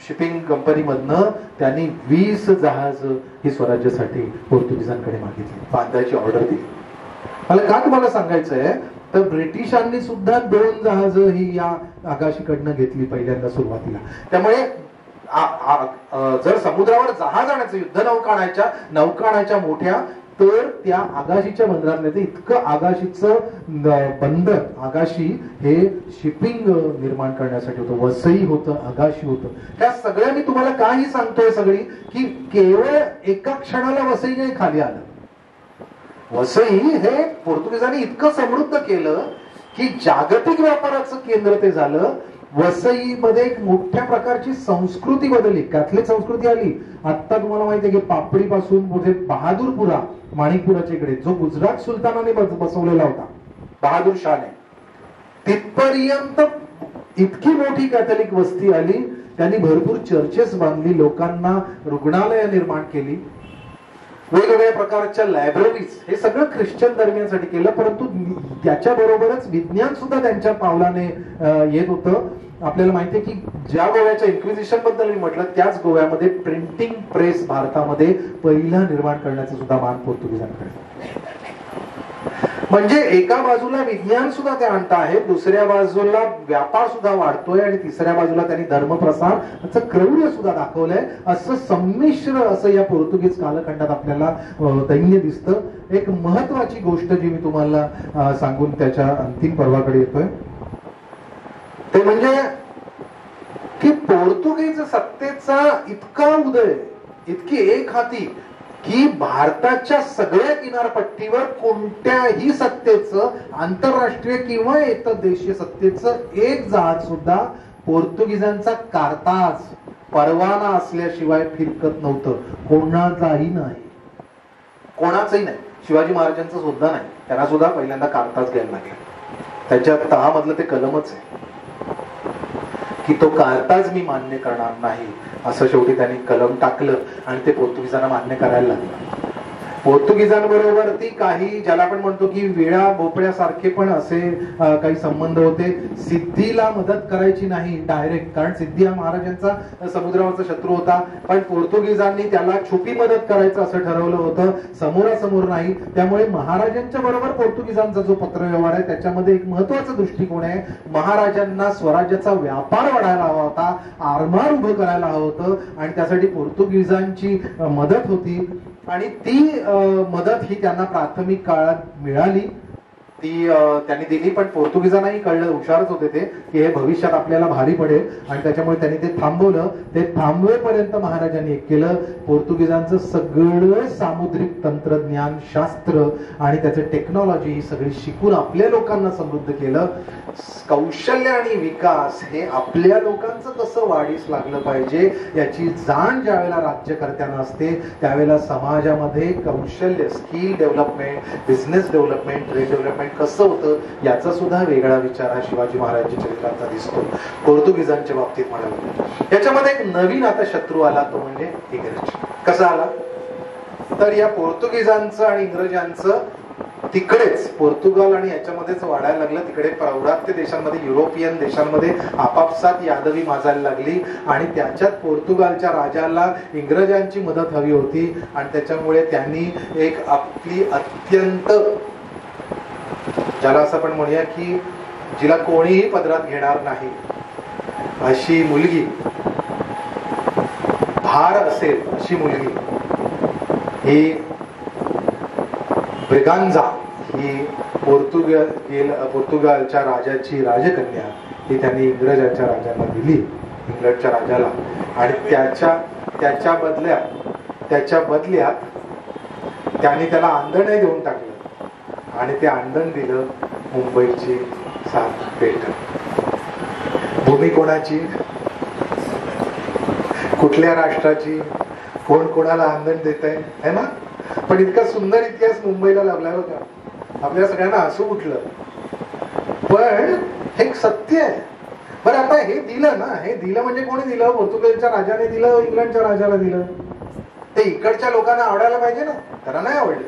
शिपिंग कंपनीमधनं त्यांनी 20 जहाज ही स्वराज्यासाठी पोर्तुगीजांकडे मागितली, बांधायची ऑर्डर दिली. मला का तुम्हाला सांगायचंय तर ब्रिटिशांनी सुद्धा 2 जहाज ही या आगाशीकडनं घेतली पहिल्यांदा सुरुवातीला. त्यामुळे जर समुद्रावर जहाज आणायचं, युद्धनौका आणायच्या मोठ्या, तर त्या आगाशीच्या बंदरात इतकं आगाशीचं बंदर, आगाशी हे शिपिंग निर्माण करण्यासाठी होतं. वसई होतं, आगाशी होतं. त्या सगळ्या मी तुम्हाला काही सांगतोय सगळी की केवळ एका क्षणाला वसई नाही खाली आलं. वसई हे पोर्तुगीजांनी इतकं समृद्ध केलं की जागतिक व्यापाराचं केंद्र ते झालं. वसईमध्ये एक मोठ्या प्रकारची संस्कृती बदलली, कॅथलिक संस्कृती आली. आता तुम्हाला माहिती आहे की पापडी पासून पुढे बहादूरपुरा, माणिकपुराच्या इकडे जो गुजरात सुलतानाने बसवलेला होता बहादूर शाहने, तिथपर्यंत इतकी मोठी कॅथलिक वस्ती आली. त्यांनी भरपूर चर्चेस बांधली, लोकांना रुग्णालय निर्माण केली, वेगवेगळ्या प्रकारच्या लायब्ररीज, हे सगळं ख्रिश्चन धर्मियांसाठी केलं. परंतु त्याच्याबरोबरच विज्ञान सुद्धा त्यांच्या पावलाने येत होतं. आपल्याला माहितीये की ज्या गोव्याच्या इन्क्विजिशन बद्दल मी म्हटलं त्याच गोव्यामध्ये प्रिंटिंग प्रेस भारतामध्ये पहिला निर्माण करण्याचं सुद्धा मान पोर्तुगीजांकडे. म्हणजे एका बाजूला विज्ञान सुद्धा ते आणत आहेत, दुसऱ्या बाजूला व्यापार सुद्धा वाढतोय आणि तिसऱ्या बाजूला त्यांनी धर्मप्रसार क्रौर्य सुद्धा दाखवलंय. असं संमिश्र असं या पोर्तुगीज कालखंडात आपल्याला दैन्य दिसतं. एक महत्वाची गोष्ट जी मी तुम्हाला सांगून त्याच्या अंतिम पर्वाकडे येतोय ते म्हणजे की पोर्तुगीज सत्तेचा इतका उदय, इतकी एक हाती की भारताच्या सगळ्या किनारपट्टीवर कोणत्याही सत्तेचं, आंतरराष्ट्रीय किंवा एतदेशीय सत्तेचं एक जहाज सुद्धा पोर्तुगीजांचा कार्ताज परवाना असल्याशिवाय फिरकत नव्हतं. कोणाचाही नाही, कोणाचंही नाही, शिवाजी महाराजांचं सुद्धा नाही. त्यांना सुद्धा पहिल्यांदा कार्ताज घ्यायला लागला. त्याच्या तहामधलं ते कलमच आहे की तो कार्ताज मी मान्य करणार नाही, असं शेवटी त्यांनी कलम टाकलं आणि ते पोर्तुगीजांना मान्य करायला लागलं. पोर्तुगीजांबरोबरती काही ज्याला आपण म्हणतो की विळा भोपळ्यासारखे पण असे काही संबंध होते. सिद्धीला मदत करायची नाही डायरेक्ट, कारण सिद्धी हा महाराजांचा समुद्रावरचा शत्रू होता, पण पोर्तुगीजांनी त्याला छुपी मदत करायचं असं ठरवलं होतं, समोरासमोर नाही. त्यामुळे महाराजांच्या बरोबर पोर्तुगीजांचा जो पत्रव्यवहार आहे त्याच्यामध्ये एक महत्वाचा दृष्टिकोन आहे. महाराजांना स्वराज्याचा व्यापार वाढायला हवा होता, आरमार उभं करायला हवं होतं आणि त्यासाठी पोर्तुगीजांची मदत होती. आणि ती मदत ही त्यांना प्राथमिक काळात मिळाली, ती त्यांनी दिली. पण पोर्तुगीजांनाही कळलं, हुशारच होते ते, की हे भविष्यात आपल्याला भारी पडेल आणि त्याच्यामुळे त्यांनी ते थांबवलं. ते थांबवेपर्यंत महाराजांनी एक केलं, पोर्तुगीजांचं सगळं सामुद्रिक तंत्रज्ञान, शास्त्र आणि त्याचं टेक्नॉलॉजी ही सगळी शिकून आपल्या लोकांना समृद्ध केलं. कौशल्य आणि विकास हे आपल्या लोकांचं कसं वाढीस लागलं पाहिजे याची जाण ज्यावेळेला राज्यकर्त्यांना असते त्यावेळेला समाजामध्ये कौशल्य, skill development, business development, trade development कसं होतं याचा सुद्धा वेगळा विचार हा शिवाजी महाराजांच्या चरित्राचा दिसतो. पोर्तुगीजांच्या बाबतीत म्हणाल याच्यामध्ये एक नवीन आता शत्रू आला, तो म्हणजे इंग्रज. कसा आला तर या पोर्तुगीजांचं आणि इंग्रजांचं तिकडेच पोर्तुगाल आणि याच्यामध्येच वाढायला लागलं. तिकडे पौर्वात्य देशांमध्ये, युरोपियन देशांमध्ये आपापसात यादवी माजायला लागली आणि त्याच्यात पोर्तुगालच्या राजाला इंग्रजांची मदत हवी होती आणि त्याच्यामुळे त्यांनी एक आपली अत्यंत ज्याला असं आपण म्हणूया की जिला कोणीही पदरात घेणार नाही अशी मुलगी, भार असेल अशी मुलगी, ही ब्रिगांझा ही पोर्तुगालच्या राजाची राजकन्या ही त्यांनी इंग्रजांच्या राजाला दिली, इंग्लंडच्या राजाला. आणि त्याच्या बदल्यात त्यांनी त्याला आंदणही देऊन टाकलं आणि ते आंदण दिलं मुंबईची 7 बेटं. भूमी कोणाची, कुठल्या राष्ट्राची, कोण कोणाला आंदण देत आहे ना. पण इतका सुंदर इतिहास मुंबईला लाभला होता. आपल्या सगळ्यांना हसू उठलं, पण हे सत्य आहे. बरं, आता हे दिलं ना, हे दिलं म्हणजे कोणी दिलं? पोर्तुगालच्या राजाने दिलं, इंग्लंडच्या राजाला दिलं. ते इकडच्या लोकांना आवडायला पाहिजे ना, त्यांना नाही आवडलं.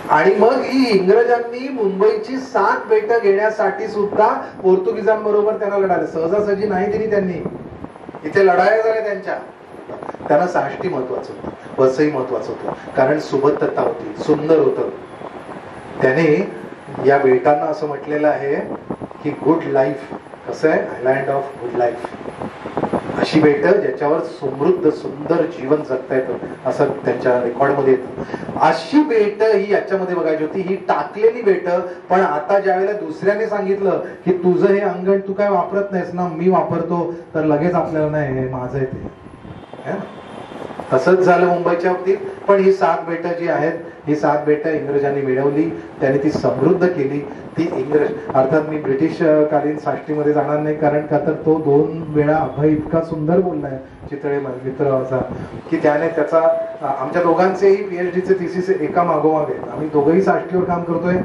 आणि मग ही इंग्रजांनी मुंबईची 7 बेटं घेण्यासाठी सुद्धा पोर्तुगीजांबरोबर त्यांना लढायला, सहजासहजी नाही दिली त्यांनी. इथे लढाया झाल्या त्यांच्या. त्यांना साष्टी महत्वाचं होतं, वसई महत्वाचं होतं, कारण सुबत्तता होती, सुंदर होतं. त्याने या बेटांना असं म्हटलेलं आहे की गुड लाईफ, कसं आहे, आयलँड ऑफ गुड लाईफ. अशी बेट ज्याच्यावर समृद्ध सुंदर जीवन जगता येतं असं त्यांच्या रेकॉर्डमध्ये येतं. अशी बेट ही याच्यामध्ये बघायची होती, ही टाकलेली बेट. पण आता ज्या वेळेला दुसऱ्याने सांगितलं की तुझं हे अंगण तू काय वापरत नाहीस ना, मी वापरतो, तर लगेच आपल्याला नाही, हे माझं आहे ते. तसंच झालं मुंबईच्या बाबतीत. पण ही 7 बेट जी आहेत, ही 7 बेट इंग्रजांनी मिळवली, त्यांनी ती समृद्ध केली. ती अर्थात मी ब्रिटिश कालीन साष्टीमध्ये जाणार नाही, कारण का तर तो 2 वेळा अभय इतका सुंदर बोललाय चितळे मित्र असा, की त्याने त्याचा आमच्या दोघांचेही PhDचे थिसिस एका मागोमाग आहेत. आम्ही दोघंही साष्टीवर काम करतोय.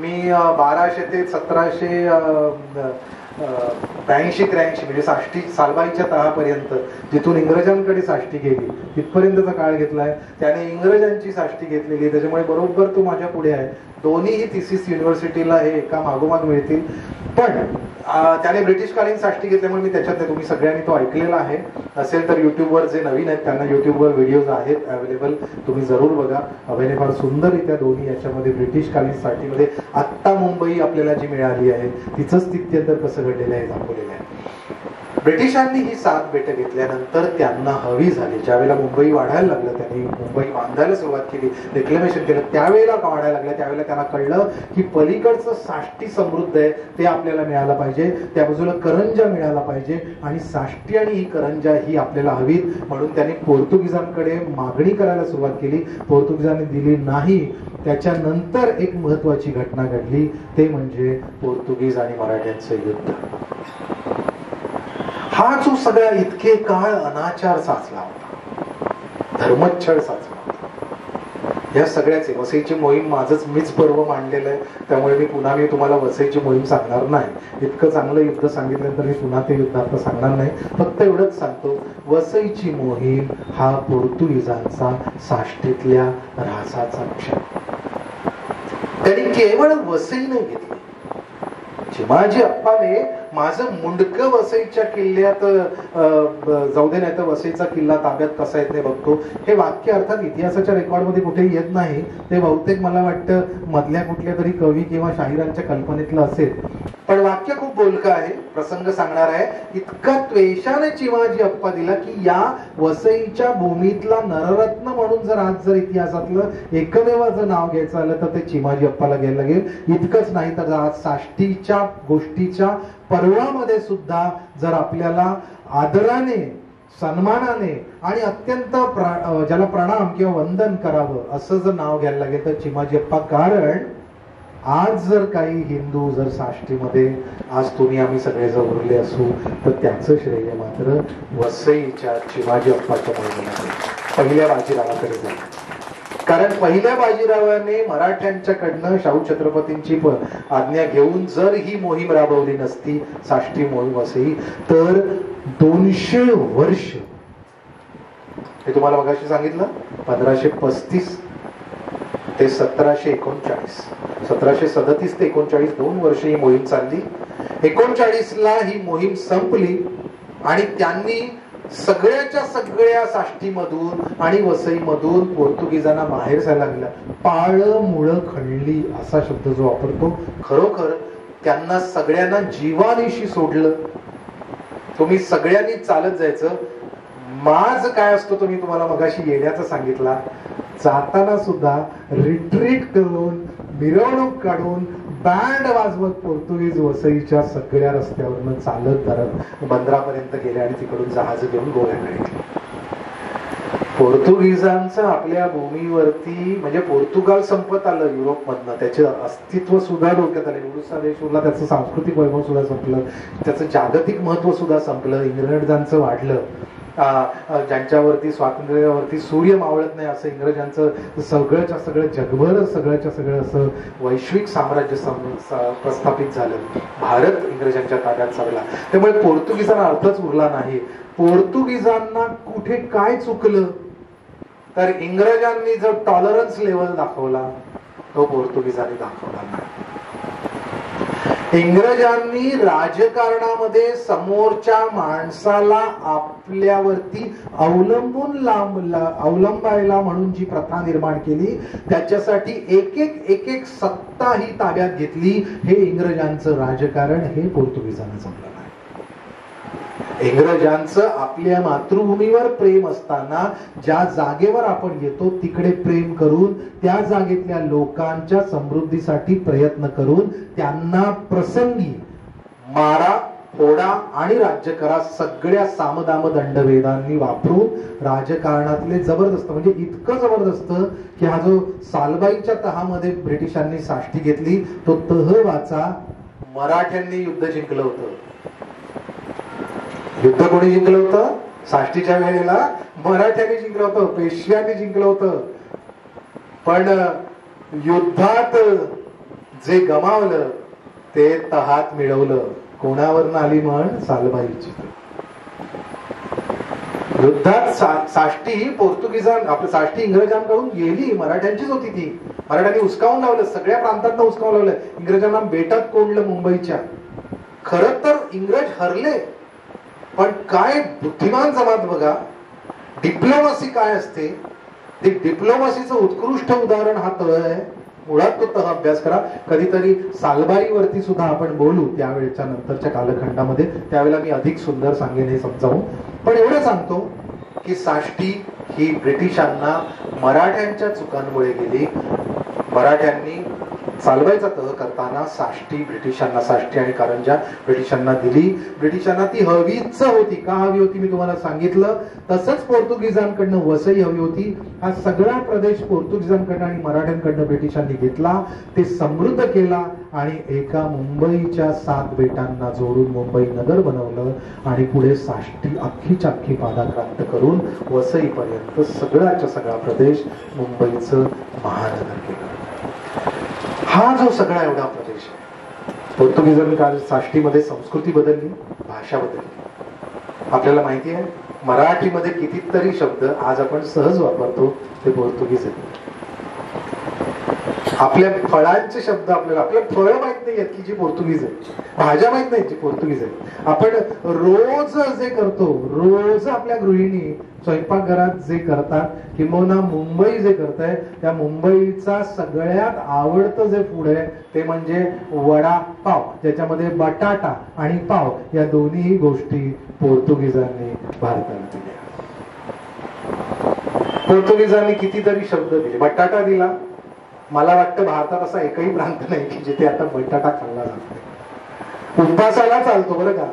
मी 1200 ते 1782-83 म्हणजे साष्टी सालबाईच्या तळापर्यंत, जिथून इंग्रजांकडे साष्टी गेली तिथपर्यंतचा काळ घेतलाय. त्याने इंग्रजांची साष्टी घेतलेली, त्याच्यामुळे बरोबर तो माझ्या पुढे आहे. दोन्हीही थिसिस युनिव्हर्सिटीला हे एका मागोमाग मिळतील. पण त्याने ब्रिटिश कालीन साष्टी घेतल्यामुळे मी त्याच्यात, तुम्ही सगळ्यांनी तो ऐकलेला आहे. असेल तर युट्यूबवर जे नवीन आहेत त्यांना युट्यूबवर व्हिडिओज आहेत अवेलेबल, तुम्ही जरूर बघा. अभयने फार सुंदररित्या दोन्ही याच्यामध्ये ब्रिटिश कालीन साष्टीमध्ये आत्ता मुंबई आपल्याला जी मिळाली आहे तिचं स्थित्यंतर कसं घडलेलं आहे दाखवलेलं आहे. ब्रिटिशांनी ही 7 बेट घेतल्यानंतर त्यांना हवी झाली. ज्यावेळेला मुंबई वाढायला लागलं, त्यांनी मुंबई बांधायला सुरुवात केली, रिक्लेमेशन केलं, त्यावेळेला वाढायला लागलं. त्यावेळेला त्यांना कळलं की पलीकडचं साष्टी समृद्ध आहे, ते आपल्याला मिळालं पाहिजे, त्या बाजूला करंजा मिळाला पाहिजे, आणि साष्टी आणि ही करंजा ही आपल्याला हवीत. म्हणून त्यांनी पोर्तुगीजांकडे मागणी करायला सुरुवात केली. पोर्तुगीजांनी दिली नाही. त्याच्यानंतर एक महत्वाची घटना घडली, ते म्हणजे पोर्तुगीज आणि मराठ्यांचं युद्ध. हा जो सगळा इतके काळ अनाचार साचला होता, धर्मच्छळ साचला होता, या सगळ्याचे वसईची मोहीम मीच पर्व मांडलेलं आहे, त्यामुळे मी तुम्हाला वसईची मोहीम सांगणार नाही. इतकं चांगलं युद्ध सांगितल्यानंतर मी पुन्हा ते युद्ध आता सांगणार नाही. फक्त एवढंच सांगतो, वसईची मोहीम हा पोर्तुगीजांचा साष्टीतल्या ऱ्हासाचा क्षण. त्यांनी केवळ वसई नाही घेतली. चिमाजी अप्पाने माझं मुंडकं वसईच्या किल्ल्यात जाऊ दे, नाही तर वसईचा किल्ला ताब्यात कसा येत नाही बघतो, हे वाक्य अर्थात इतिहासाच्या रेकॉर्डमध्ये कुठेही येत नाही. ते बहुतेक मला वाटतं मधल्या कुठल्या तरी कवी किंवा शाहिरांच्या कल्पनेतलं असेल. पण वाक्य खूप बोलकं आहे, प्रसंग सांगणार आहे. इतका त्वेषाने चिमाजी अप्पा दिला की या वसईच्या भूमीतला नररत्न म्हणून जर इतिहासातलं एकमेव जर नाव घ्यायचं आलं तर ते चिमाजी अप्पाला घ्यायला लागेल. इतकंच नाही तर आज साष्टीच्या गोष्टीच्या पर्वामध्ये सुद्धा जर आपल्याला आदराने, सन्मानाने आणि अत्यंत ज्याला प्रणाम किंवा वंदन करावं असं जर नाव घ्यायला लागेल तर चिमाजी अप्पा. कारण आज जर काही हिंदू जर साष्टीमध्ये आज तुम्ही आम्ही सगळे जर उरले असू तर त्याचं श्रेय मात्र वसईच्या चिमाजी अप्पाच्या मोहिमेला, पहिल्या बाजीरावाकडे जाईल. कारण पहिल्या बाजीरावाने मराठ्यांच्याकडनं शाहू छत्रपतींची आज्ञा घेऊन जर ही मोहीम राबवली नसती, साष्टी मोहीम वसई, तर 200 वर्ष, हे तुम्हाला मगाशी सांगितलं, 1535 ते 1739, 1737 ते 39 2 वर्ष ही मोहीम चालली. 39ला ही मोहीम संपली आणि त्यांनी सगळ्याच्या सगळ्या साष्टीमधून आणि वसईमधून पोर्तुगीजांना बाहेर जायला लागला. पाळं मुळं खणली असा शब्द जो वापरतो, खरोखर त्यांना सगळ्यांना जीवानिशी सोडलं. तुम्ही सगळ्यांनी चालत जायचं. माज काय असतो तो मी तुम्हाला मगाशी येण्याचा सांगितला. जाताना सुद्धा रिट्रीट करून मिरवणूक काढून बँड वाजवत पोर्तुगीज वसईच्या सगळ्या रस्त्यावरनं चालत करत बंदरापर्यंत गेले आणि तिकडून जहाज घेऊन गोव्याकडे गेले. पोर्तुगीजांचं आपल्या भूमीवरती म्हणजे पोर्तुगाल संपत आलं युरोपमधनं, त्याचे अस्तित्व सुद्धा डोक्यात आले. एवढा देश उरला, त्याचं सांस्कृतिक वैभव सुद्धा संपलं, त्याचं जागतिक महत्व सुद्धा संपलं. इंग्रजांचं वाढलं, ज्यांच्यावरती स्वातंत्र्यावरती सूर्य मावळत नाही असं इंग्रजांचं सगळंच्या सगळं जगभर सगळ्याच्या सगळं असं वैश्विक साम्राज्य प्रस्थापित झालं. भारत इंग्रजांच्या ताब्यात चालला. त्यामुळे पोर्तुगीजांना अर्थच उरला नाही. पोर्तुगीजांना कुठे काय चुकलं तर इंग्रजांनी जो टॉलरन्स लेवल दाखवला तो पोर्तुगीजांनी दाखवला नाही. इंग्रजांनी राजकारणामध्ये समोरच्या माणसाला आपल्यावरती अवलंबायला म्हणून जी प्रथा निर्माण केली, त्याच्यासाठी एक एक सत्ता ही ताब्यात घेतली. हे इंग्रजांचं राजकारण हे पोर्तुगीजांना जमलं नाही. इंग्रजांचं आपल्या मातृभूमीवर प्रेम असताना ज्या जागेवर आपण येतो तिकडे प्रेम करून त्या जागेतल्या लोकांच्या समृद्धीसाठी प्रयत्न करून त्यांना प्रसंगी मारा, फोडा आणि राज्य करा सगळ्या सामदाम दंडभेदांनी वापरून राजकारणातले जबरदस्त म्हणजे इतकं जबरदस्त की हा जो सालबाईच्या तहामध्ये ब्रिटिशांनी साष्टी घेतली तो तह वाचा. मराठ्यांनी युद्ध जिंकलं होतं. युद्ध कोणी जिंकलं होतं? साष्टीच्या वेळेला मराठ्यांनी जिंकलं होतं, पेशव्यांनी जिंकलं होतं. पण युद्धात जे गमावलं ते तहात मिळवलं. कोणावरनं आली म्हण? सालबाईची. युद्धात साष्टी आपली साष्टी इंग्रजांकडून गेली, मराठ्यांचीच होती ती. मराठ्यांनी उस्कावून लावलं, सगळ्या प्रांतांना उस्कावून लावलं, इंग्रजांना बेटात कोंडलं मुंबईच्या. खरं तर इंग्रज हरले, पण काय बुद्धिमान जमात बघा. डिप्लोमसी काय असते ते डिप्लोमसीचं उत्कृष्ट उदाहरण हा तह आहे. मुळात तो तह अभ्यास करा. कधीतरी सालबाईवरती सुद्धा आपण बोलू त्यावेळेच्या नंतरच्या कालखंडामध्ये, त्यावेळेला मी अधिक सुंदर सांगेन हे समजावून. पण एवढं सांगतो की साष्टी ही ब्रिटिशांना मराठ्यांच्या चुकांमुळे गेली. मराठ्यांनी सालबाईचा तह करताना साष्टी ब्रिटिशांना, साष्टी आणि कारंजा ब्रिटिशांना दिली. ब्रिटिशांना ती हवीच होती. का हवी होती मी तुम्हाला सांगितलं. तसंच पोर्तुगीजांकडनं वसई हवी होती. हा सगळा प्रदेश पोर्तुगीजांकडनं आणि मराठ्यांकडनं ब्रिटिशांनी घेतला, ते समृद्ध केला आणि एका मुंबईच्या 7 बेटांना जोडून मुंबई नगर बनवलं आणि पुढे साष्टी अख्खीच्या अख्खी पादाक्रांत करून वसईपर्यंत सगळ्याच्या सगळा प्रदेश मुंबईचं महानगर केलं. हा जो सगळा एवढा प्रदेश आहे, पोर्तुगीजांनी काल साष्टीमध्ये संस्कृती बदलली, भाषा बदलली. आपल्याला माहिती आहे मराठीमध्ये कितीतरी शब्द आज आपण सहज वापरतो ते पोर्तुगीज आहेत. आपल्या फळांचे शब्द आपल्या फळं माहित नाही आहेत की जी पोर्तुगीज आहे, भाज्या माहित नाहीत जी पोर्तुगीज आहे. आपण रोज जे करतो, रोज आपल्या गृहिणी स्वयंपाकघरात जे करतात किंवा मुंबई जे करताय त्या मुंबईचा सगळ्यात आवडतं जे फूड आहे ते म्हणजे वडा पाव, ज्याच्यामध्ये बटाटा आणि पाव या दोन्ही गोष्टी पोर्तुगीजांनी भारताला दिल्या. पोर्तुगीजांनी कितीतरी शब्द दिले. बटाटा दिला. मला वाटतं भारतात असा एकही प्रांत नाही की जिथे आता बटाटा खाल्ला जातो. उपासाला चालतो बरं का.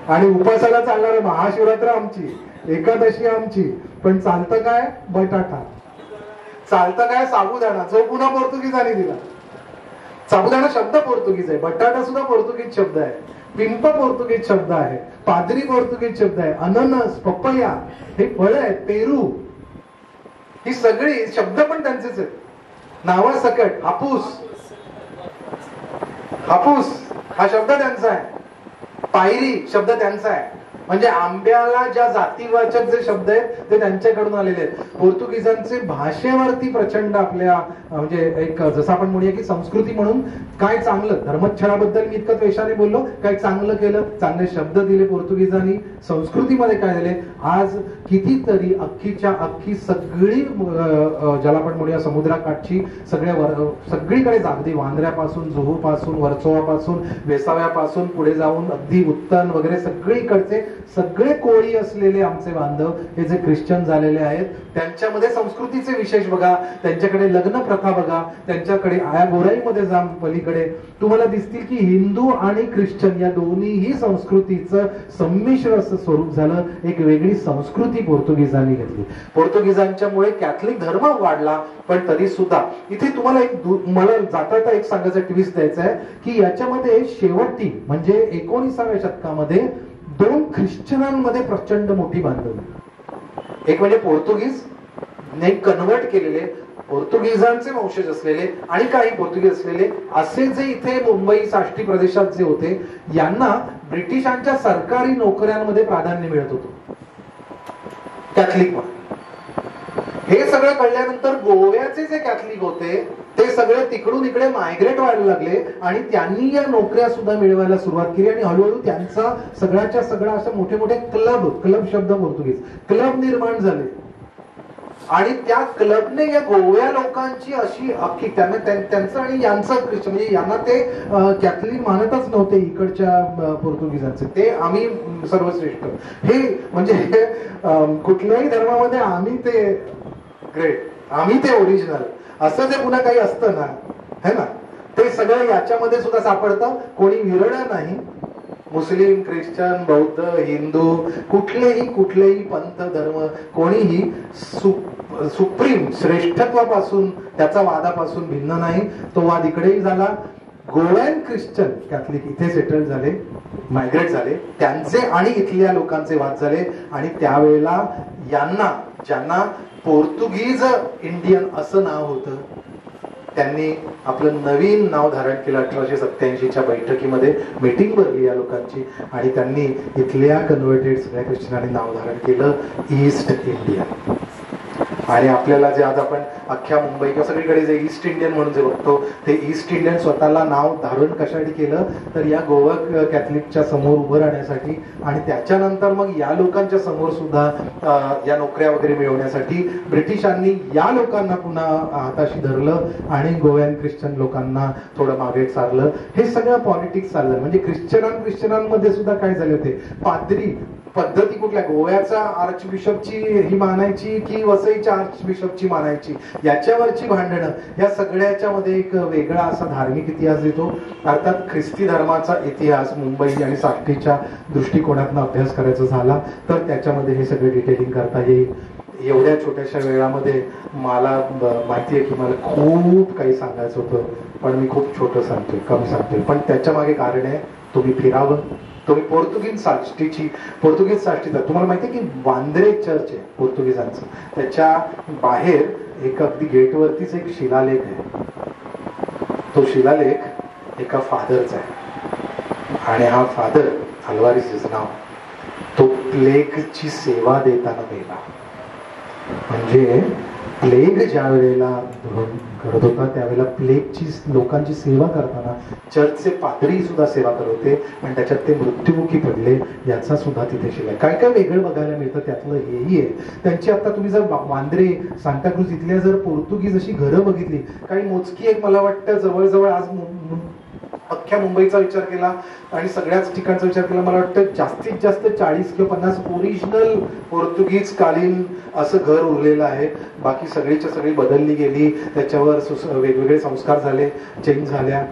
आणि उपासाला चालणार महाशिवरात्र आमची, एकादशी आमची, पण चालतं काय? बटाटा. चालतं काय? साबुदाणा, जो पुन्हा पोर्तुगीजांनी दिला. साबुदाणा शब्द पोर्तुगीज आहे, बटाटा सुद्धा पोर्तुगीज शब्द आहे, पिंप पोर्तुगीज शब्द आहे, पादरी पोर्तुगीज शब्द आहे, अननस, पपया हे फळ आहेत, पेरू, ही सगळी शब्द पण त्यांचेच आहेत. नावासकट हापूस, हापूस हा शब्द त्यांचा आहे. पायरी शब्द त्यांचा आहे. म्हणजे आंब्याला ज्या जातीवाचक जे शब्द आहेत ते त्यांच्याकडून आलेले आहेत. पोर्तुगीजांचे भाषेवरती प्रचंड आपल्या म्हणजे एक जसं आपण म्हणूया की संस्कृती म्हणून काय चांगलं, धर्मच्छळाबद्दल मी इतकं द्वेषाने बोललो, काय चांगलं केलं, चांगले शब्द दिले पोर्तुगीजांनी, संस्कृतीमध्ये काय दिले. आज कितीतरी अख्खीच्या अख्खी सगळी ज्याला आपण म्हणूया समुद्राकाठची सगळीकडे अगदी वांद्र्यापासून, जुहूपासून, वर्सोवापासून, वेसाव्यापासून पुढे जाऊन अगदी उत्तन वगैरे सगळीकडचे सगळे कोळी असलेले आमचे बांधव हे जे ख्रिश्चन झालेले आहेत, त्यांच्यामध्ये संस्कृतीचे विशेष बघा, त्यांच्याकडे लग्न प्रथा बघा, त्यांच्याकडे आया गोराईमध्ये जा पलीकडे तुम्हाला दिसतील की हिंदू आणि ख्रिश्चन या दोन्हीही संस्कृतीचं संमिश्र असं स्वरूप झालं. एक वेगळी संस्कृती पोर्तुगीजांनी घेतली. पोर्तुगीजांच्यामुळे कॅथलिक धर्म वाढला, पण तरी सुद्धा इथे तुम्हाला मला जाता एक सांगायचं ट्विस्ट द्यायचं आहे की याच्यामध्ये शेवटी म्हणजे 19व्या शतकामध्ये 2 ख्रिश्चनांमध्ये प्रचंड मोठी बांधवली. एक म्हणजे पोर्तुगीज ने कन्वर्ट केलेले पोर्तुगीजांचे वंशज असलेले आणि काही पोर्तुगीज असलेले असे जे इथे मुंबई साष्टी प्रदेशात जे होते, यांना ब्रिटिशांच्या सरकारी नोकऱ्यांमध्ये प्राधान्य मिळत होतं कॅथलिक. हे सगळं कळल्यानंतर गोव्याचे जे कॅथलिक होते ते सगळे तिकडून इकडे मायग्रेट व्हायला लागले आणि त्यांनी या नोकऱ्या सुद्धा मिळवायला सुरुवात केली आणि हळूहळू त्यांचा सगळ्याच्या सगळा असे मोठे मोठे क्लब शब्द पोर्तुगीज क्लब निर्माण झाले आणि त्या क्लबने या गोव्या लोकांची अशी अख्खी त्यांचं आणि यांचं म्हणजे यांना ते कॅथलिक मानतच नव्हते इकडच्या पोर्तुगीजांचे, ते आम्ही सर्वश्रेष्ठ, हे म्हणजे कुठल्याही धर्मामध्ये आम्ही ते ग्रेट, आम्ही ते ओरिजिनल असं जे पुन्हा काही असतं ना, है ना, ते सगळं याच्यामध्ये सुद्धा सापडतं. कोणी विरळं नाही. मुस्लिम, ख्रिश्चन, बौद्ध, हिंदू कुठलेही पंथ धर्म कोणीही सुप्रीम श्रेष्ठत्वापासून त्याचा वादापासून भिन्न नाही. तो वाद इकडेही झाला. गोव्यान ख्रिश्चन कॅथलिक इथे सेटल झाले, मायग्रेट झाले, त्यांचे आणि इथल्या लोकांचे वाद झाले आणि त्यावेळेला ज्यांना पोर्तुगीज इंडियन असं नाव होतं त्यांनी आपलं नवीन नाव धारण केलं 1887च्या बैठकीमध्ये मीटिंग भरली या लोकांची आणि त्यांनी इथल्या कन्व्हर्टेड सगळ्या ख्रिश्चनांनी नाव धारण केलं ईस्ट इंडिया. आणि आपल्याला जे आज आपण अख्ख्या मुंबई किंवा सगळीकडे जे ईस्ट इंडियन म्हणून जे बघतो ते ईस्ट इंडियन स्वतःला नाव धारण कशासाठी केलं तर या गोवा कॅथलिकच्या समोर उभं राहण्यासाठी आणि त्याच्यानंतर मग या लोकांच्या समोर सुद्धा या नोकऱ्या वगैरे मिळवण्यासाठी ब्रिटिशांनी या लोकांना पुन्हा हाताशी धरलं आणि गोव्यान ख्रिश्चन लोकांना थोडं मागे सारलं. हे सगळं पॉलिटिक्स चाललं. म्हणजे ख्रिश्चनांमध्ये सुद्धा काय झाले होते, पाद्री पद्धती कुठल्या, गोव्याचा आर्चबिशपची ही मानायची की वसईच्या आर्चबिशपची मानायची, याच्यावरची भांडणं, या सगळ्याच्या मध्ये एक वेगळा असा धार्मिक इतिहास देतो. अर्थात ख्रिस्ती धर्माचा इतिहास मुंबई आणि साष्टीच्या दृष्टिकोनातून अभ्यास करायचा झाला तर त्याच्यामध्ये हे सगळे डिटेलिंग करता येईल. एवढ्या छोट्याशा वेळामध्ये मला माहिती आहे की मला खूप काही सांगायचं होतं पण मी खूप छोटं सांगतोय, कमी सांगतोय. पण त्याच्या मागे कारण आहे, तुम्ही फिरावं. तुम्ही पोर्तुगीज साष्टीचा तुम्हाला माहिती आहे की वांद्रे चर्च आहे पोर्तुगीजांचं, त्याच्या बाहेर एक अगदी गेटवरतीच एक शिलालेख आहे. तो शिलालेख एका फादरचा आहे आणि हा फादर अल्वारिस नाव, तो प्लेगची सेवा देताना मेला. म्हणजे प्लेग ज्या वेळेला करत होता त्यावेळेला प्लेगची लोकांची सेवा करताना चर्चचे पादरी सुद्धा सेवा करत होते आणि त्याच्यात ते मृत्युमुखी पडले, याचा सुद्धा तिथे शिलाय. काय काय वेगळं बघायला मिळतं त्यातलं हेही आहे. त्यांची आता तुम्ही जर वांद्रे, सांताक्रूज इथल्या जर पोर्तुगीज अशी घरं बघितली, काही मोजकी एक मला वाटतं जवळजवळ आज अख्ख्या मुंबईचा विचार केला आणि सगळ्याच ठिकाणचा विचार केला, मला वाटतं जास्तीत जास्त 40 किंवा 50 ओरिजिनल पोर्तुगीज कालीन असं घर उरलेलं आहे. बाकी सगळीच्या सगळी बदलली गेली, त्याच्यावर वेगवेगळे संस्कार झाले, चेंज झाल्या,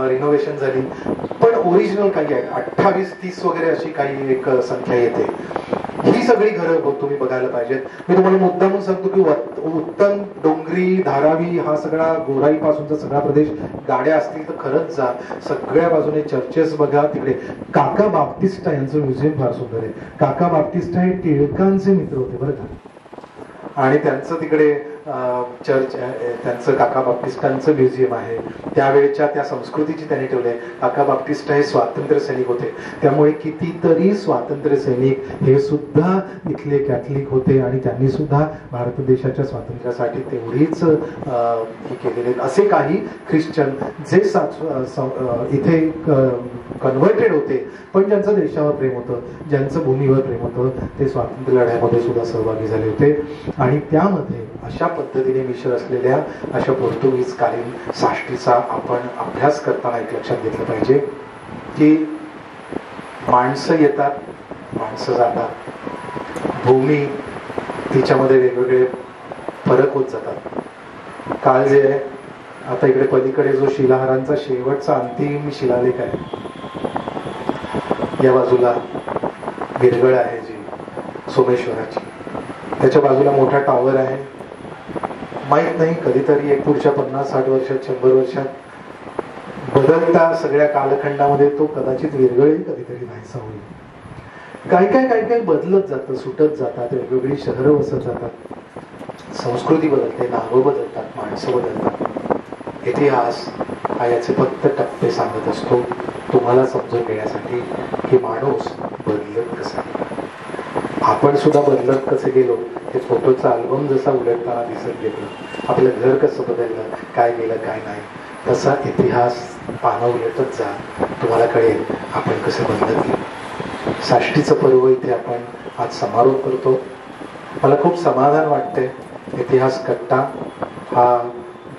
रिनोव्हेशन झाली, पण ओरिजिनल काही आहे 28-30 वगैरे अशी काही एक संख्या येते. ही सगळी घरं तुम्ही बघायला पाहिजेत. मी तुम्हाला मुद्दामून सांगतो की उत्तम, डोंगरी, धारावी हा सगळा गोराई पासूनचा सगळा प्रदेश, गाड्या असतील तर खरंच जा, सगळ्या बाजूने चर्चेस बघा. तिकडे काका बाप्टिस्टा यांचं म्युझियम फार सुंदर आहे. काका बाप्टिस्टा हे टिळकांचे मित्र होते बरं का, आणि त्यांचं तिकडे चर्च त्यांचं काका बाप्टिस्टांचं म्युझियम आहे, त्यावेळेच्या त्या संस्कृतीची त्यांनी ठेवली आहे. काका बाप्टिस्टा हे स्वातंत्र्य सैनिक होते, त्यामुळे कितीतरी स्वातंत्र्य सैनिक हे सुद्धा इथले कॅथलिक होते आणि त्यांनी सुद्धा भारत देशाच्या स्वातंत्र्यासाठी तेवढीच हे केलेले. असे काही ख्रिश्चन जे इथे कन्व्हर्टेड होते, पण ज्यांचं देशावर प्रेम होतं, ज्यांचं भूमीवर प्रेम होतं, ते स्वातंत्र्य लढ्यामध्ये सुद्धा सहभागी झाले होते. आणि त्यामध्ये अशा पद्धतीने मिश्र असलेल्या अशा पोर्तुगीज कालीन साष्टीचा आपण अभ्यास करताना एक लक्षात घेतलं पाहिजे की माणसं येतात, माणसं जातात, भूमी तिच्यामध्ये वेगवेगळे फरक होत जातात. काळ जे आहे, आता इकडे पलीकडे जो शिलाहारांचा शेवटचा अंतिम शिलालेख आहे, या बाजूला गिरगळ आहे जी सोमेश्वराची, त्याच्या बाजूला मोठा टॉवर आहे. माहित नाही कधीतरी एक पुढच्या 50-60 वर्षात 100 वर्षात बदलता सगळ्या कालखंडामध्ये तो कदाचित विरगळही कधीतरी नाहीसा होईल. काय काय बदलत जातं, सुटत जातात, वेगवेगळी शहरं वसत जातात, संस्कृती बदलते, नावं बदलतात, माणसं बदलतात. इतिहास हा याचे फक्त टप्पे सांगत असतो तुम्हाला समजून घेण्यासाठी की माणूस बदलत कसा, आपण सुद्धा बदलत कसे गेलो. हे फोटोचा अल्बम जसा उलटताना दिसत गेलो, आपलं घर कसं बदललं, काय गेलं काय नाही, तसा इतिहास पानं उलटत जा, तुम्हाला कळेल आपण कसे बदलत गेलो. साष्टीचं पर्व इथे आपण आज समारोप करतो. मला खूप समाधान वाटते. इतिहास कट्टा हा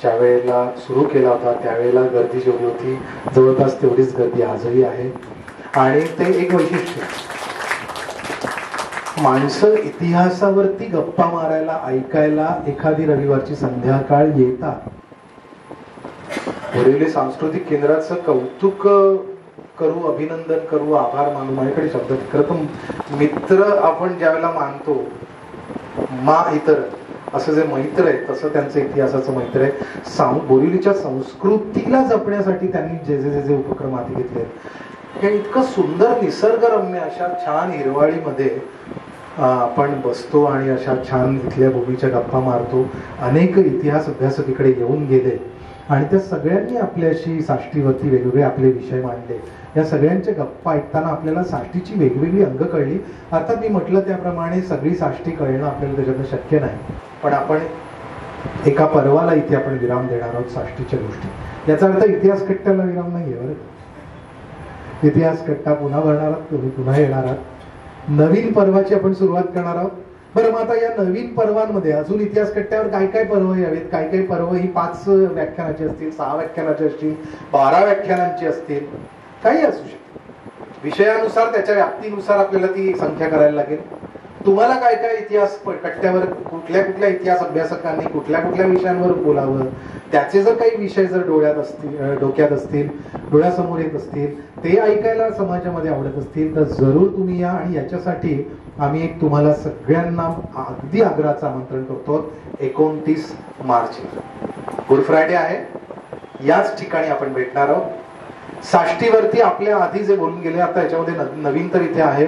ज्या वेळेला सुरू केला होता त्यावेळेला गर्दी जेवढी होती जवळपास तेवढीच गर्दी आजही आहे. आणि ते एक वैशिष्ट्य, माणसं इतिहासावरती गप्पा मारायला, ऐकायला एखादी रविवारची संध्याकाळ येतात. बोरिवली सांस्कृतिक केंद्राचं कौतुक करू, अभिनंदन करू, आभार मानू, माझ्याकडे शब्द. खरं तर मित्र आपण ज्यावेळेला मानतो, मा इतर असं जे मैत्र आहे तसं त्यांचं इतिहासाचं मैत्र आहे. बोरिवलीच्या संस्कृतीला जपण्यासाठी त्यांनी जे जे उपक्रम हाती घेतले, हे इतकं सुंदर निसर्गरम्य अशा छान हिरवाळीमध्ये आपण बसतो आणि अशा छान इथल्या भूमीच्या गप्पा मारतो. अनेक इतिहास अभ्यासक इकडे येऊन गेले आणि त्या सगळ्यांनी आपल्याशी साष्टीवरती वेगवेगळे आपले विषय मांडले. या सगळ्यांच्या गप्पा ऐकताना आपल्याला साष्टीची वेगवेगळी अंग कळली. अर्थात मी म्हटलं त्याप्रमाणे सगळी साष्टी कळणं आपल्याला त्याच्यातनं शक्य नाही, पण आपण एका पर्वाला इथे आपण विराम देणार आहोत साष्टीच्या गोष्टी. याचा अर्थ इतिहास कट्ट्याला विराम नाहीये बरं. इतिहास कट्टा पुन्हा भरणार आहात, तुम्ही पुन्हा येणार आहात, नवीन पर्वाची आपण सुरुवात करणार आहोत. बरं, मग आता या नवीन पर्वांमध्ये अजून इतिहास कट्ट्यावर काय काय पर्व यावेत, काय काय पर्व ही 5 व्याख्यानाची असतील, 6 व्याख्यानाची असतील, 12 व्याख्यानांची असतील, काही असू शकते. विषयानुसार त्याच्या व्याप्तीनुसार आपल्याला ती संख्या करायला लागेल. तुम्हाला काय काय इतिहास कट्ट्यावर कुठल्या कुठल्या इतिहास अभ्यासकांनी कुठल्या कुठल्या विषयांवर बोलावं, त्याचे जर काही विषय जर डोक्यात असतील, डोळ्यासमोर येत असतील, ते ऐकायला समाजामध्ये आवडत असतील तर जरूर तुम्ही या. आणि याच्यासाठी आम्ही एक तुम्हाला सगळ्यांना अगदी आग्रहाचं आमंत्रण करतो. 29 मार्चला गुड फ्रायडे आहे, याच ठिकाणी आपण भेटणार आहोत. साष्टीवरती आपल्या आधी जे बोलून गेले, आता याच्यामध्ये नवीन तर इथे आहे,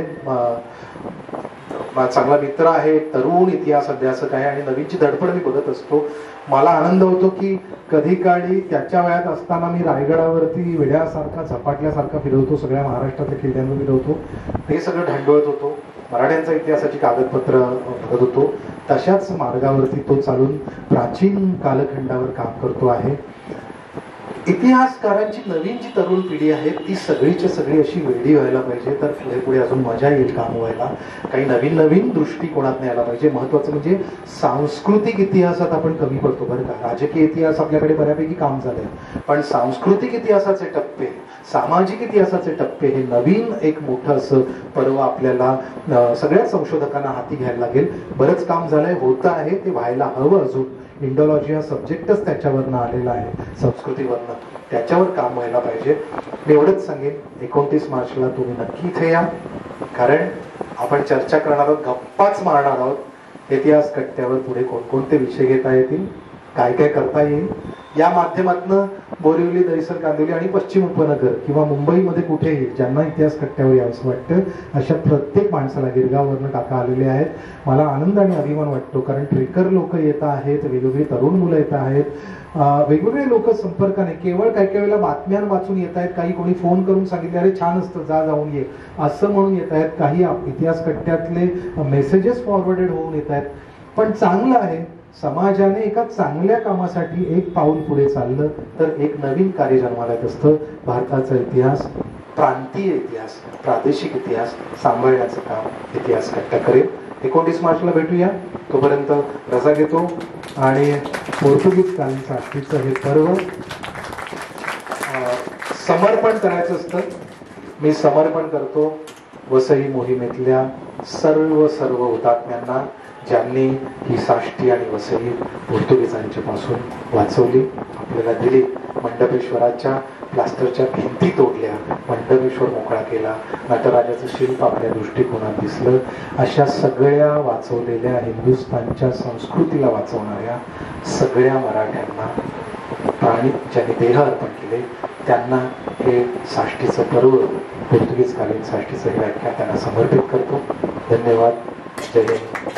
चांगला मित्र आहे, तरुण इतिहास अभ्यासक आहे आणि नवीनची धडपड मी बघत असतो. मला आनंद होतो की कधी काळी त्याच्या वयात असताना मी रायगडावरती वेड्यासारखा झपाटल्यासारखा फिरवतो, सगळ्या महाराष्ट्रातल्या किल्ल्यांवर फिरवतो, ते सगळं ढांडवळत होतो, मराठ्यांच्या इतिहासाची कागदपत्र बघत होतो. तशाच मार्गावरती तो चालून प्राचीन कालखंडावर काम करतो आहे. इतिहासकारांची नवीन जी तरुण पिढी आहे ती सगळीच्या सगळी अशी वेडी व्हायला पाहिजे, तर पुढे पुढे अजून मजा येईल काम व्हायला. काही नवीन नवीन दृष्टिकोनात यायला पाहिजे. महत्वाचं म्हणजे सांस्कृतिक इतिहासात आपण कमी पडतो बरं का. राजकीय इतिहास आपल्याकडे बऱ्यापैकी काम झालंय, पण सांस्कृतिक इतिहासाचे टप्पे, सामाजिक इतिहासाचे टप्पे, हे नवीन एक मोठं असं पर्व आपल्याला सगळ्या संशोधकांना हाती घ्यायला लागेल. बरंच काम झालंय, होतं आहे, ते व्हायला हवं अजून. इंडोलॉजी हा सब्जेक्टच त्याच्यावरनं आलेला आहे, संस्कृतीवरनं, त्याच्यावर काम व्हायला पाहिजे. मी एवढंच सांगेन, 29 मार्चला तुम्ही नक्की इथे या, कारण आपण चर्चा करणार आहोत, गप्पाच मारणार आहोत. इतिहास कट्ट्यावर पुढे कोणकोणते विषय घेता येतील, काय काय करता येईल, या माध्यमातून बोरिवली, दहिसर, कांदिवली आणि पश्चिम उपनगर किंवा मुंबईमध्ये कुठेही ज्यांना इतिहास कट्ट्यावर यावंसं वाटतं अशा प्रत्येक माणसाला, गिरगाववरनं काका आलेले आहेत. मला आनंद आणि अभिमान वाटतो, कारण ट्रेकर लोक येत आहेत, वेगवेगळी तरुण मुलं येत आहेत, वेगवेगळे लोक संपर्काने, केवळ काही काही वेळेला बातम्या वाचून येत आहेत, काही कोणी फोन करून सांगितले अरे छान असतं जाऊन ये असं म्हणून येत आहेत, काही इतिहास कट्ट्यातले मेसेजेस फॉरवर्डेड होऊन येत आहेत. पण चांगलं आहे, समाजाने एका चांगल्या कामासाठी एक पाऊल पुढे चाललं तर एक नवीन कार्य जन्माला येत असतं. भारताचा इतिहास, प्रांतीय इतिहास, प्रादेशिक इतिहास सांभाळण्याचं काम इतिहास कट्टा करेल. 29 मार्चला भेटूया. तोपर्यंत रजा घेतो आणि पोर्तुगीज कालीन साष्टीचं हे पर्व समर्पण करायचं असतं. मी समर्पण करतो वसई मोहिमेतल्या सर्व हुतात्म्यांना, ज्यांनी ही साष्टी आणि वसई पोर्तुगीजांच्या पासून वाचवली, आपल्याला दिली. मंडपेश्वराच्या प्लास्टरच्या भिंती तोडल्या, मंडपेश्वर मोकळा केला, नटराजाचं शिल्प आपल्या दृष्टिकोनात दिसलं. अशा सगळ्या वाचवलेल्या हिंदुस्थानच्या संस्कृतीला वाचवणाऱ्या सगळ्या मराठ्यांना, प्राणी ज्यांनी देह अर्पण केले, त्यांना हे साष्टीचं पर्व, पोर्तुगीज कालीन साष्टीचं हे व्याख्यान त्यांना समर्पित करतो. धन्यवाद. जय हिंद.